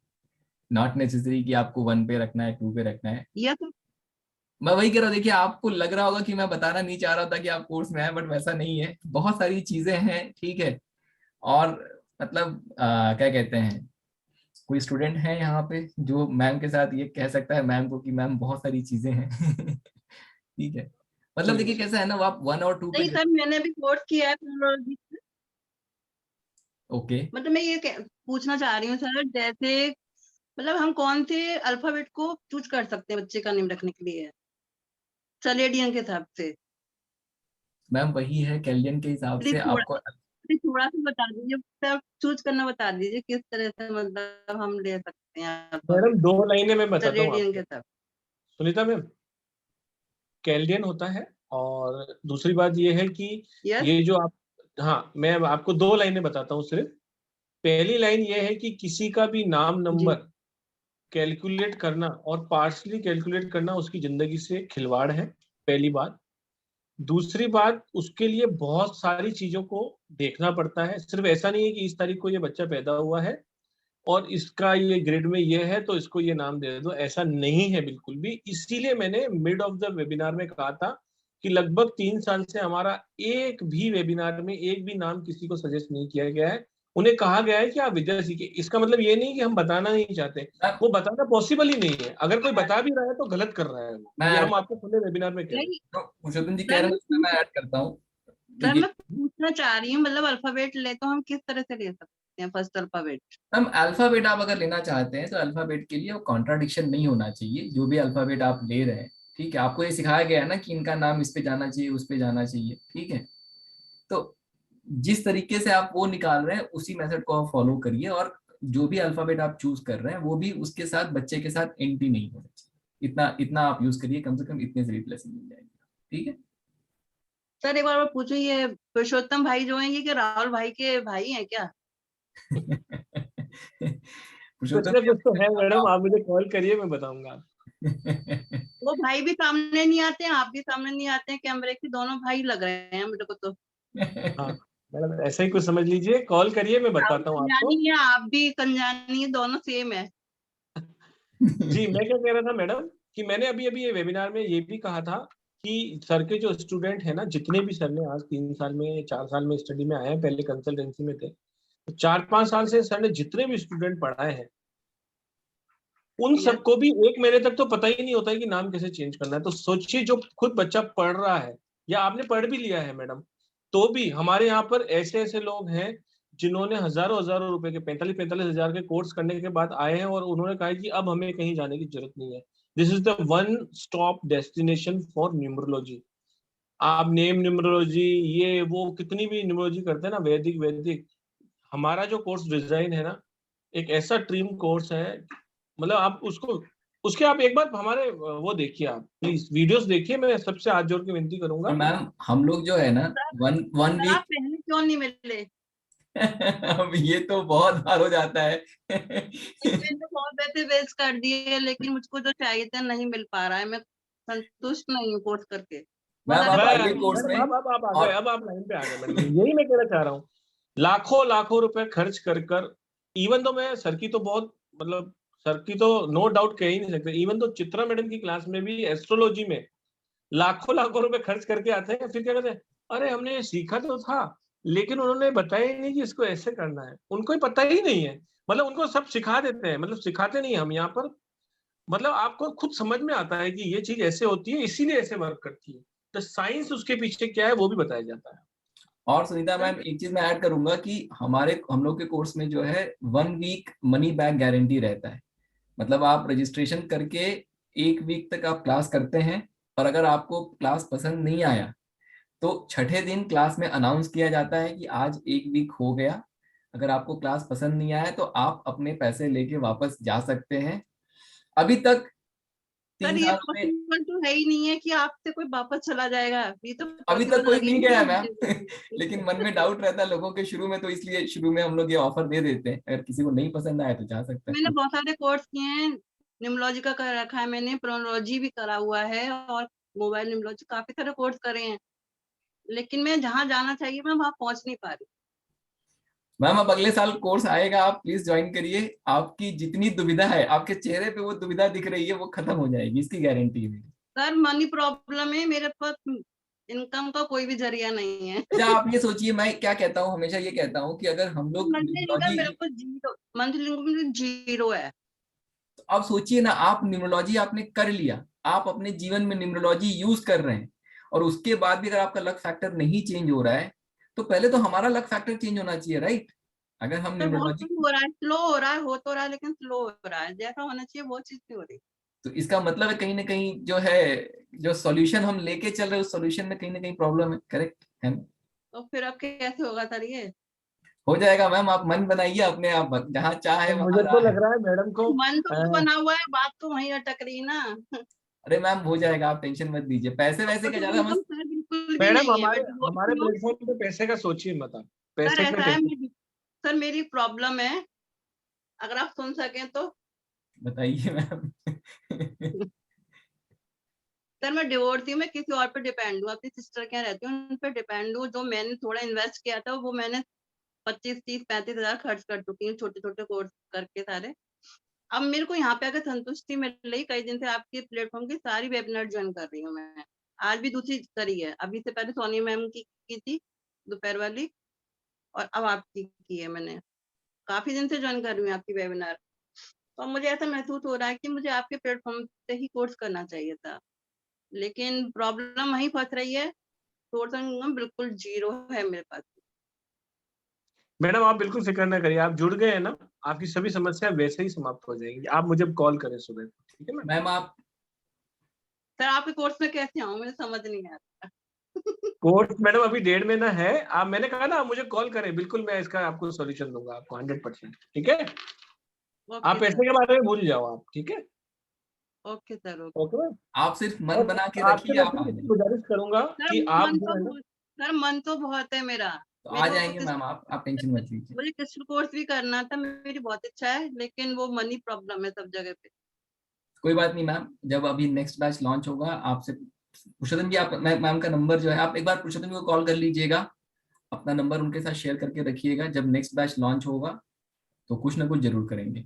नॉट नेसेसरी कि आपको 1 पे रखना है, 2 पे रखना है। या तो मैं वही कह रहा हूँ, देखिए आपको लग रहा होगा कि मैं बताना नहीं चाह रहा था कि आप कोर्स में है, बट वैसा नहीं है, बहुत सारी चीजें हैं, ठीक है। और मतलब क्या कहते हैं, कोई स्टूडेंट है यहाँ पे जो मैम के साथ ये कह सकता है मैम को कि मैम बहुत सारी चीजें हैं ठीक है, मतलब देखिए कैसा है ना, वो आप 1 और 2 पे नहीं सर, मैंने भी कोर्स किया है फिलोलॉजी। ओके। मतलब मैं ये पूछना चाह रही हूँ सर, जैसे मतलब हम कौन से अल्फाबेट को चूज कर सकते हैं बच्चे का नेम रखने के लिए सलेडियन के हिसाब से? मैम वही है, कैलियन के हिसाब से आपको थोड़ा सा बता दीजिए सर, चूज करना बता दीजिए किस तरह से मतलब हम ले सकते हैं मैडम 2 लाइनें मैं बताता हूँ सलेडियन के आपको। हिसाब। सुनीता मैम, कैल्डियन होता है, और दूसरी बात ये है कि यस ये जो आप, हाँ मैं आपको 2 लाइनें बताता हूँ सिर्फ। पहली लाइन ये है कि किसी का भी नाम जी नंबर कैलकुलेट करना और पार्शली कैलकुलेट करना उसकी जिंदगी से खिलवाड़ है, पहली बात। दूसरी बात, उसके लिए बहुत सारी चीजों को देखना पड़ता है। सिर्फ ऐसा नहीं है कि इस तारीख को ये बच्चा पैदा हुआ है और इसका ये ग्रेड में ये है तो इसको ये नाम दे दो, ऐसा नहीं है बिल्कुल भी। इसीलिए मैंने मिड ऑफ द वेबिनार में कहा था कि लगभग 3 साल से हमारा एक भी वेबिनार में एक भी नाम किसी को सजेस्ट नहीं किया गया है। उन्हें कहा गया है कि आप विद्या सीखिए। इसका मतलब ये नहीं कि हम बताना नहीं चाहते, वो बताना पॉसिबल ही नहीं है। अगर कोई बता भी रहा है तो गलत कर रहा है वो। ये हम आपको खुले वेबिनार में कह रहे हैं। नहीं पुरुषोत्तम जी कह रहे हैं, मैं ऐड करता हूँ। सर, मैं पूछना चाह रही हूँ मतलब अल्फाबेट ले तो हम किस तरह से ले सकते हैं फर्स्ट अल्फाबेट? हम अल्फाबेट आप अगर लेना चाहते हैं तो अल्फाबेट के लिए वो कॉन्ट्राडिक्शन नहीं होना चाहिए, जो भी अल्फाबेट आप ले रहे हैं, ठीक है। आपको ये सिखाया गया है ना कि इनका नाम इस पे जाना चाहिए, उस पे जाना चाहिए, ठीक है। तो जिस तरीके से आप वो निकाल रहे हैं उसी मेथड को आप फॉलो करिए, और जो भी अल्फाबेट आप चूज कर रहे हैं वो भी उसके साथ बच्चे के साथ एंटी नहीं होना चाहिए। इतना इतना आप यूज करिए, कम से कम इतने से रिप्लेसिंग मिल जाएगी, ठीक है। सर एक बार मैं पूछूं, ये पुरुषोत्तम भाई जो हैं ये कि राहुल भाई के भाई हैं क्या? कुछ ना कुछ तो है मैडम, आप मुझे कॉल करिए, मैं बताऊंगा। वो भाई भी सामने नहीं आते हैं, आप भी सामने नहीं आते हैं कैमरे के, दोनों भाई लग रहे हैं मेरे को तो। हाँ मैडम, ऐसा ही कुछ समझ लीजिए, कॉल करिए, मैं बताता हूँ आपको। कंजानी है, आप भी कंजानी है, दोनों सेम है। जी, मैं क्या कह रहा था मैडम कि मैंने अभी अभी ये वेबिनार में ये भी कहा था कि सर के जो स्टूडेंट है ना, जितने भी सर ने आज 3 साल में 4 साल में स्टडी में आए हैं, पहले कंसल्टेंसी में थे, तो 4-5 साल से सर ने जितने भी स्टूडेंट पढ़ाए हैं उन सबको भी 1 महीने तक तो पता ही नहीं होता है कि नाम कैसे चेंज करना है। तो सोचिए, जो खुद बच्चा पढ़ रहा है या आपने पढ़ भी लिया है मैडम, तो भी हमारे यहाँ पर ऐसे ऐसे लोग हैं जिन्होंने हजारों हजारों रुपए के 45-45 हजार के कोर्स करने के बाद आए हैं और उन्होंने कहा कि अब हमें कहीं जाने की जरूरत नहीं है। This is the one stop destination for numerology. आप नेम न्यूमरोलॉजी, ये वो कितनी भी न्यूमरोलॉजी करते हैं ना, वैदिक, हमारा जो कोर्स डिजाइन है ना, एक ऐसा ड्रीम कोर्स है। मतलब आप उसको, उसके आप एक बार हमारे वो देखिए, आप प्लीज वीडियोस देखिए, मैं सबसे हाथ जोड़ के विनती करूंगा। मैम हम लोग जो है ना वन वीक, आप पहले क्यों नहीं मिले? अब ये तो बहुत बार हो जाता है मैंने बहुत पैसे वेस्ट कर दिए, लेकिन मुझको जो चाहिए था नहीं मिल पा रहा है, मैं संतुष्ट नहीं हूँ कोर्स करके। मैम आप आइए कोर्स में। अब आप आ गए, अब आप लाइन पे आ गए मैडम, यही मैं कहना चाह रहा हूँ। लाखों लाखों रुपए खर्च कर इवन तो मैं सर की तो बहुत, मतलब सर की तो नो डाउट कह ही नहीं सकते, इवन तो चित्रा मैडम की क्लास में भी एस्ट्रोलॉजी में लाखों लाखों रुपए खर्च करके आते हैं, फिर क्या कहते हैं, अरे हमने ये सीखा तो था लेकिन उन्होंने बताया ही नहीं कि इसको ऐसे करना है। उनको ही पता ही नहीं है, मतलब उनको सब सिखा देते हैं, मतलब सिखाते नहीं हम यहाँ पर। मतलब आपको खुद समझ में आता है कि ये चीज ऐसे होती है, इसीलिए ऐसे वर्क करती है। तो साइंस उसके पीछे क्या है वो भी बताया जाता है। और सुनीता मैम एक चीज मैं ऐड करूंगा कि हम लोग के कोर्स में जो है 1 वीक मनी बैक गारंटी रहता है। मतलब आप रजिस्ट्रेशन करके 1 वीक तक आप क्लास करते हैं, और अगर आपको क्लास पसंद नहीं आया तो छठे दिन क्लास में अनाउंस किया जाता है कि आज 1 वीक हो गया, अगर आपको क्लास पसंद नहीं आया तो आप अपने पैसे लेके वापस जा सकते हैं। अभी तक सर 3 ये साल में पॉसिबल तो है ही नहीं है कि आपसे कोई वापस चला जाएगा, ये तो अभी तक पॉसिबल कोई लग ही नहीं नहीं गया रहा मैम मुझे। लेकिन मन में डाउट रहता है लोगों के शुरू में, तो इसलिए शुरू में हम लोग ये ऑफर दे देते हैं, अगर किसी को नहीं पसंद आया तो जा सकता मैंने है। बहुत सारे कोर्स किए हैं, न्यूमरोलॉजी का कर रखा है मैंने, प्रोनोलॉजी भी करा हुआ है और मोबाइल न्यूमरोलॉजी, काफी सारे कोर्स करे हैं, लेकिन मैं जहाँ जाना चाहिए मैं वहां पहुंच नहीं पा रही। मैम अब अगले साल कोर्स आएगा, आप प्लीज ज्वाइन करिए। आपकी जितनी दुविधा है, आपके चेहरे पे वो दुविधा दिख रही है, वो खत्म हो जाएगी, इसकी गारंटी है। सर मनी प्रॉब्लम है मेरे पास, इनकम का कोई भी जरिया नहीं है। अच्छा आप ये सोचिए, मैं क्या कहता हूँ, हमेशा ये कहता हूँ कि अगर हम लोग मंथली इनकम न्यूमरोलॉजी, बिल्कुल जीरो, मंथली इनकम जीरो है। अब सोचिए ना, आप न्यूमरोलॉजी आपने कर लिया, आप अपने जीवन में न्यूमरोलॉजी यूज कर रहे हैं, और उसके बाद भी अगर आपका लक फैक्टर नहीं चेंज हो रहा है, तो पहले तो हमारा लक फैक्टर चेंज होना चाहिए, राइट? अगर हम सर बहुत न्यूमरोलॉजी, स्लो हो रहा है, स्लो हो रहा है, हो तो रहा है लेकिन स्लो हो रहा है, जैसा होना चाहिए वो चीज नहीं हो रही। तो इसका मतलब है कहीं ना कहीं जो है, जो सॉल्यूशन हम लेके चल रहे हैं उस सॉल्यूशन में कहीं ना कहीं प्रॉब्लम है, करेक्ट है ना? तो फिर अब कैसे होगा सर ये? हो जाएगा मैम, आप मन बनाइए अपने आप, जहाँ चाहे तो वहां मुझे तो राह है। लग रहा है मैडम को मन तो बना हुआ है, बात तो वहीं अटक रही ना। अरे मैम हो जाएगा, आप टेंशन मत लीजिए, पैसे वैसे का ज्यादा हम। इनकम सर बिल्कुल भी मैडम नहीं है, मैं हमारे डिवोर्स हमारे हूँ। प्लेटफॉर्म पे पैसे का सोचिए मत आप, सर पैसे का ऐसा है, टेंशन। सर मेरी प्रॉब्लम है, अगर आप सुन सकें तो। बताइए मैम सर मैं डिवोर्स हूँ, मैं किसी और पे डिपेंड हूँ, अपनी सिस्टर के यहाँ रहती हूँ, उन पे डिपेंड हूँ। जो मैंने थोड़ा इन्वेस्ट किया था वो मैंने 25-30-35 हजार खर्च कर चुकी हूँ, छोटे छोटे कोर्स करके सारे। अब मेरे को यहाँ पे आकर संतुष्टि मिल रही, कई दिन से आपके प्लेटफॉर्म की सारी वेबिनार ज्वाइन कर रही हूँ मैं, आज भी दूसरी करी है, अभी से पहले सोनी मैम की थी दोपहर वाली, और अब आपकी की है मैंने, काफी दिन से ज्वाइन कर रही हूँ आपकी वेबिनार। तो मुझे ऐसा महसूस हो रहा है कि मुझे आपके प्लेटफॉर्म से ही कोर्स करना चाहिए था, लेकिन प्रॉब्लम वहीं फंस रही है, सोर्स इनकम बिल्कुल जीरो है मेरे पास। मैडम आप बिल्कुल फिक्र ना करिए, आप जुड़ गए हैं ना, आपकी सभी समस्या वैसे ही समाप्त हो जाएंगी। आप मुझे कॉल करें सुबह, ठीक है मैम? मैम आप सर आपके कोर्स में कैसे आऊँ, मुझे समझ नहीं आ रहा। कोर्स मैडम अभी 1.5 महीना है, आप मैंने कहा ना आप मुझे कॉल करें, बिल्कुल मैं इसका आपको सॉल्यूशन दूंगा आपको 100%, ठीक है? आप ओके पैसे सर, के बारे में भूल जाओ आप, ठीक है? Okay sir, okay. Okay ma'am. आप सिर्फ मन और बना के आपसे रखिए, मैं आप आ सिर्फ इतनी जाइए। गुजारिश करूंगा सर कि आप मन जो तो है ना, बहुत, सर मन तो बहुत है मेरा, तो आ मेरे को जाएंगे मैम, आप टेंशन मत लीजिए। मुझे कृष्ण कोर्स भी करना था, मेरी बहुत इच्छा है, लेकिन वो मनी प्रॉब्लम है सब जगह पे। कोई बात नहीं मैम, जब अभी नेक्स्ट बैच लॉन्च होगा, आपसे पुरुषोत्तम जी, आप मैम का नंबर जो है, आप एक बार पुरुषोत्तम जी को कॉल कर लीजिएगा, अपना नंबर उनके साथ शेयर करके रखिएगा। जब नेक्स्ट बैच लॉन्च होगा तो कुछ ना कुछ जरूर करेंगे,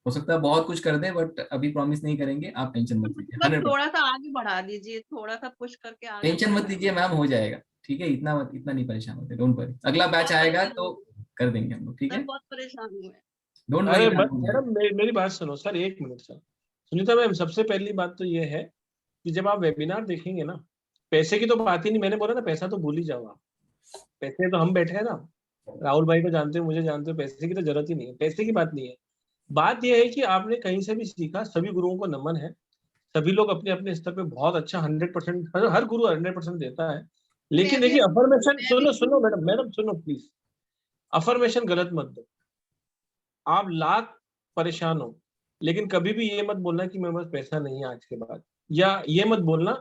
हो सकता है बहुत कुछ कर दें, बट अभी प्रॉमिस नहीं करेंगे, आप टेंशन मत लीजिए। बस 100% थोड़ा सा आगे बढ़ा दीजिए, थोड़ा सा पुश करके आगे टेंशन बढ़ा मत लीजिए मैम, हो जाएगा, ठीक है? इतना नहीं परेशान होते, डोंट वरी, अगला बैच बहुत आएगा परेशान तो हूँ कर देंगे हम लोग, ठीक सर, है? बहुत परेशान हूँ मैं। डोंट वरी अरे मैम, हो जाएगा। मैडम मेरी बात सुनो sir, 1 minute sir. Sunita ma'am, सबसे पहली बात तो ये है कि जब आप वेबिनार देखेंगे ना, पैसे की तो बात ही नहीं, मैंने बोला ना पैसा तो भूल ही जाओ आप, पैसे तो हम बैठे हैं ना, राहुल भाई को जानते हो, मुझे जानते हो, पैसे की तो जरूरत ही नहीं है, पैसे की बात नहीं है। बात यह है कि आपने कहीं से भी सीखा, सभी गुरुओं को नमन है, सभी लोग अपने अपने स्तर पे बहुत अच्छा 100%, हर गुरु 100% देता है। लेकिन मैं भी देखिए अफर्मेशन, मैं सुनो भी सुनो मैडम, सुनो प्लीज, अफर्मेशन गलत मत दो। आप लाख परेशान हो, लेकिन कभी भी ये मत बोलना कि मेरे पास पैसा नहीं है आज के बाद, या ये मत बोलना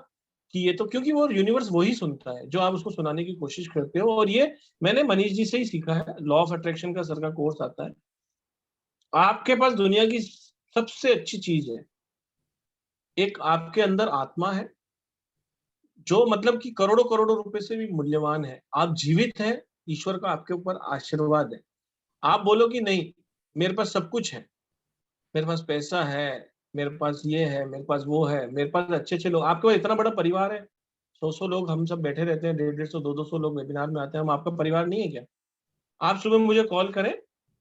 कि ये तो, क्योंकि वो यूनिवर्स वही सुनता है जो आप उसको सुनाने की कोशिश करते हो। और ये मैंने मनीष जी से ही सीखा है, लॉ ऑफ अट्रैक्शन का सर का कोर्स आता है। आपके पास दुनिया की सबसे अच्छी चीज है, एक आपके अंदर आत्मा है, जो मतलब कि करोड़ों करोड़ों रुपए से भी मूल्यवान है। आप जीवित हैं, ईश्वर का आपके ऊपर आशीर्वाद है। आप बोलो कि नहीं मेरे पास सब कुछ है, मेरे पास पैसा है, मेरे पास ये है, मेरे पास वो है, मेरे पास अच्छे अच्छे लोग, आपके पास इतना बड़ा परिवार है, 100 लोग हम सब बैठे रहते हैं, 150-150, 200 लोग वेबिनार में आते हैं, हम आपका परिवार नहीं है क्या? आप सुबह मुझे कॉल करें,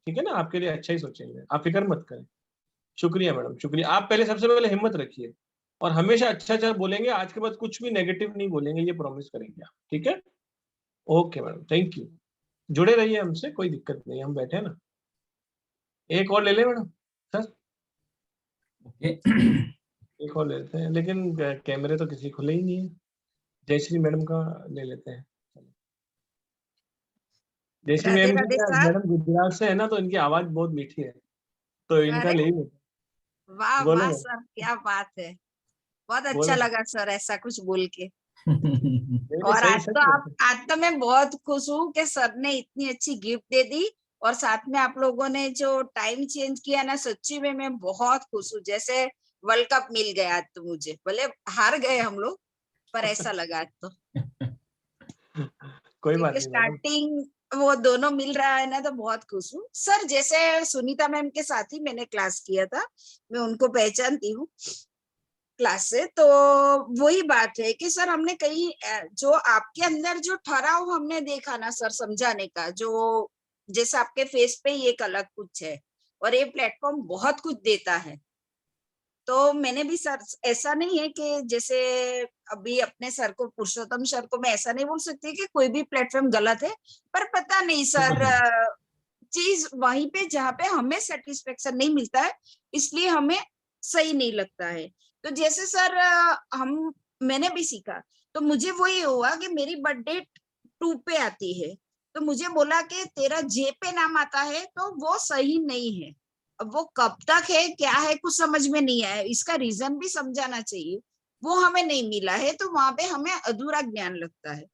ठीक है ना, आपके लिए अच्छा ही सोचेंगे, आप फिक्र मत करें। शुक्रिया मैडम, शुक्रिया। आप पहले सबसे पहले हिम्मत रखिए और हमेशा अच्छा अच्छा बोलेंगे, आज के बाद कुछ भी नेगेटिव नहीं बोलेंगे, ये प्रॉमिस करेंगे आप, ठीक है? Okay madam, thank you. जुड़े रहिए हमसे, कोई दिक्कत नहीं, हम बैठे हैं ना। एक और ले ले मैडम सर, ओके एक और लेते हैं, लेकिन कैमरे तो किसी खुले ही नहीं है। जयश्री मैडम का ले लेते हैं। जयश्री Radhe ma'am Radhe sir. Madam Gujarat से है ना, तो इनकी आवाज बहुत मीठी है, तो इनका अरे ले ही लेते हैं। वाह बोलो वाह मैम, सर, क्या बात है, बहुत अच्छा बोलो। लगा सर ऐसा कुछ बोल के। नहीं नहीं, और सही सच है। आज तो मैं बहुत खुश हूँ कि सर ने इतनी अच्छी गिफ्ट दे दी, और साथ में आप लोगों ने जो टाइम चेंज किया ना, सच्ची में मैं बहुत खुश हूँ। जैसे वर्ल्ड कप मिल गया आज तो मुझे, भले हार गए हम लोग, पर ऐसा लगा आज तो, कोई बात क्योंकि नहीं मैडम। स्टार्टिंग वो दोनों मिल रहा है ना, तो बहुत खुश हूँ सर। जैसे सुनीता मैम के साथ ही मैंने क्लास किया था, मैं उनको पहचानती हूँ क्लास से। तो वही बात है कि सर हमने कहीं जो आपके अंदर जो ठहराव हमने देखा ना सर, समझाने का, जो जैसे आपके फेस पे ही एक अलग कुछ है, और ये प्लेटफॉर्म बहुत कुछ देता है। तो मैंने भी सर, ऐसा नहीं है कि जैसे अभी अपने सर को, पुरुषोत्तम सर को मैं ऐसा नहीं बोल सकती कि कोई भी प्लेटफॉर्म गलत है, पर पता नहीं सर, चीज वहीं पे जहाँ पे हमें सेटिस्फेक्शन नहीं मिलता है, इसलिए हमें सही नहीं लगता है। तो जैसे सर मैंने भी सीखा, तो मुझे वही हुआ कि मेरी बर्थडे 2 पे आती है, तो मुझे बोला कि तेरा जे पे नाम आता है, तो वो सही नहीं है। अब वो कब तक है, क्या है, कुछ समझ में नहीं आया, इसका रीजन भी समझाना चाहिए, वो हमें नहीं मिला है, तो वहां पे हमें अधूरा ज्ञान लगता है।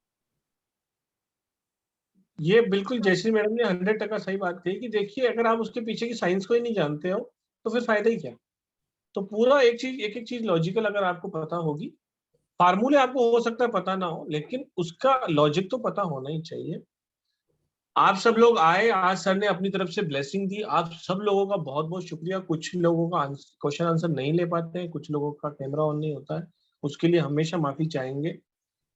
ये बिल्कुल जयश्री मैडम ने 100% सही बात कही कि देखिए, अगर आप उसके पीछे की साइंस को ही नहीं जानते हो तो फिर फायदा ही क्या। तो पूरा एक एक चीज लॉजिकल अगर आपको पता होगी, फार्मूले आपको हो सकता है पता ना हो, लेकिन उसका लॉजिक तो पता होना ही चाहिए। आप सब लोग आए, आज सर ने अपनी तरफ से ब्लेसिंग दी, आप सब लोगों का बहुत बहुत शुक्रिया। कुछ लोगों का क्वेश्चन आंसर नहीं ले पाते हैं, कुछ लोगों का कैमरा ऑन नहीं होता है, उसके लिए हमेशा माफी चाहेंगे।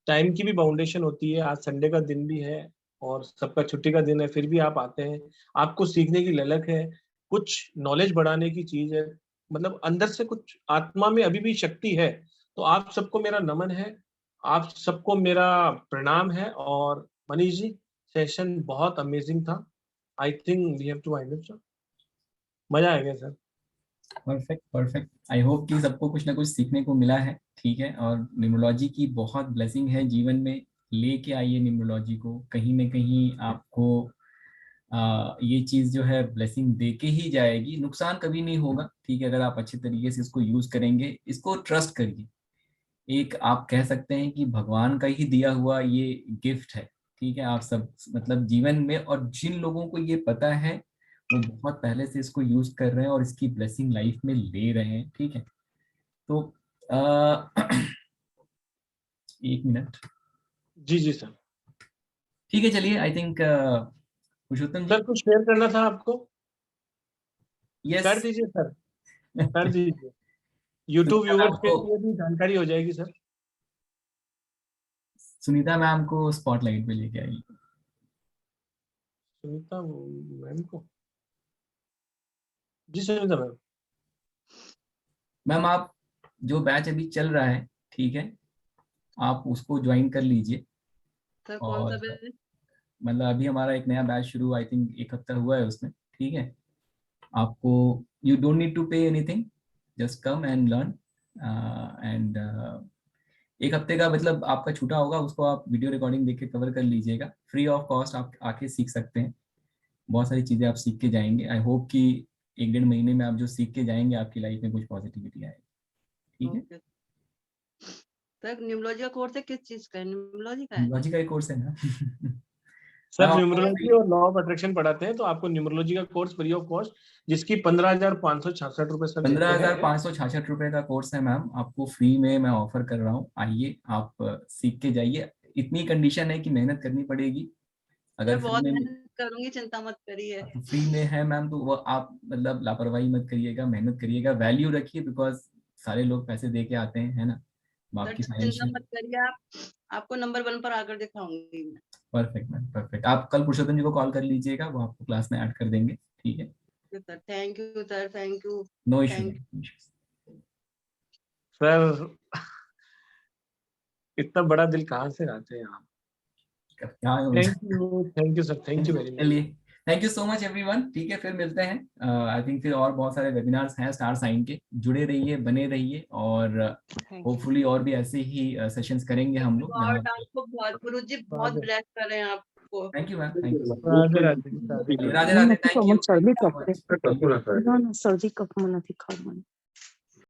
टाइम की भी बाउंडेशन होती है, आज संडे का दिन भी है और सबका छुट्टी का दिन है, फिर भी आप आते हैं। आपको सीखने की ललक है, कुछ नॉलेज बढ़ाने की चीज है, मतलब अंदर से कुछ आत्मा में अभी भी शक्ति है। तो आप सबको मेरा नमन है, आप सबको मेरा प्रणाम है। और मनीष जी, सेशन बहुत अमेजिंग था। I think we have to wind up sir. मजा आ गया sir. Perfect perfect. I hope कि सबको कुछ ना कुछ सीखने को मिला है, ठीक है। और न्यूमरोलॉजी की बहुत ब्लेसिंग है जीवन में, लेके आइए न्यूमरोलॉजी को, कहीं ना कहीं आपको ये चीज जो है ब्लेसिंग दे के ही जाएगी, नुकसान कभी नहीं होगा, ठीक है। अगर आप अच्छे तरीके से इसको यूज करेंगे, इसको ट्रस्ट करिए। एक आप कह सकते हैं कि भगवान का ही दिया हुआ ये गिफ्ट है, ठीक है। आप सब मतलब जीवन में, और जिन लोगों को ये पता है वो बहुत पहले से इसको यूज कर रहे हैं और इसकी ब्लेसिंग लाइफ में ले रहे हैं, ठीक है। तो एक मिनट। जी जी सर। ठीक है, चलिए। आई थिंक पुरुषोत्तम सर जी, कुछ शेयर करना था आपको, यस। कर दीजिए सर, कर दीजिए। यूट्यूब व्यूअर्स के लिए भी जानकारी हो जाएगी सर। सुनीता मैम को स्पॉटलाइट पे लेके आइए। सुनीता मैम को, जी सुनीता मैम। मैम आप, जो बैच अभी चल रहा है, ठीक है, आप उसको ज्वाइन कर लीजिए। सर कौन सा और बैच? मतलब अभी हमारा एक नया बैच शुरू, आई थिंक 1 हफ्ता हुआ है उसमें, ठीक है। आपको, you don't need to pay anything, just come and learn. And 1 हफ्ते का मतलब आपका छूटा होगा, उसको आप वीडियो रिकॉर्डिंग देख के कवर कर लीजिएगा, फ्री ऑफ कॉस्ट आप आके सीख सकते हैं। बहुत सारी चीजें आप सीख के जाएंगे। आई होप कि 1-1.5 महीने में आप जो सीख के जाएंगे, आपकी लाइफ में कुछ पॉजिटिविटी आएगी, ठीक है। ओके सर, न्यूमरोलॉजी का कोर्स है, किस चीज का है? न्यूमरोलॉजी का है? न्यूमरोलॉजी का एक कोर्स है ना। सर मैम न्यूमरोलॉजी और लॉ ऑफ अट्रैक्शन पढ़ाते हैं, तो आपको न्यूमरोलॉजी का कोर्स फ्री ऑफ कॉस्ट, जिसकी 15,566 रुपए सर लेते हैं। 15,566 रुपए का कोर्स है मैम, आपको फ्री में मैं ऑफर कर रहा हूँ। आइए, आप सीख के जाइए। इतनी कंडीशन है कि मेहनत करनी पड़ेगी। सर अगर फ्री बहुत में, मेहनत करूंगी, चिंता मत करिए। फ्री में है मैम, तो वो आप मतलब लापरवाही मत करिएगा, मेहनत करिएगा, वैल्यू रखिए, बिकॉज सारे लोग पैसे दे के आते हैं, है ना। सर आपकी चिंता फाइनेंशियल, मत करिए, आप आपको नंबर 1 पर आकर दिखाऊंगी मैं। Perfect ma'am, perfect. आप कल पुरुषोत्तम जी को कॉल कर लीजिएगा, वो आपको क्लास में ऐड कर देंगे, ठीक है। Sir thank you sir, thank you. No issue thank ma'am. Sir इतना बड़ा दिल कहाँ से लाते हैं आप। क्या thank you sir, thank you very much. चलिए, thank you so much everyone. ठीक है, फिर मिलते हैं। आई थिंक फिर और बहुत सारे वेबिनार्स हैं स्टार साइन के। जुड़े रहिए, बने रहिए, और होपफुली और भी ऐसे ही सेशंस करेंगे हम लोग। गॉड आपको बहुत, गुरुजी बहुत ब्लेस करें आपको। Thank you ma'am, thank you. Radhe Radhe Radhe Radhe, thank you. सर्दी कप सर्दी कप मन